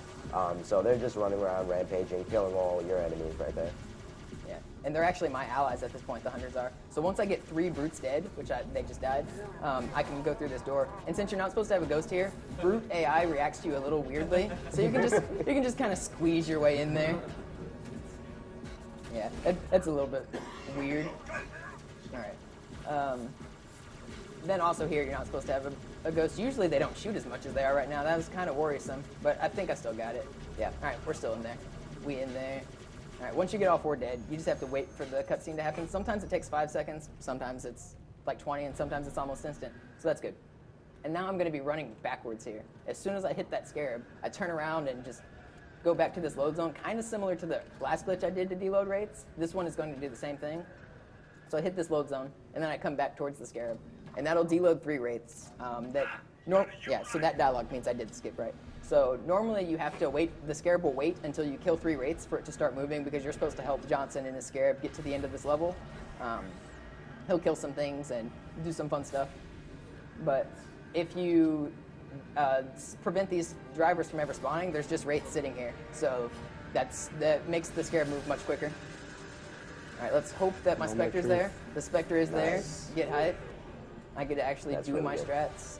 so they're just running around rampaging, killing all your enemies right there. Yeah, and they're actually my allies at this point, the hunters are. So once I get 3 brutes dead, which they just died, I can go through this door. And since you're not supposed to have a ghost here, brute AI reacts to you a little weirdly, so you can just kind of squeeze your way in there. Yeah, that's a little bit weird. All right. Then also here, you're not supposed to have a ghost. Usually they don't shoot as much as they are right now. That was kind of worrisome, but I think I still got it. Yeah, all right, we're still in there. We in there. All right, once you get all 4 dead, you just have to wait for the cutscene to happen. Sometimes it takes 5 seconds, sometimes it's like 20, and sometimes it's almost instant. So that's good. And now I'm going to be running backwards here. As soon as I hit that scarab, I turn around and just go back to this load zone, kind of similar to the last glitch I did to deload rates. This one is going to do the same thing. So I hit this load zone, and then I come back towards the Scarab, and that'll deload 3 rates. So that dialogue means I did the skip right. So normally you have to wait, the Scarab will wait until you kill 3 rates for it to start moving, because you're supposed to help Johnson and his Scarab get to the end of this level. He'll kill some things and do some fun stuff. But if you prevent these drivers from ever spawning, there's just rates sitting here. So that makes the Scarab move much quicker. All right, let's hope that my Spectre's there. The Spectre is there. Get hype. I get to actually do my strats.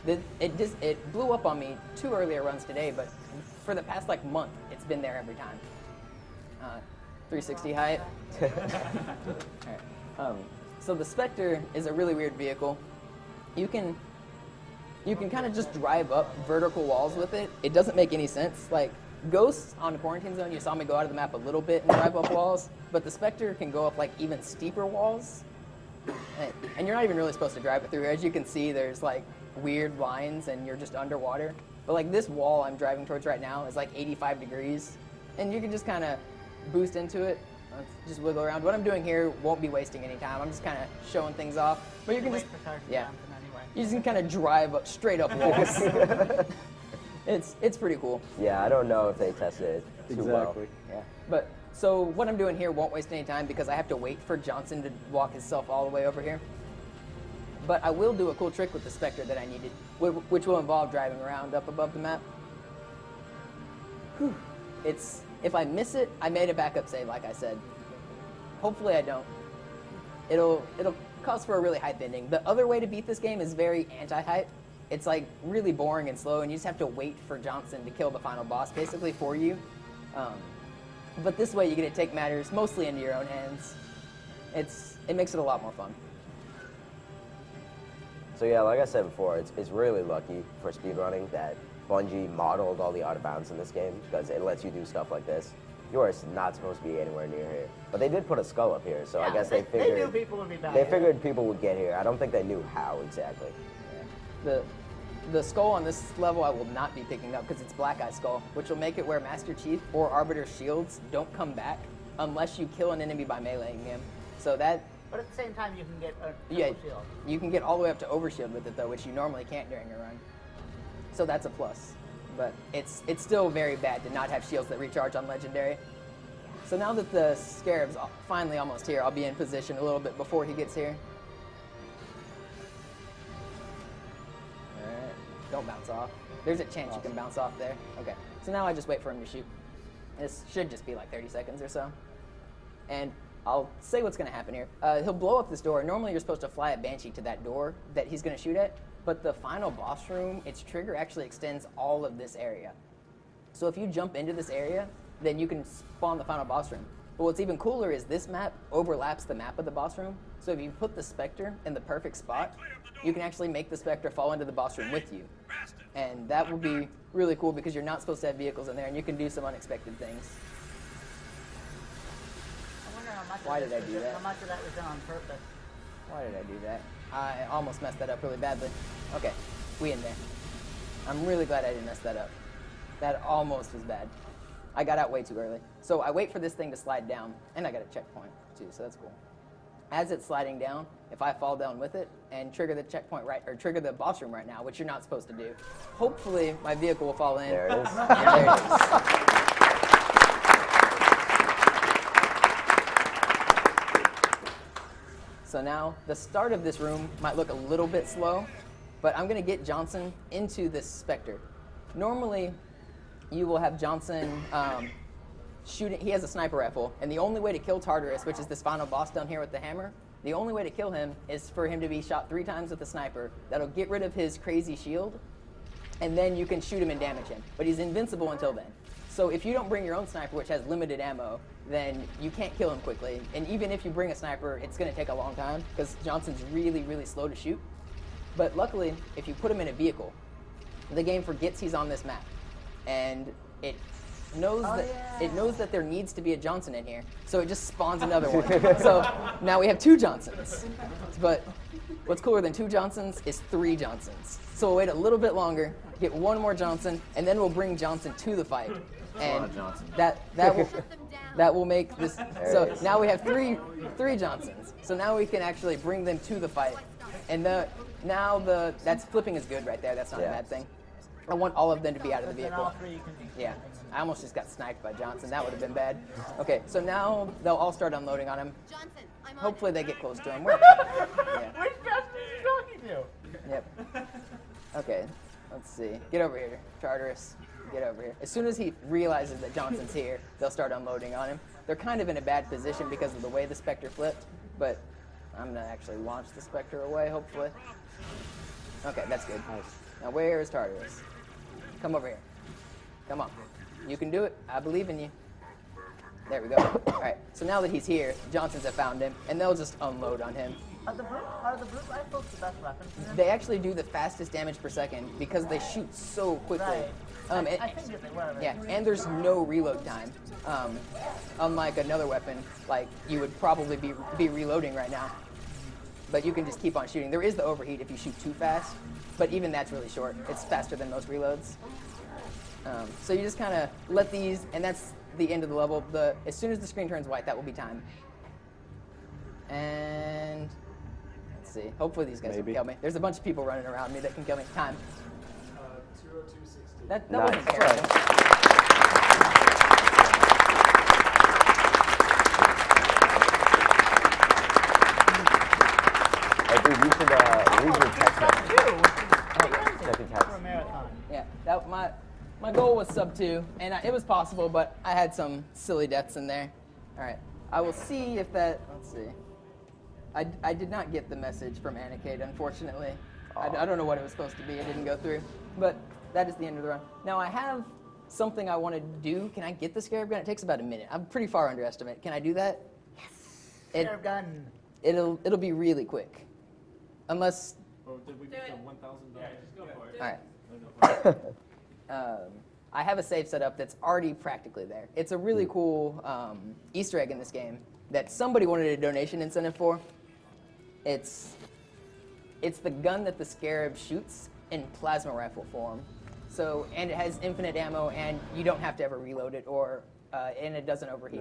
It blew up on me 2 earlier runs today, but for the past month, it's been there every time. 360 height. All right. So the Spectre is a really weird vehicle. You can kind of just drive up vertical walls with it. It doesn't make any sense. Like Ghosts on the Quarantine Zone, you saw me go out of the map a little bit and drive up walls, but the Spectre can go up even steeper walls. And you're not even really supposed to drive it through. As you can see, there's weird lines and you're just underwater. But this wall I'm driving towards right now is 85 degrees. And you can just kind of boost into it. Let's just wiggle around. What I'm doing here won't be wasting any time. I'm just kind of showing things off. But you can just, you just can kind of drive up, straight up walls. It's pretty cool. Yeah, I don't know if they tested it too well. Yeah. But so what I'm doing here won't waste any time because I have to wait for Johnson to walk himself all the way over here. But I will do a cool trick with the Spectre that I needed, which will involve driving around up above the map. Whew. If I miss it, I made a backup save, like I said. Hopefully I don't. It'll cause for a really hype ending. The other way to beat this game is very anti-hype. It's really boring and slow, and you just have to wait for Johnson to kill the final boss, basically, for you. But this way you get to take matters mostly into your own hands. It makes it a lot more fun. So yeah, like I said before, it's really lucky for speedrunning that Bungie modeled all the out of bounds in this game, because it lets you do stuff like this. You are not supposed to be anywhere near here. But they did put a skull up here, so I guess they figured... They knew people would be back. They figured people would get here. I don't think they knew how exactly. Yeah. The skull on this level I will not be picking up because it's Black Eye Skull, which will make it where Master Chief or Arbiter's shields don't come back unless you kill an enemy by meleeing him. So that... But at the same time, you can get a shield. You can get all the way up to overshield with it, though, which you normally can't during a run. So that's a plus. But it's still very bad to not have shields that recharge on Legendary. So now that the Scarab's finally almost here, I'll be in position a little bit before he gets here. Alright, don't bounce off. There's a chance you can bounce off there. Okay, so now I just wait for him to shoot. This should just be 30 seconds or so. And I'll say what's going to happen here. He'll blow up this door. Normally you're supposed to fly a Banshee to that door that he's going to shoot at, but the final boss room, its trigger actually extends all of this area. So if you jump into this area, then you can spawn the final boss room. But what's even cooler is this map overlaps the map of the boss room. So if you put the Spectre in the perfect spot, you can actually make the Spectre fall into the boss room with you. And that will be really cool because you're not supposed to have vehicles in there and you can do some unexpected things. Why did I do that? How much of that was done on purpose? Why did I do that? I almost messed that up really badly. Okay, we in there. I'm really glad I didn't mess that up. That almost was bad. I got out way too early. So I wait for this thing to slide down, and I got a checkpoint too, so that's cool. As it's sliding down, if I fall down with it and trigger the checkpoint or trigger the boss room right now, which you're not supposed to do, hopefully my vehicle will fall in. There it is. And there it is. So now, the start of this room might look a little bit slow, but I'm going to get Johnson into this Spectre. Normally, you will have Johnson shooting. He has a sniper rifle, and the only way to kill Tartarus, which is this final boss down here with the hammer, the only way to kill him is for him to be shot 3 times with a sniper. That'll get rid of his crazy shield, and then you can shoot him and damage him. But he's invincible until then. So if you don't bring your own sniper, which has limited ammo, then you can't kill him quickly. And even if you bring a sniper, it's going to take a long time because Johnson's really, really slow to shoot. But luckily, if you put him in a vehicle, the game forgets he's on this map. And it knows that there needs to be a Johnson in here, so it just spawns another one. So now we have 2 Johnsons. But what's cooler than 2 Johnsons is 3 Johnsons. So we'll wait a little bit longer, get 1 more Johnson, and then we'll bring Johnson to the fight. And that will make this. So now we have three Johnsons. So now we can actually bring them to the fight. And that's flipping is good right there. That's not a bad thing. I want all of them to be out of the vehicle. Yeah, I almost just got sniped by Johnson. That would have been bad. Okay, so now they'll all start unloading on him. Hopefully they get close to him. Which Johnson are you talking to? Yep. Okay, let's see. Get over here, Charteris. Get over here. As soon as he realizes that Johnson's here, they'll start unloading on him. They're kind of in a bad position because of the way the Spectre flipped, but I'm going to actually launch the Spectre away, hopefully. Okay, that's good. Nice. Now where is Tartarus? Come over here. Come on. You can do it. I believe in you. There we go. All right, so now that he's here, Johnsons have found him, and they'll just unload on him. Are the brute rifles the best weapons for them? They actually do the fastest damage per second because they shoot so quickly. Right. I think that they were. Yeah, and there's no reload time. Unlike another weapon, like you would probably be reloading right now. But you can just keep on shooting. There is the overheat if you shoot too fast, but even that's really short. It's faster than most reloads. So you just kind of let these, and that's the end of the level. As soon as the screen turns white, that will be time. And let's see. Hopefully these guys can kill me. There's a bunch of people running around me that can kill me. Time. 202.60. That wasn't terrible. Dude, you should read your text message. Check your text. Yeah, my goal was sub 2, and it was possible, but I had some silly deaths in there. All right, I will see if that. Let's see. I did not get the message from Anikate, unfortunately. I don't know what it was supposed to be. It didn't go through, but that is the end of the run. Now I have something I want to do. Can I get the Scarab Gun? It takes about a minute. I'm pretty far under estimate. Can I do that? Yes. Scarab Gun. It'll be really quick. Unless. Oh, did we get the $1,000? Yeah, just go for it. All right. I have a save set up that's already practically there. It's a really cool Easter egg in this game that somebody wanted a donation incentive for. It's the gun that the Scarab shoots in plasma rifle form. So, and it has infinite ammo, and you don't have to ever reload it, and it doesn't overheat.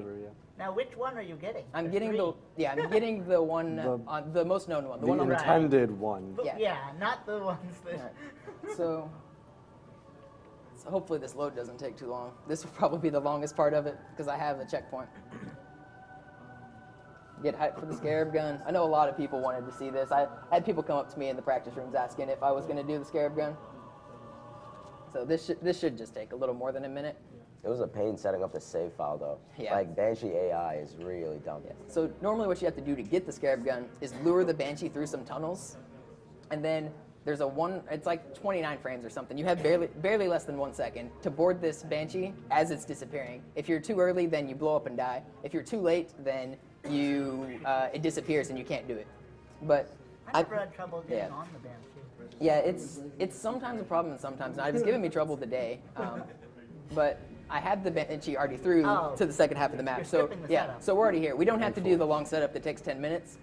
Now, which one are you getting? I'm getting I'm getting the one the most known one. The one on the intended one. Yeah, not the ones that. Right. So hopefully this load doesn't take too long. This will probably be the longest part of it because I have a checkpoint. Get hyped for the Scarab Gun. I know a lot of people wanted to see this. I had people come up to me in the practice rooms asking if I was going to do the Scarab Gun. So this should just take a little more than a minute. It was a pain setting up the save file, though. Yeah. Like, Banshee AI is really dumb. Yeah. So normally what you have to do to get the Scarab Gun is lure the Banshee through some tunnels, and then there's it's like 29 frames or something. You have barely less than 1 second to board this Banshee as it's disappearing. If you're too early, then you blow up and die. If you're too late, then it disappears and you can't do it. But I never had trouble getting on the Banshee. Yeah, it's sometimes a problem and sometimes not. It's given me trouble today, but I have the Banshee already through to the second half of the map. So so we're already here. We don't have to do the long setup that takes 10 minutes.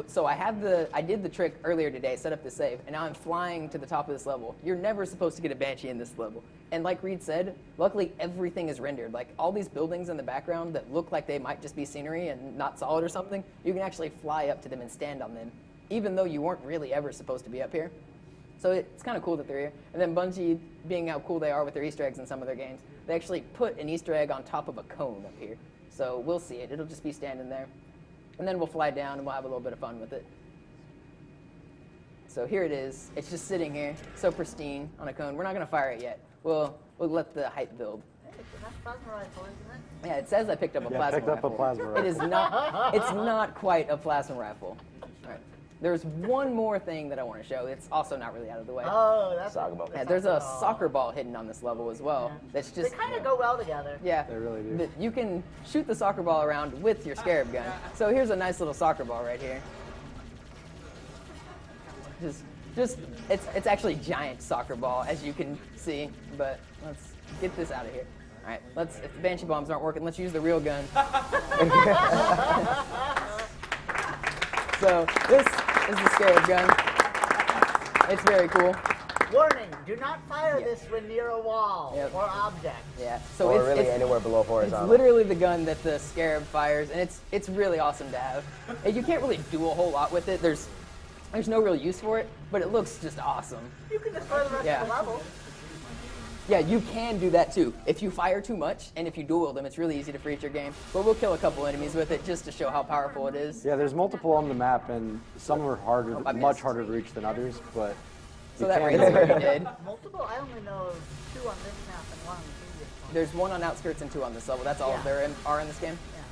So I did the trick earlier today, set up the save, and now I'm flying to the top of this level. You're never supposed to get a Banshee in this level. And like Reed said, luckily everything is rendered. Like all these buildings in the background that look like they might just be scenery and not solid or something, you can actually fly up to them and stand on them, even though you weren't really ever supposed to be up here. So it's kind of cool that they're here. And then Bungie, being how cool they are with their Easter eggs in some of their games, they actually put an Easter egg on top of a cone up here. So we'll see it. It'll just be standing there. And then we'll fly down and we'll have a little bit of fun with it. So here it is. It's just sitting here, so pristine on a cone. We're not going to fire it yet. We'll let the hype build. Hey, that's a plasma rifle, isn't it? Yeah, it says I picked up a plasma picked up rifle. a plasma rifle. It is not. It's not quite a plasma rifle. All right. There's one more thing that I want to show. It's also not really out of the way. Oh, that's soccer ball. Yeah, there's a soccer ball hidden on this level as well. Yeah. That's just. They kind of go well together. Yeah, they really do. You can shoot the soccer ball around with your Scarab Gun. So here's a nice little soccer ball right here. It's actually giant soccer ball, as you can see. But let's get this out of here. All right, if the Banshee bombs aren't working, let's use the real gun. So this is the Scarab gun. It's very cool. Warning, do not fire this when near a wall or object. Yeah. So or really anywhere below horizontal. It's literally the gun that the Scarab fires, and it's really awesome to have. And you can't really do a whole lot with it. There's no real use for it, but it looks just awesome. You can destroy the rest of the level. Yeah, you can do that too. If you fire too much, and if you dual them, it's really easy to free your game. But we'll kill a couple enemies with it just to show how powerful it is. Yeah, there's multiple on the map, and some are harder, much harder to reach than others, but so that rate's already dead. Multiple? I only know of 2 on this map and 1 on the previous one. There's 1 on outskirts and 2 on this level. That's all there are in this game? Yeah.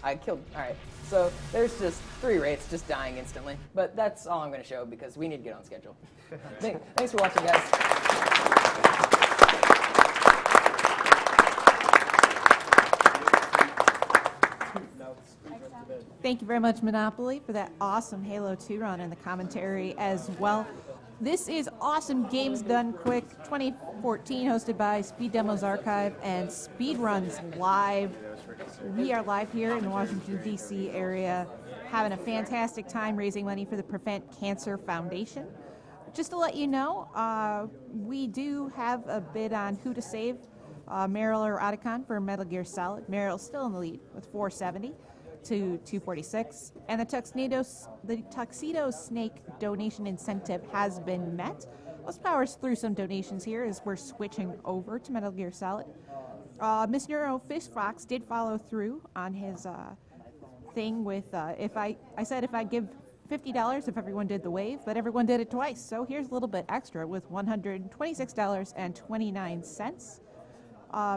I killed, all right. So there's just 3 rates just dying instantly. But that's all I'm going to show because we need to get on schedule. Thanks for watching, guys. Thank you very much, Monopoly, for that awesome Halo 2 run and the commentary as well. This is Awesome Games Done Quick 2014, hosted by Speed Demos Archive and Speedruns Live. We are live here in the Washington, D.C. area, having a fantastic time raising money for the Prevent Cancer Foundation. Just to let you know, we do have a bid on who to save, Meryl or Otacon for Metal Gear Solid. Meryl's still in the lead with 470 to 246, and the Tuxedo Snake donation incentive has been met. Let's power through some donations here as we're switching over to Metal Gear Solid. Miss Neuro Fish Fox did follow through on his thing with if I said if I give $50 if everyone did the wave, but everyone did it twice. So here's a little bit extra with $126.29.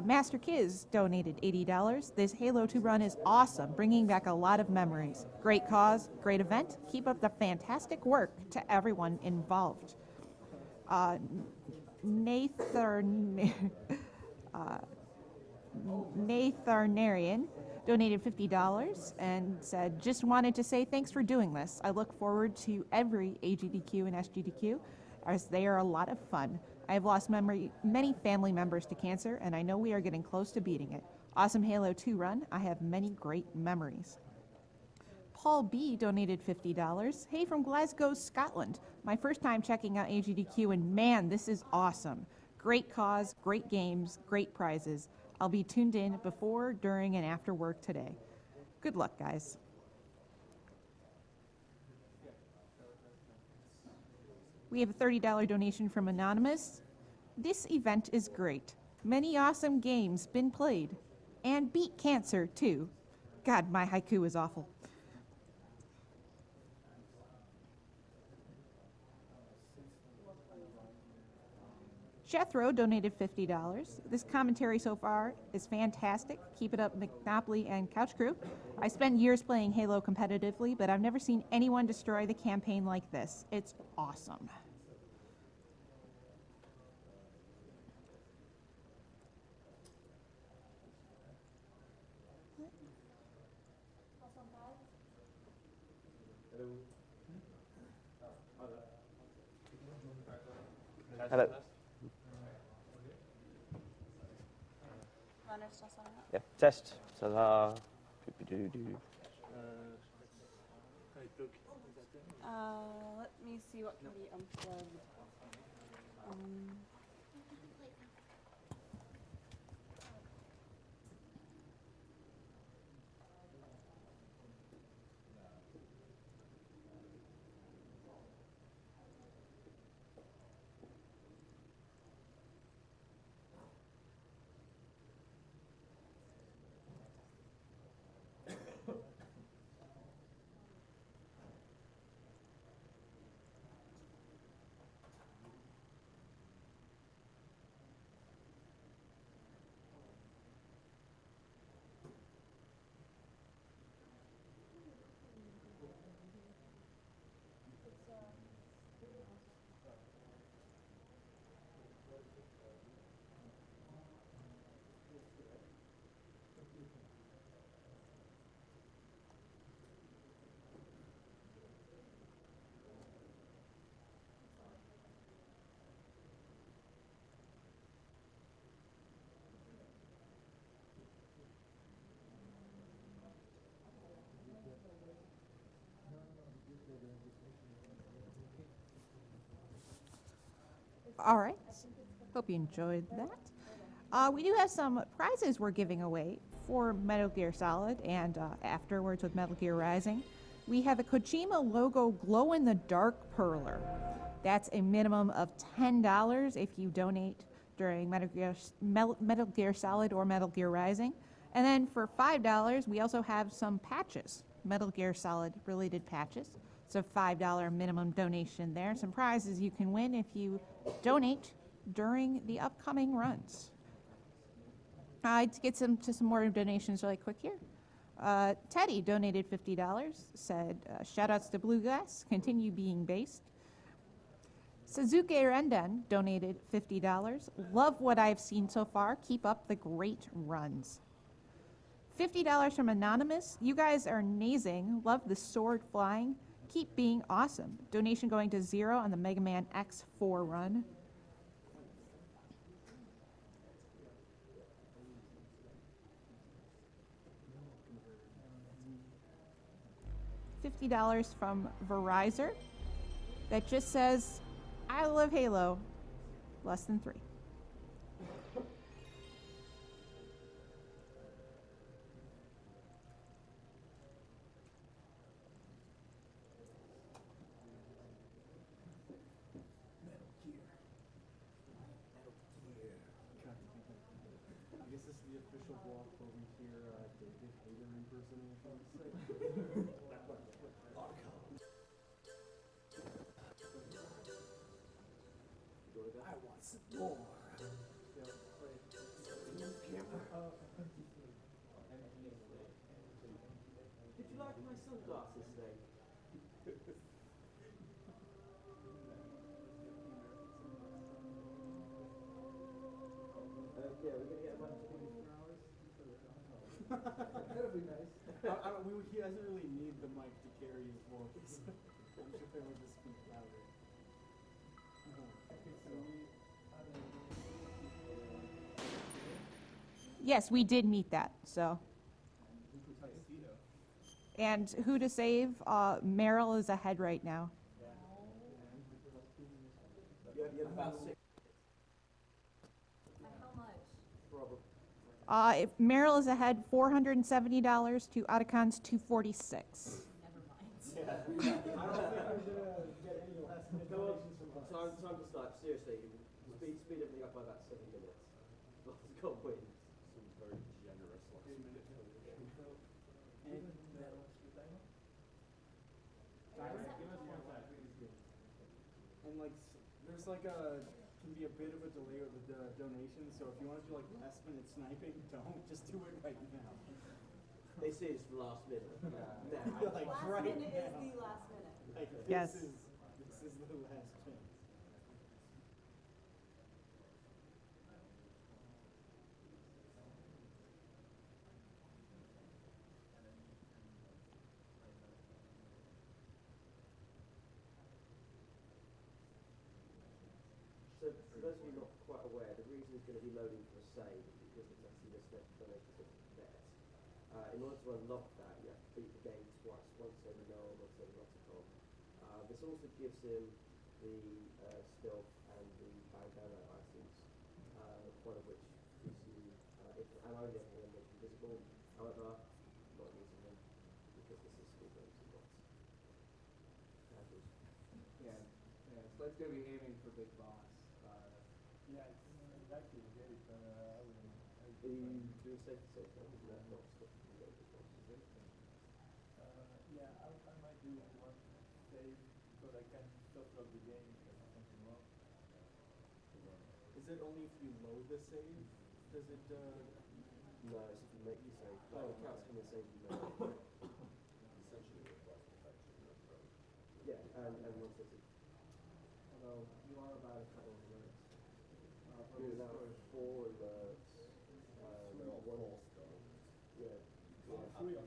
Master Kiz donated $80. This Halo 2 run is awesome, bringing back a lot of memories. Great cause, great event. Keep up the fantastic work to everyone involved. Nathanarian donated $50 and said, just wanted to say thanks for doing this. I look forward to every AGDQ and SGDQ as they are a lot of fun. I have lost many family members to cancer, and I know we are getting close to beating it. Awesome Halo 2 run. I have many great memories. Paul B. donated $50. Hey, from Glasgow, Scotland. My first time checking out AGDQ, and man, this is awesome. Great cause, great games, great prizes. I'll be tuned in before, during, and after work today. Good luck, guys. We have a $30 donation from Anonymous. This event is great. Many awesome games been played. And beat cancer, too. God, my haiku is awful. Jethro donated $50. This commentary so far is fantastic. Keep it up, Monopoly and Couch Crew. I spent years playing Halo competitively, but I've never seen anyone destroy the campaign like this. It's awesome. Hello. Yep, test. Ta-da. Let me see what can be unplugged. All right. Hope you enjoyed that. We do have some prizes we're giving away for Metal Gear Solid and afterwards with Metal Gear Rising. We have a Kojima logo glow-in-the-dark perler. That's a minimum of $10 if you donate during Metal Gear Solid or Metal Gear Rising. And then for $5, we also have some patches, Metal Gear Solid related patches. So $5 minimum donation there. Some prizes you can win if you donate during the upcoming runs. To get some more donations really quick here. Teddy donated $50, said, shout-outs to Blue Glass, continue being based. Suzuki Renden donated $50. Love what I've seen so far. Keep up the great runs. $50 from Anonymous. You guys are amazing. Love the sword flying. Keep being awesome. Donation going to 0 on the Mega Man X4 run. $50 from Verizon that just says, I love Halo, less than 3. I guess this is the official block where we hear David Hayter impersonations. I want some more. Did you like my sunglasses, Snake? Yeah, we're gonna get about 24 hours. That'd be nice. He doesn't really need the mic to carry his voice. I'm sure they will just speak louder. Yes, we did meet that, so. And who to save? Meryl is ahead right now. You had about 6. How much? If Meryl is ahead, $470 to Otacon's $246. Never mind. I don't think I'm gonna get any less. Time to start. Seriously, speed everything up by about 7 minutes. Let's go win. Some very generous last minute. And like, there's like can be a bit of a delay with the donation, so if you want to do like last minute sniping, don't. Just do it right now. They say it's the last minute. Like Last right minute now. is the last minute. Like Yes. This is the last chance. So for those of you not quite aware, the reason it's going to be loading for a save is because it's actually this next donation of bet. In order to unlock that, you have to beat the game twice, once over Noel, once over Roticon. This also gives him the stealth and the bandana items, one of which gives you, and only ever one which is invisible. However, not using them because this is still going to not. Yeah, so let's go be aiming for big boss. Yeah, it's actually great, but I wouldn't. Are you doing safe to say that? Is that not stuff you can go to boss, is it? Yeah, I might do one save because I can stuff up the game if there's something wrong. Is it only if you load the save? Does it? No, it's if you make the save. Like the counts come and save you make. Essentially, yeah, and once it's. Although you are about a couple of words. You're allowed 4 alerts. One. Yeah. Well, actually, you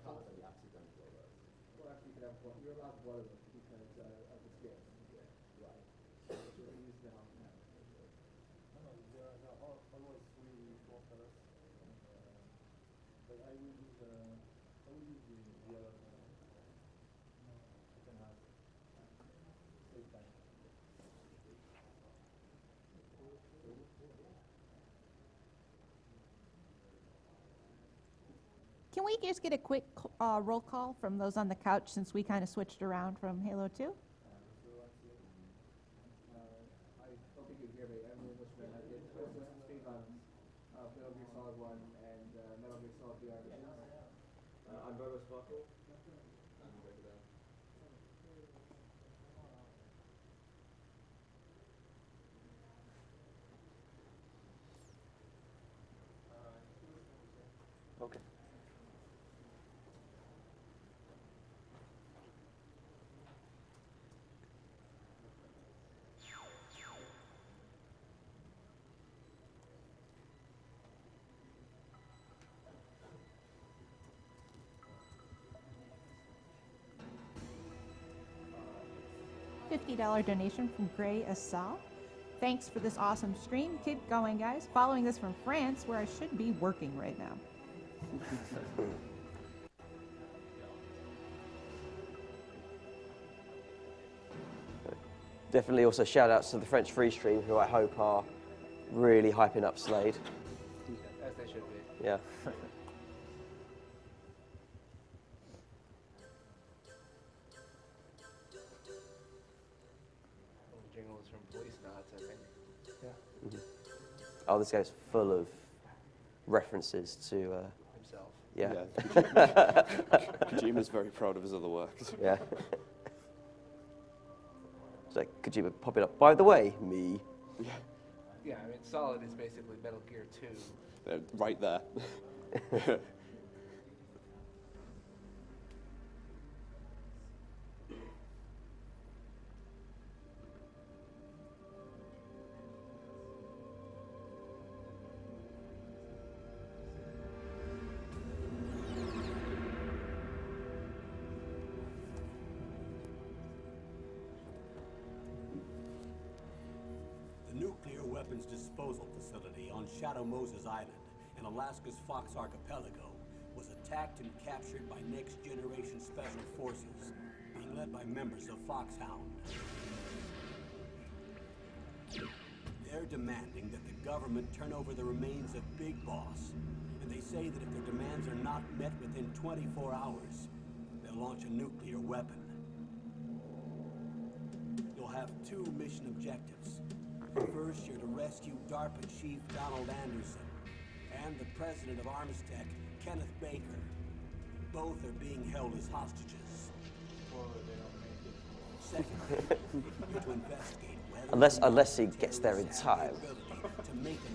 could have one. You're allowed one of them because of the skill. Yeah. Right. So you use the help now. No, there are always 3, 4 colors. But I will use the other one. I can have save time. Can we just get a quick roll call from those on the couch since we kind of switched around from Halo 2? I don't think you hear me. I'm English man. I did speed runs of Metal Gear Solid 1 and Metal Gear Solid VR missions. I'm Robo Sparkle. Okay. $50 donation from Gray Assal. Thanks for this awesome stream. Keep going, guys. Following this from France, where I should be working right now. Definitely also shout outs to the French free stream, who I hope are really hyping up Slade. As they should be. Yeah. Jingle is from Police Knots, I think. Yeah. Mm-hmm. Oh, this guy's full of references to Himself. Yeah. Kojima's very proud of his other works. Yeah. It's like Kojima popping up. By the way, me. Yeah, I mean, Solid is basically Metal Gear 2. They're right there. The nuclear weapons disposal facility on Shadow Moses Island in Alaska's Fox Archipelago was attacked and captured by Next Generation Special Forces, being led by members of Foxhound. They're demanding that the government turn over the remains of Big Boss, and they say that if their demands are not met within 24 hours, they'll launch a nuclear weapon. You'll have two mission objectives. First, you're to rescue DARPA Chief Donald Anderson and the president of Armstech, Kenneth Baker. Both are being held as hostages. Second, you're to investigate whether Unless he gets there in time.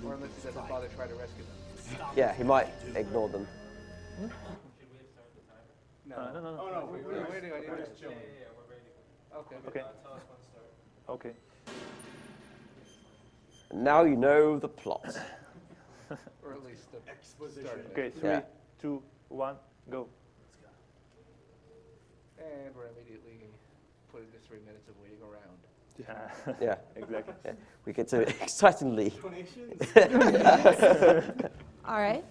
Or unless he doesn't bother trying to rescue them. Yeah, he might ignore them. No. Oh, no, we're waiting on you. We're just chilling. Okay. Okay. Okay. Now you know the plot. Or at least the exposition. Okay, 3, 2, 1, go. And we're immediately put into 3 minutes of waiting around. Yeah. Exactly. Yeah. We get to excitingly. All right.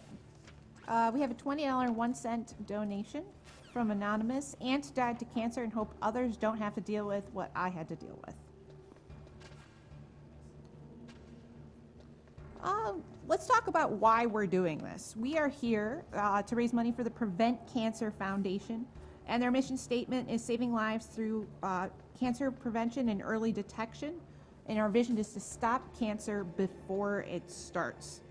We have a $20.01 donation from Anonymous. Aunt died to cancer and hope others don't have to deal with what I had to deal with. Let's talk about why we're doing this. We are here to raise money for the Prevent Cancer Foundation, and their mission statement is saving lives through cancer prevention and early detection, and our vision is to stop cancer before it starts.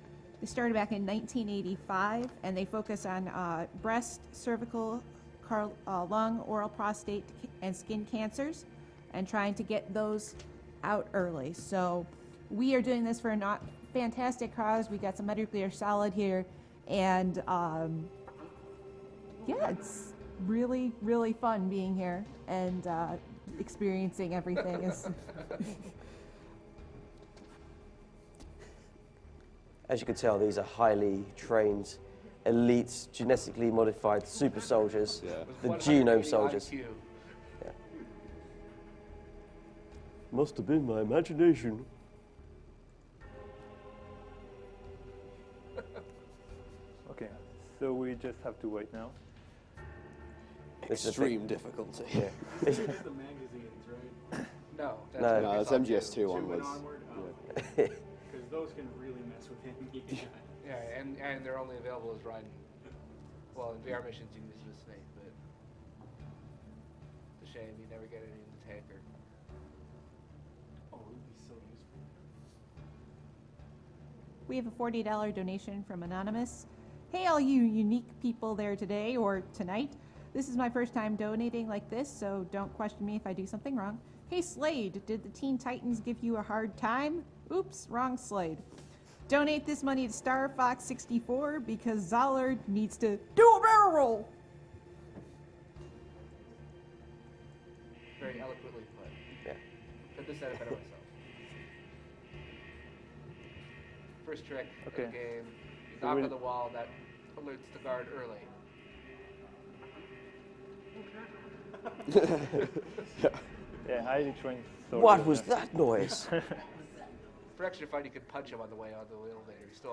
They started back in 1985, and they focus on breast, cervical, lung, oral, prostate, and skin cancers, and trying to get those out early. So we are doing this for a fantastic cause. We got some Metal Gear Solid here, and yeah, it's really, really fun being here and experiencing everything. As you can tell, these are highly trained, elite, genetically modified super soldiers, the genome soldiers. IQ. Yeah. Must have been my imagination. Okay, so we just have to wait now. Extreme difficulty. Yeah. This is the magazines, right? No. No, it's MGS2 onwards. Because those can really mess with him. Yeah, and they're only available as Raiden. Well, in VR missions you use the snake, but it's a shame you never get any in the tanker. Oh, it would be so useful. We have a $40 donation from Anonymous. Hey, all you unique people there today or tonight. This is my first time donating like this, so don't question me if I do something wrong. Hey, Slade, did the Teen Titans give you a hard time? Oops, wrong Slade. Donate this money to Star Fox 64 because Zollard needs to do a barrel roll. Very eloquently put. Yeah. Could have said it better myself. First trick of the game, you knock on the wall, that alerts the guard early. Yeah, highly trained soldier. What was that noise? For extra fun, you could punch him on the way on the elevator. Still